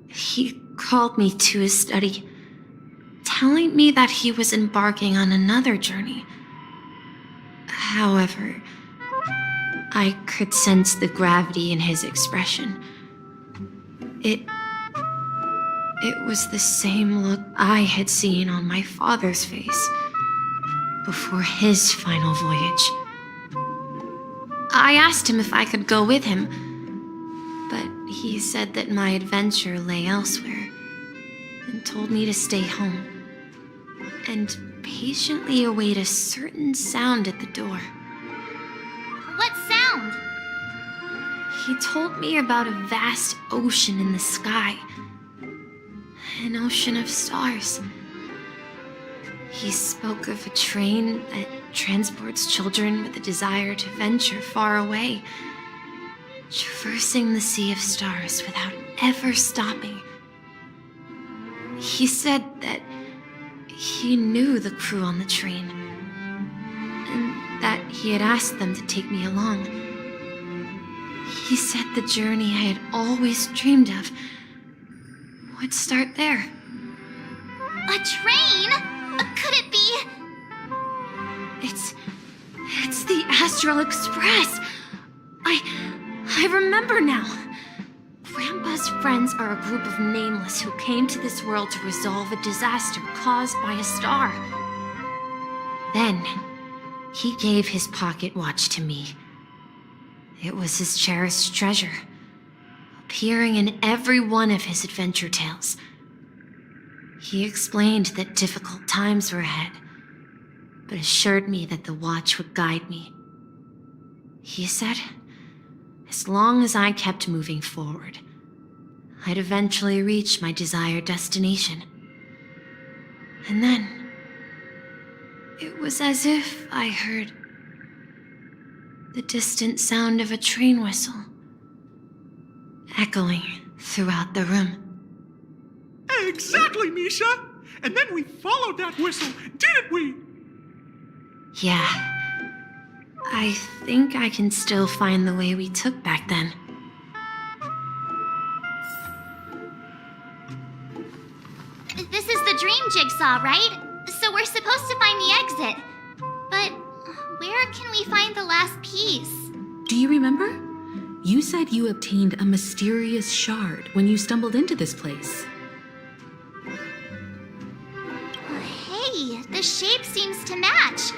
he called me to his study, telling me that he was embarking on another journey. However, I could sense the gravity in his expression. It was the same look I had seen on my father's face before his final voyage. I asked him if I could go with him, but he said that my adventure lay elsewhere and told me to stay home and patiently await a certain sound at the door. What sound? He told me about a vast ocean in the sky, an ocean of stars. He spoke of a train that transports children with a desire to venture far away, traversing the sea of stars without ever stopping. He said that he knew the crew on the train, and that he had asked them to take me along. He said the journey I had always dreamed of would start there. A train? Could it be? It's the Astral Express. I remember now. Grandpa's friends are a group of nameless who came to this world to resolve a disaster caused by a star. Then, he gave his pocket watch to me It was his cherished treasure, appearing in every one of his adventure tales. He explained that difficult times were ahead, but assured me that the watch would guide me. He said, as long as I kept moving forward, I'd eventually reach my desired destination. And then, it was as if I heard the distant sound of a train whistle echoing throughout the room. Exactly, Misha! And then we followed that whistle, didn't we? Yeah. I think I can still find the way we took back then. This is the dream jigsaw, right? So we're supposed to find the exit. But where can we find the last piece? Do you remember? You said you obtained a mysterious shard when you stumbled into this place. Hey, the shape seems to match.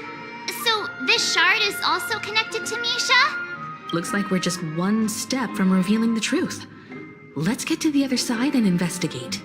So this shard is also connected to Misha? Looks like we're just one step from revealing the truth. Let's get to the other side and investigate.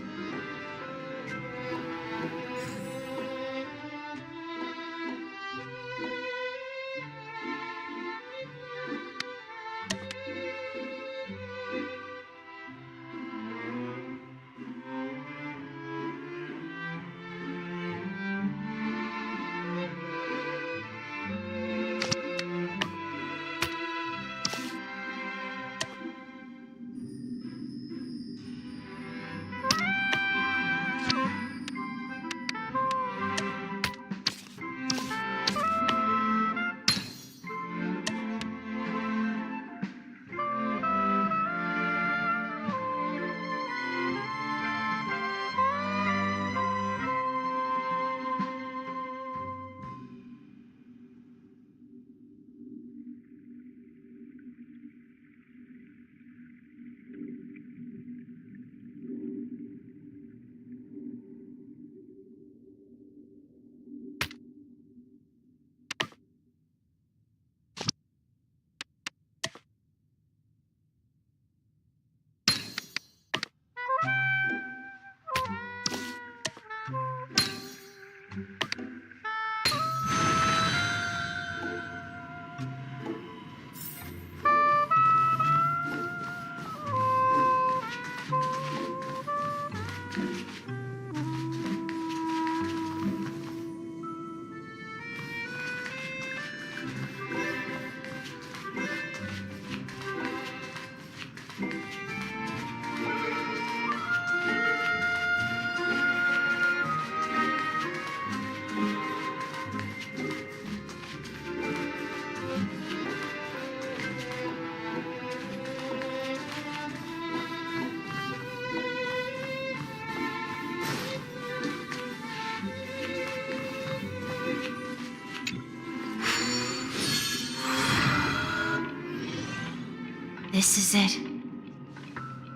This is it.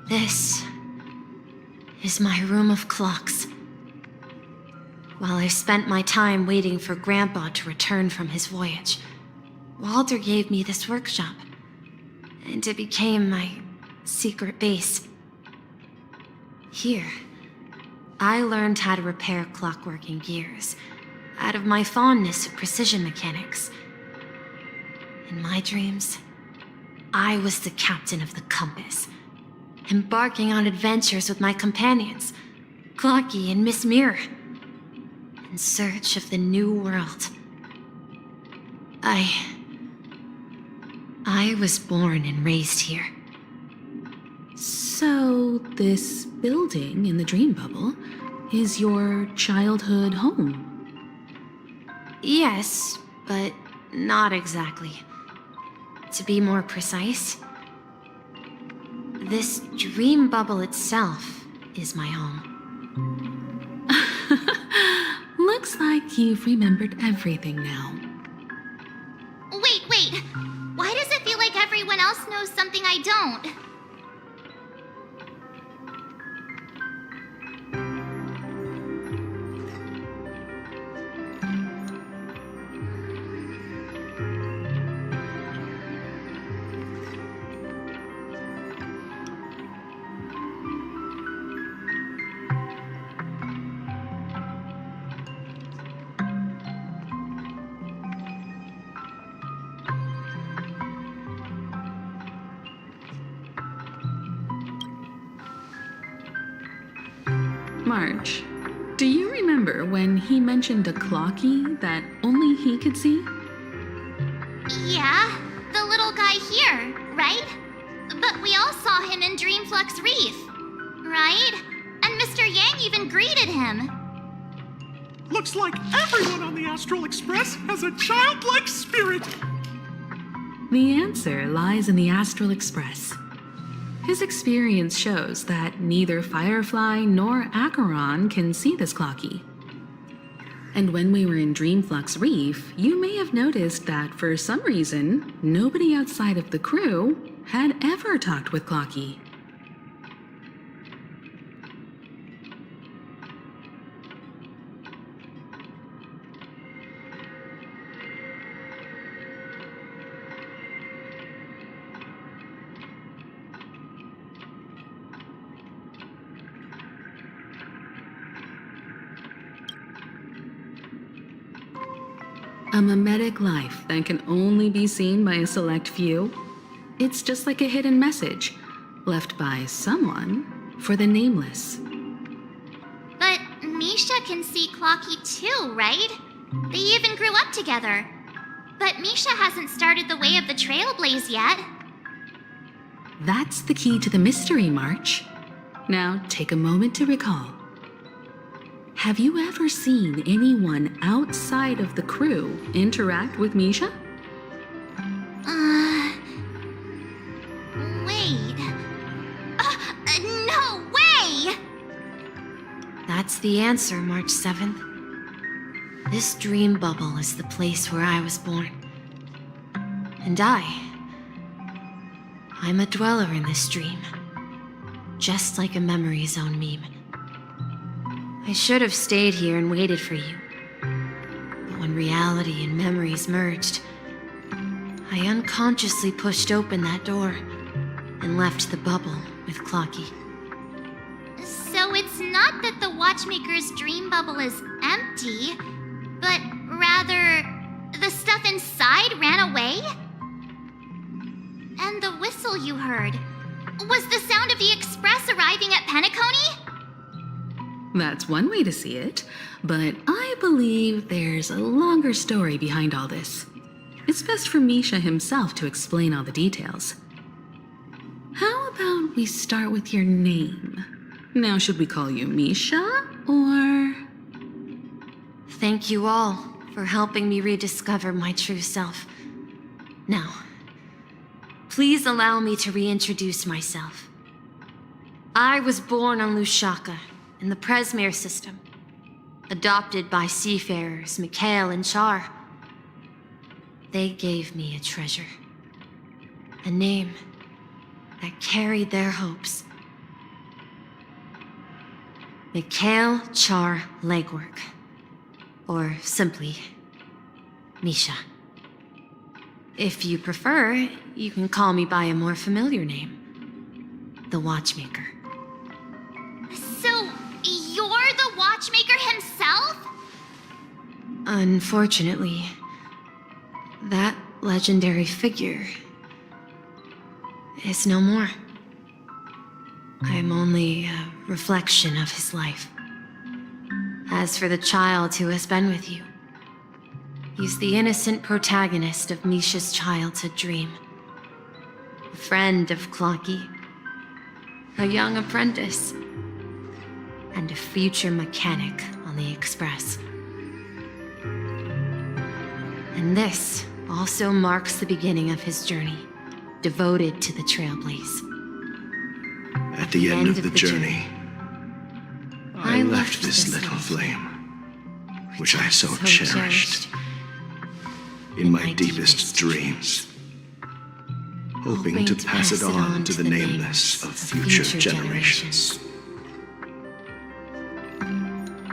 This is my room of clocks. While I spent my time waiting for Grandpa to return from his voyage, Walter gave me this workshop, and it became my secret base. Here, I learned how to repair clockworking gears out of my fondness of precision mechanics. In my dreams, I was the captain of the compass, embarking on adventures with my companions, Clocky and Miss Mirror, in search of the new world. I was born and raised here. So, this building in the dream bubble is your childhood home? Yes, but not exactly. To be more precise, this dream bubble itself is my home. Looks like you've remembered everything now. Wait. Why does it feel like everyone else knows something I don't? March, do you remember when he mentioned a clocky that only he could see? Yeah, the little guy here, right? But we all saw him in Dreamflux Reef, right? And Mr. Yang even greeted him. Looks like everyone on the Astral Express has a childlike spirit. The answer lies in the Astral Express. His experience shows that neither Firefly nor Acheron can see this clocky. And when we were in Dreamflux Reef, you may have noticed that for some reason, nobody outside of the crew had ever talked with Clocky. A mimetic life that can only be seen by a select few. It's just like a hidden message left by someone for the nameless. But Misha can see Clocky too, right? They even grew up together. But Misha hasn't started the way of the Trailblaze yet. That's the key to the mystery, March. Now take a moment to recall. Have you ever seen anyone outside of the crew interact with Misha? Wait. No way! That's the answer, March 7th. This dream bubble is the place where I was born. And I'm a dweller in this dream. Just like a memory zone meme. I should have stayed here and waited for you. But when reality and memories merged, I unconsciously pushed open that door and left the bubble with Clocky. So it's not that the Watchmaker's dream bubble is empty, but rather the stuff inside ran away? And the whistle you heard was the sound of the Express arriving at Penacony? That's one way to see it, but I believe there's a longer story behind all this. It's best for Misha himself to explain all the details. How about we start with your name? Now, should we call you Misha, or...? Thank you all for helping me rediscover my true self. Now, please allow me to reintroduce myself. I was born on Lushaka, in the Presmere system, adopted by seafarers Mikhail and Char. They gave me a treasure, a name that carried their hopes. Mikhail Char Legwork, or simply, Misha. If you prefer, you can call me by a more familiar name, the Watchmaker. So, you're the Watchmaker himself? Unfortunately, that legendary figure is no more. I'm only a reflection of his life. As for the child who has been with you, he's the innocent protagonist of Misha's childhood dream. A friend of Clocky, a young apprentice, and a future mechanic on the Express. And this also marks the beginning of his journey, devoted to the Trailblaze. At the end of the journey, I left this little flame, which I so cherished, in my deepest dreams, hoping to pass it on to the nameless of future generations.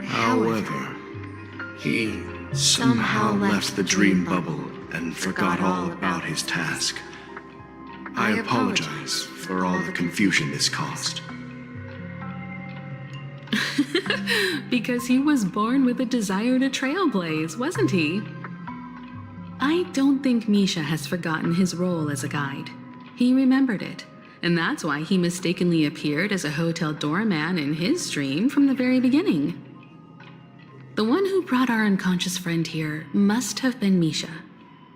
However, he somehow left the dream bubble and forgot all about his task. I apologize for all the confusion this caused. Because he was born with a desire to trailblaze, wasn't he? I don't think Misha has forgotten his role as a guide. He remembered it, And that's why he mistakenly appeared as a hotel doorman in his dream from the very beginning. The one who brought our unconscious friend here must have been Misha.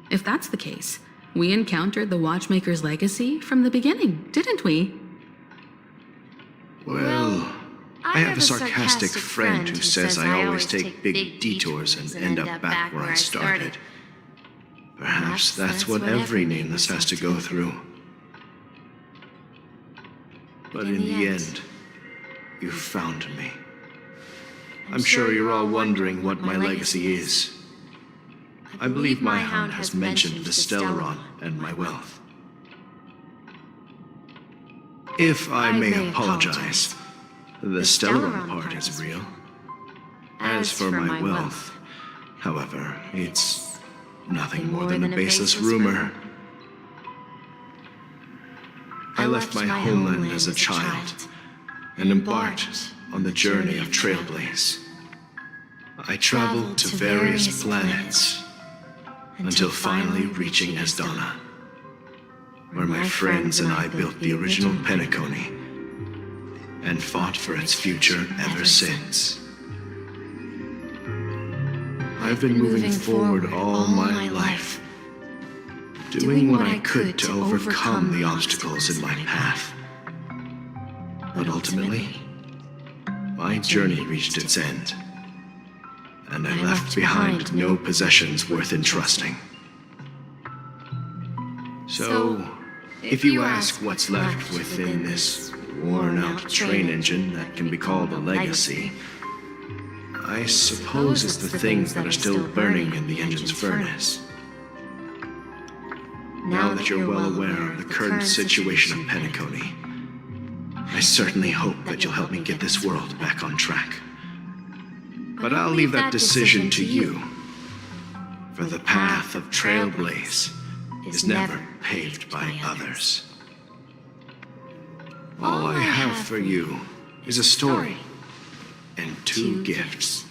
If that's the case, we encountered the Watchmaker's legacy from the beginning, didn't we? Well, I have a sarcastic friend who says I always take big detours and end up back where I started. Perhaps that's what every nameless has to go through. But in the end, you found me. I'm sure you're all wondering what my legacy is. I believe my hound has mentioned the Stellaron and my wealth. If I may apologize, the Stellaron part is real. As for my wealth, however, it's nothing more than a baseless rumor. I left my homeland as a child and embarked on the journey of Trailblaze. I traveled to various planets until finally reaching Esdana, where my friends and I built the original Penacony and fought for its future ever since. I've been moving forward all my life, doing what I could to overcome the obstacles in my path. But ultimately, my journey reached its end, and I left behind no possessions worth entrusting. So, if you ask what's left within this worn-out train engine that can be called a legacy, I suppose it's the things that are still burning in the engine's furnace. Now that you're well aware of the current situation of Penacony, I certainly hope that you'll help me get this world back on track. But I'll leave that decision to you, for the path of Trailblaze is never paved by others. All I have for you is a story and two gifts.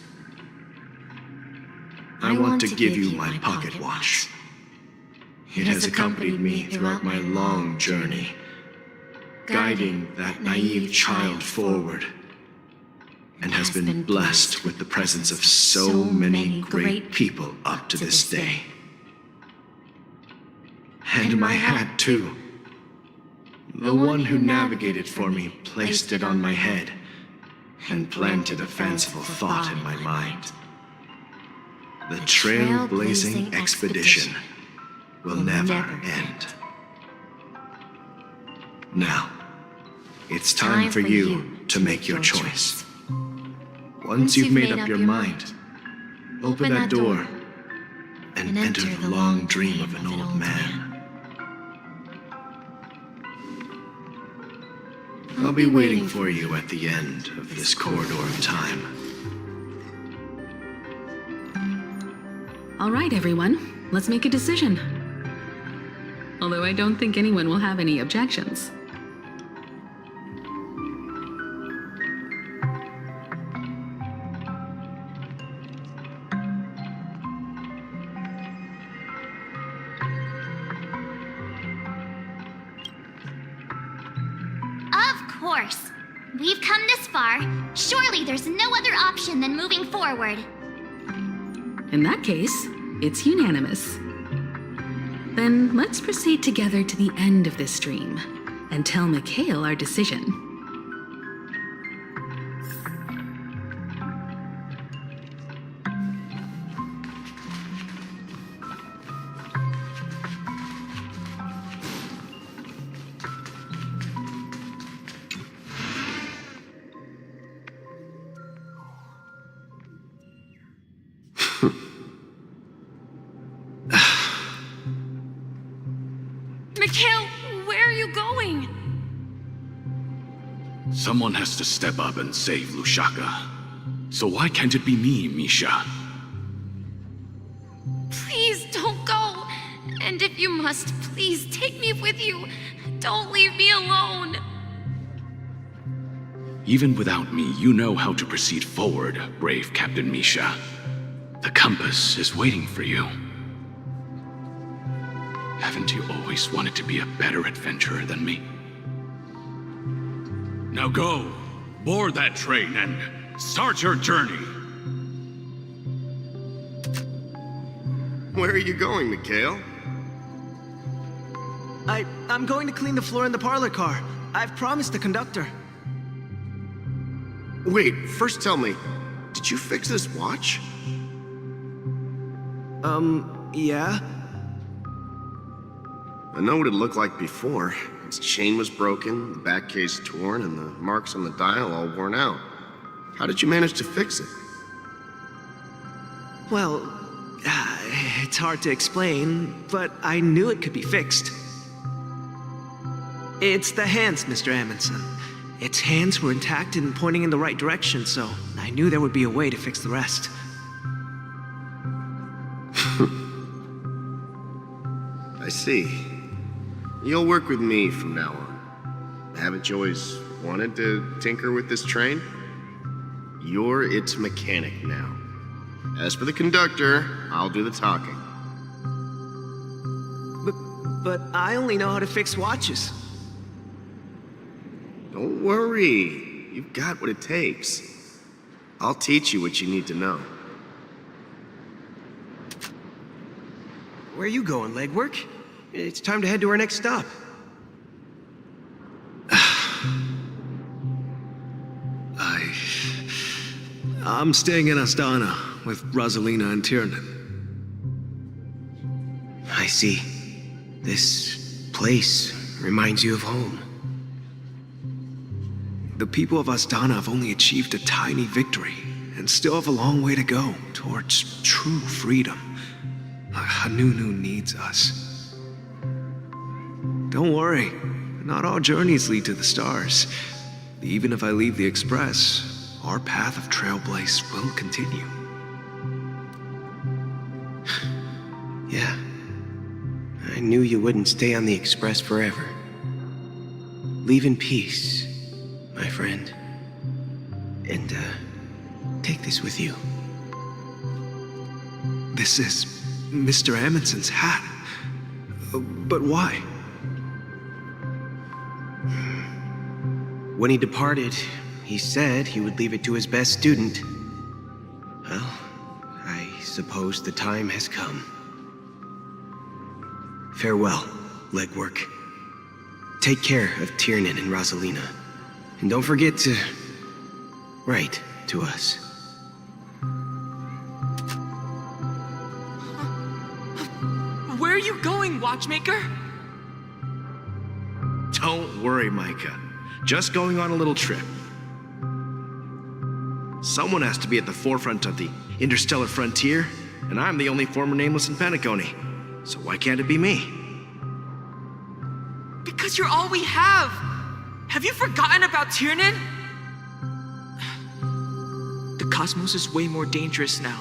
I want to give you my pocket watch. It has accompanied me throughout my long journey, guiding that naive child forward, and has been blessed with the presence of so many great people up to this day. And my hat, too. The one who navigated for me placed it on my head and planted a fanciful thought in my mind. The trailblazing expedition will never end. Now, it's time for you to make your choice. Once you've made up your mind, open that door and enter the long dream of an old man. I'll be waiting for you at the end of this corridor of time. All right, everyone, let's make a decision. Although I don't think anyone will have any objections. Of course. We've come this far. Surely there's no other option than moving forward. In that case, it's unanimous. Then let's proceed together to the end of this stream and tell Mikhail our decision. Mikhail, where are you going? Someone has to step up and save Lushaka. So why can't it be me, Misha? Please don't go. And if you must, please take me with you. Don't leave me alone. Even without me, you know how to proceed forward, brave Captain Misha. The compass is waiting for you. Haven't you always wanted to be a better adventurer than me? Now go, board that train, and start your journey. Where are you going, Mikhail? I'm going to clean the floor in the parlor car. I've promised the conductor. Wait, first tell me, did you fix this watch? Yeah? I know what it looked like before. Its chain was broken, the back case torn, and the marks on the dial all worn out. How did you manage to fix it? Well, it's hard to explain, but I knew it could be fixed. It's the hands, Mr. Amundsen. Its hands were intact and pointing in the right direction, so I knew there would be a way to fix the rest. I see. You'll work with me from now on. Haven't you always wanted to tinker with this train? You're its mechanic now. As for the conductor, I'll do the talking. But I only know how to fix watches. Don't worry. You've got what it takes. I'll teach you what you need to know. Where are you going, legwork? It's time to head to our next stop. I'm staying in Astana with Rosalina and Tiernan. I see. This place reminds you of home. The people of Astana have only achieved a tiny victory and still have a long way to go towards true freedom. Hanunu needs us. Don't worry, not all journeys lead to the stars. Even if I leave the Express, our path of Trailblaze will continue. Yeah. I knew you wouldn't stay on the Express forever. Leave in peace, my friend. And, take this with you. This is Mr. Amundsen's hat. But why? When he departed, he said he would leave it to his best student. Well, I suppose the time has come. Farewell, legwork. Take care of Tiernan and Rosalina. And don't forget to write to us. Where are you going, Watchmaker? Don't worry, Micah. Just going on a little trip. Someone has to be at the forefront of the interstellar frontier, and I'm the only former nameless in Penacony. So why can't it be me? Because you're all we have. Have you forgotten about Tiernan? The cosmos is way more dangerous now.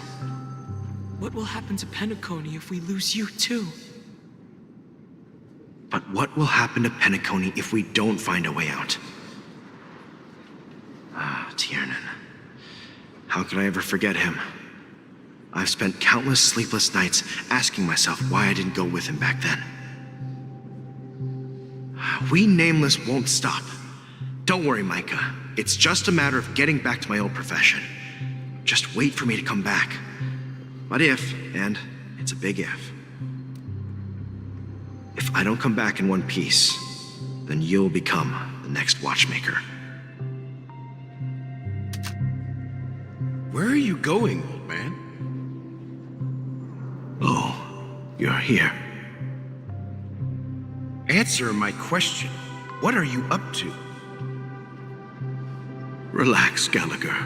What will happen to Penacony if we lose you too? But what will happen to Penacony if we don't find a way out? Ah, Tiernan. How could I ever forget him? I've spent countless sleepless nights asking myself why I didn't go with him back then. We Nameless won't stop. Don't worry, Micah. It's just a matter of getting back to my old profession. Just wait for me to come back. But if, and it's a big if I don't come back in one piece, then you'll become the next Watchmaker. Where are you going, old man? Oh, you're here. Answer my question. What are you up to? Relax, Gallagher.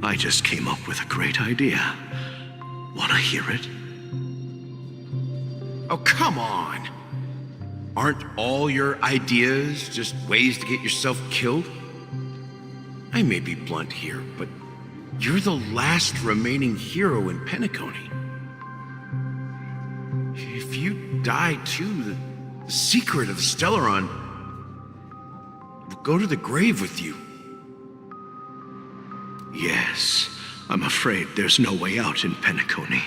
I just came up with a great idea. Wanna hear it? Oh, come on. Aren't all your ideas just ways to get yourself killed? I may be blunt here, but you're the last remaining hero in Penacony. If you die too, the secret of the Stellaron will go to the grave with you. Yes, I'm afraid there's no way out in Penacony,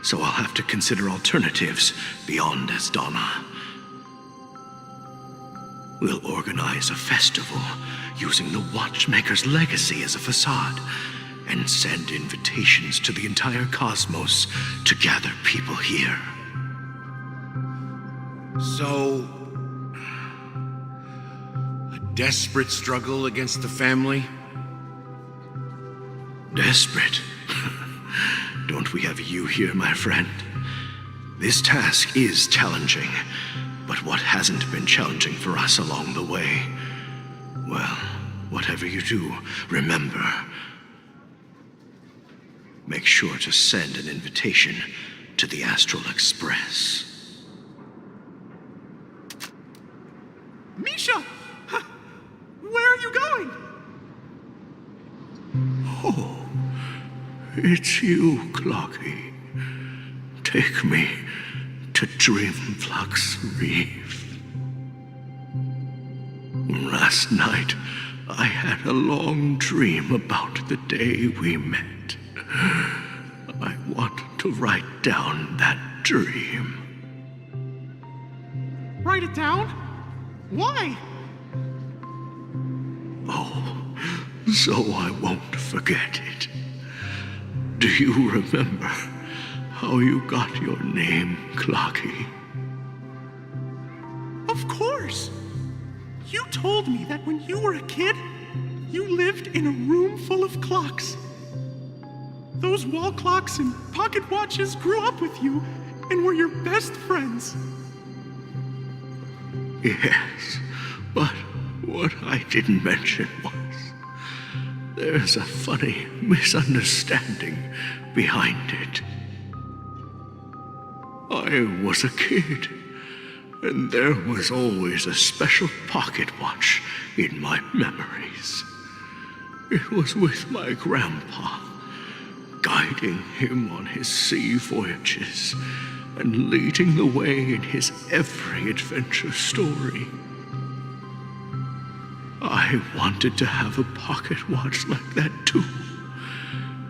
so I'll have to consider alternatives beyond Astana. We'll organize a festival using the Watchmaker's legacy as a facade and send invitations to the entire cosmos to gather people here. So, a desperate struggle against the family? Desperate? Don't we have you here, my friend? This task is challenging, but what hasn't been challenging for us along the way? Well, whatever you do, remember, make sure to send an invitation to the Astral Express. Misha! Where are you going? Oh, it's you, Clocky. Take me to Dreamflux Reef. Last night, I had a long dream about the day we met. I want to write down that dream. Write it down? Why? Oh, so I won't forget it. Do you remember how you got your name, Clocky? Of course! You told me that when you were a kid, you lived in a room full of clocks. Those wall clocks and pocket watches grew up with you and were your best friends. Yes, but what I didn't mention was there's a funny misunderstanding behind it. I was a kid, and there was always a special pocket watch in my memories. It was with my grandpa, guiding him on his sea voyages and leading the way in his every adventure story. I wanted to have a pocket watch like that too.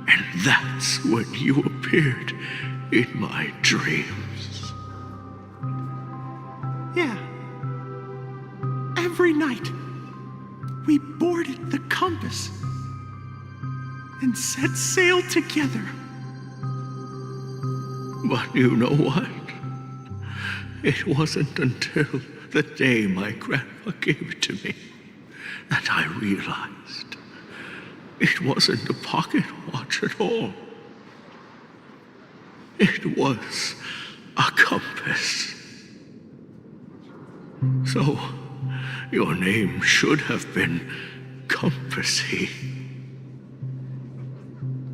And that's when you appeared in my dreams. Yeah. Every night, we boarded the compass and set sail together. But you know what? It wasn't until the day my grandpa gave it to me that I realized it wasn't a pocket watch at all. It was a compass. So, your name should have been Compassy.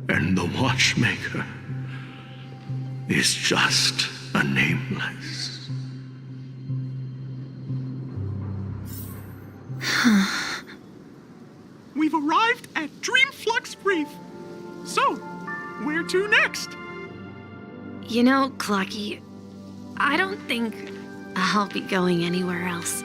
And the Watchmaker is just a nameless. We've arrived at Dreamflux Reef. So, where to next? You know, Clocky, I don't think I'll be going anywhere else.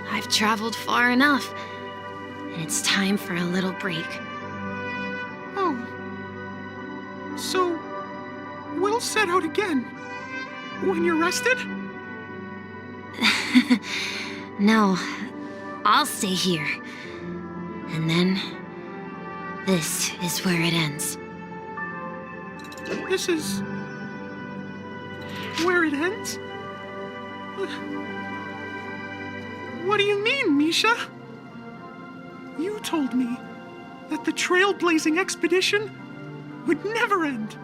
I've traveled far enough, and it's time for a little break. Oh. So, we'll set out again when you're rested? No, I'll stay here. And then, this is where it ends. This is where it ends? What do you mean, Misha? You told me that the trailblazing expedition would never end.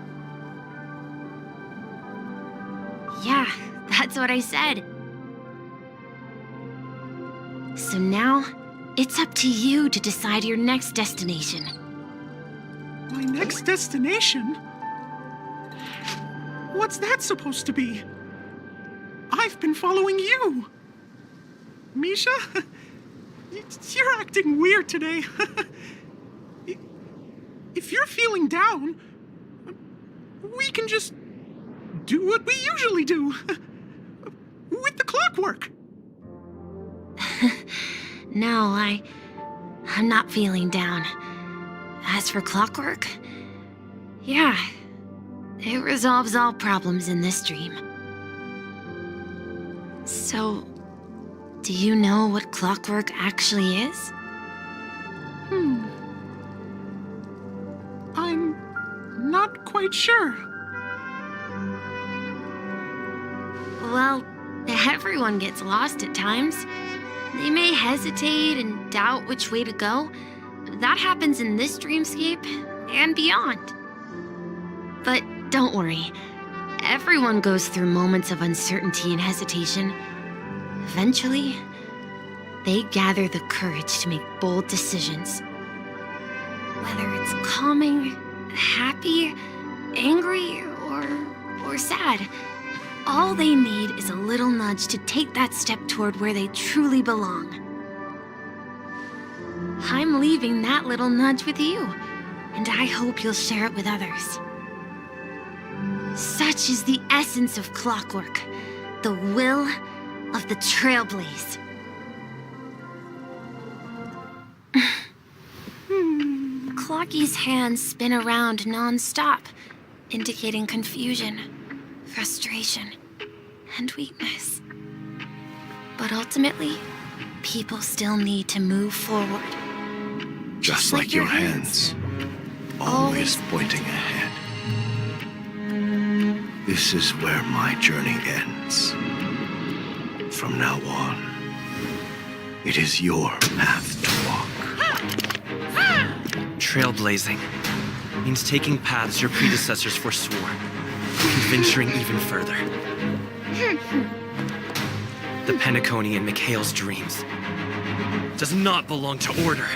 Yeah, that's what I said. So now, it's up to you to decide your next destination. My next destination? What's that supposed to be? I've been following you. Misha? You're acting weird today. If you're feeling down, we can just do what we usually do. With the clockwork. No, I'm not feeling down. As for clockwork, yeah, it resolves all problems in this dream. So, do you know what clockwork actually is? I'm not quite sure. Well, everyone gets lost at times. They may hesitate and doubt which way to go. That happens in this dreamscape and beyond. But don't worry. Everyone goes through moments of uncertainty and hesitation. Eventually, they gather the courage to make bold decisions. Whether it's calming, happy, angry, or sad, all they need is a little nudge to take that step toward where they truly belong. I'm leaving that little nudge with you, and I hope you'll share it with others. Such is the essence of clockwork, the will of the Trailblaze. Clocky's hands spin around non-stop, indicating confusion, frustration, and weakness. But ultimately, people still need to move forward. Just like your hands, always pointing ahead. This is where my journey ends. From now on, it is your path to walk. Trailblazing means taking paths your predecessors forswore, and venturing even further. The Penacony in Mikhail's dreams does not belong to Order.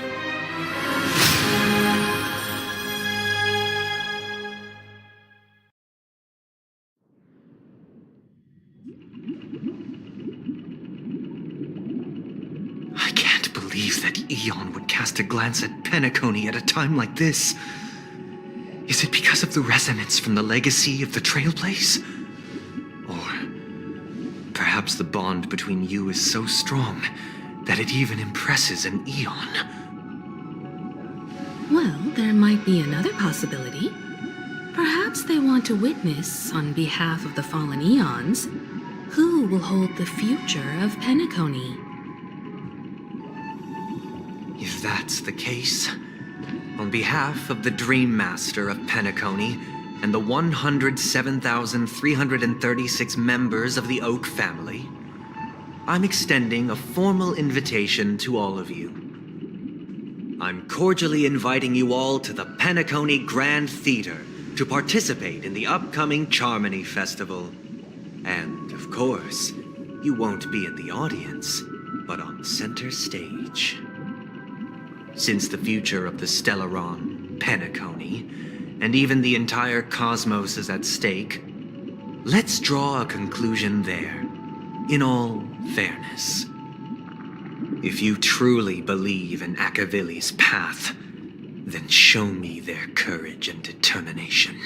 I can't believe that Eon would cast a glance at Penacony at a time like this. Is it because of the resonance from the legacy of the Trailblaze? Or perhaps the bond between you is so strong that it even impresses an Eon? Well, there might be another possibility. Perhaps they want to witness, on behalf of the fallen Eons, who will hold the future of Penacony. If that's the case, on behalf of the Dream Master of Penacony and the 107,336 members of the Oak family, I'm extending a formal invitation to all of you. I'm cordially inviting you all to the Penacony Grand Theater to participate in the upcoming Charmony Festival. And, of course, you won't be in the audience, but on center stage. Since the future of the Stellaron, Penacony, and even the entire cosmos is at stake, let's draw a conclusion there, in all fairness. If you truly believe in Akavili's path, then show me their courage and determination.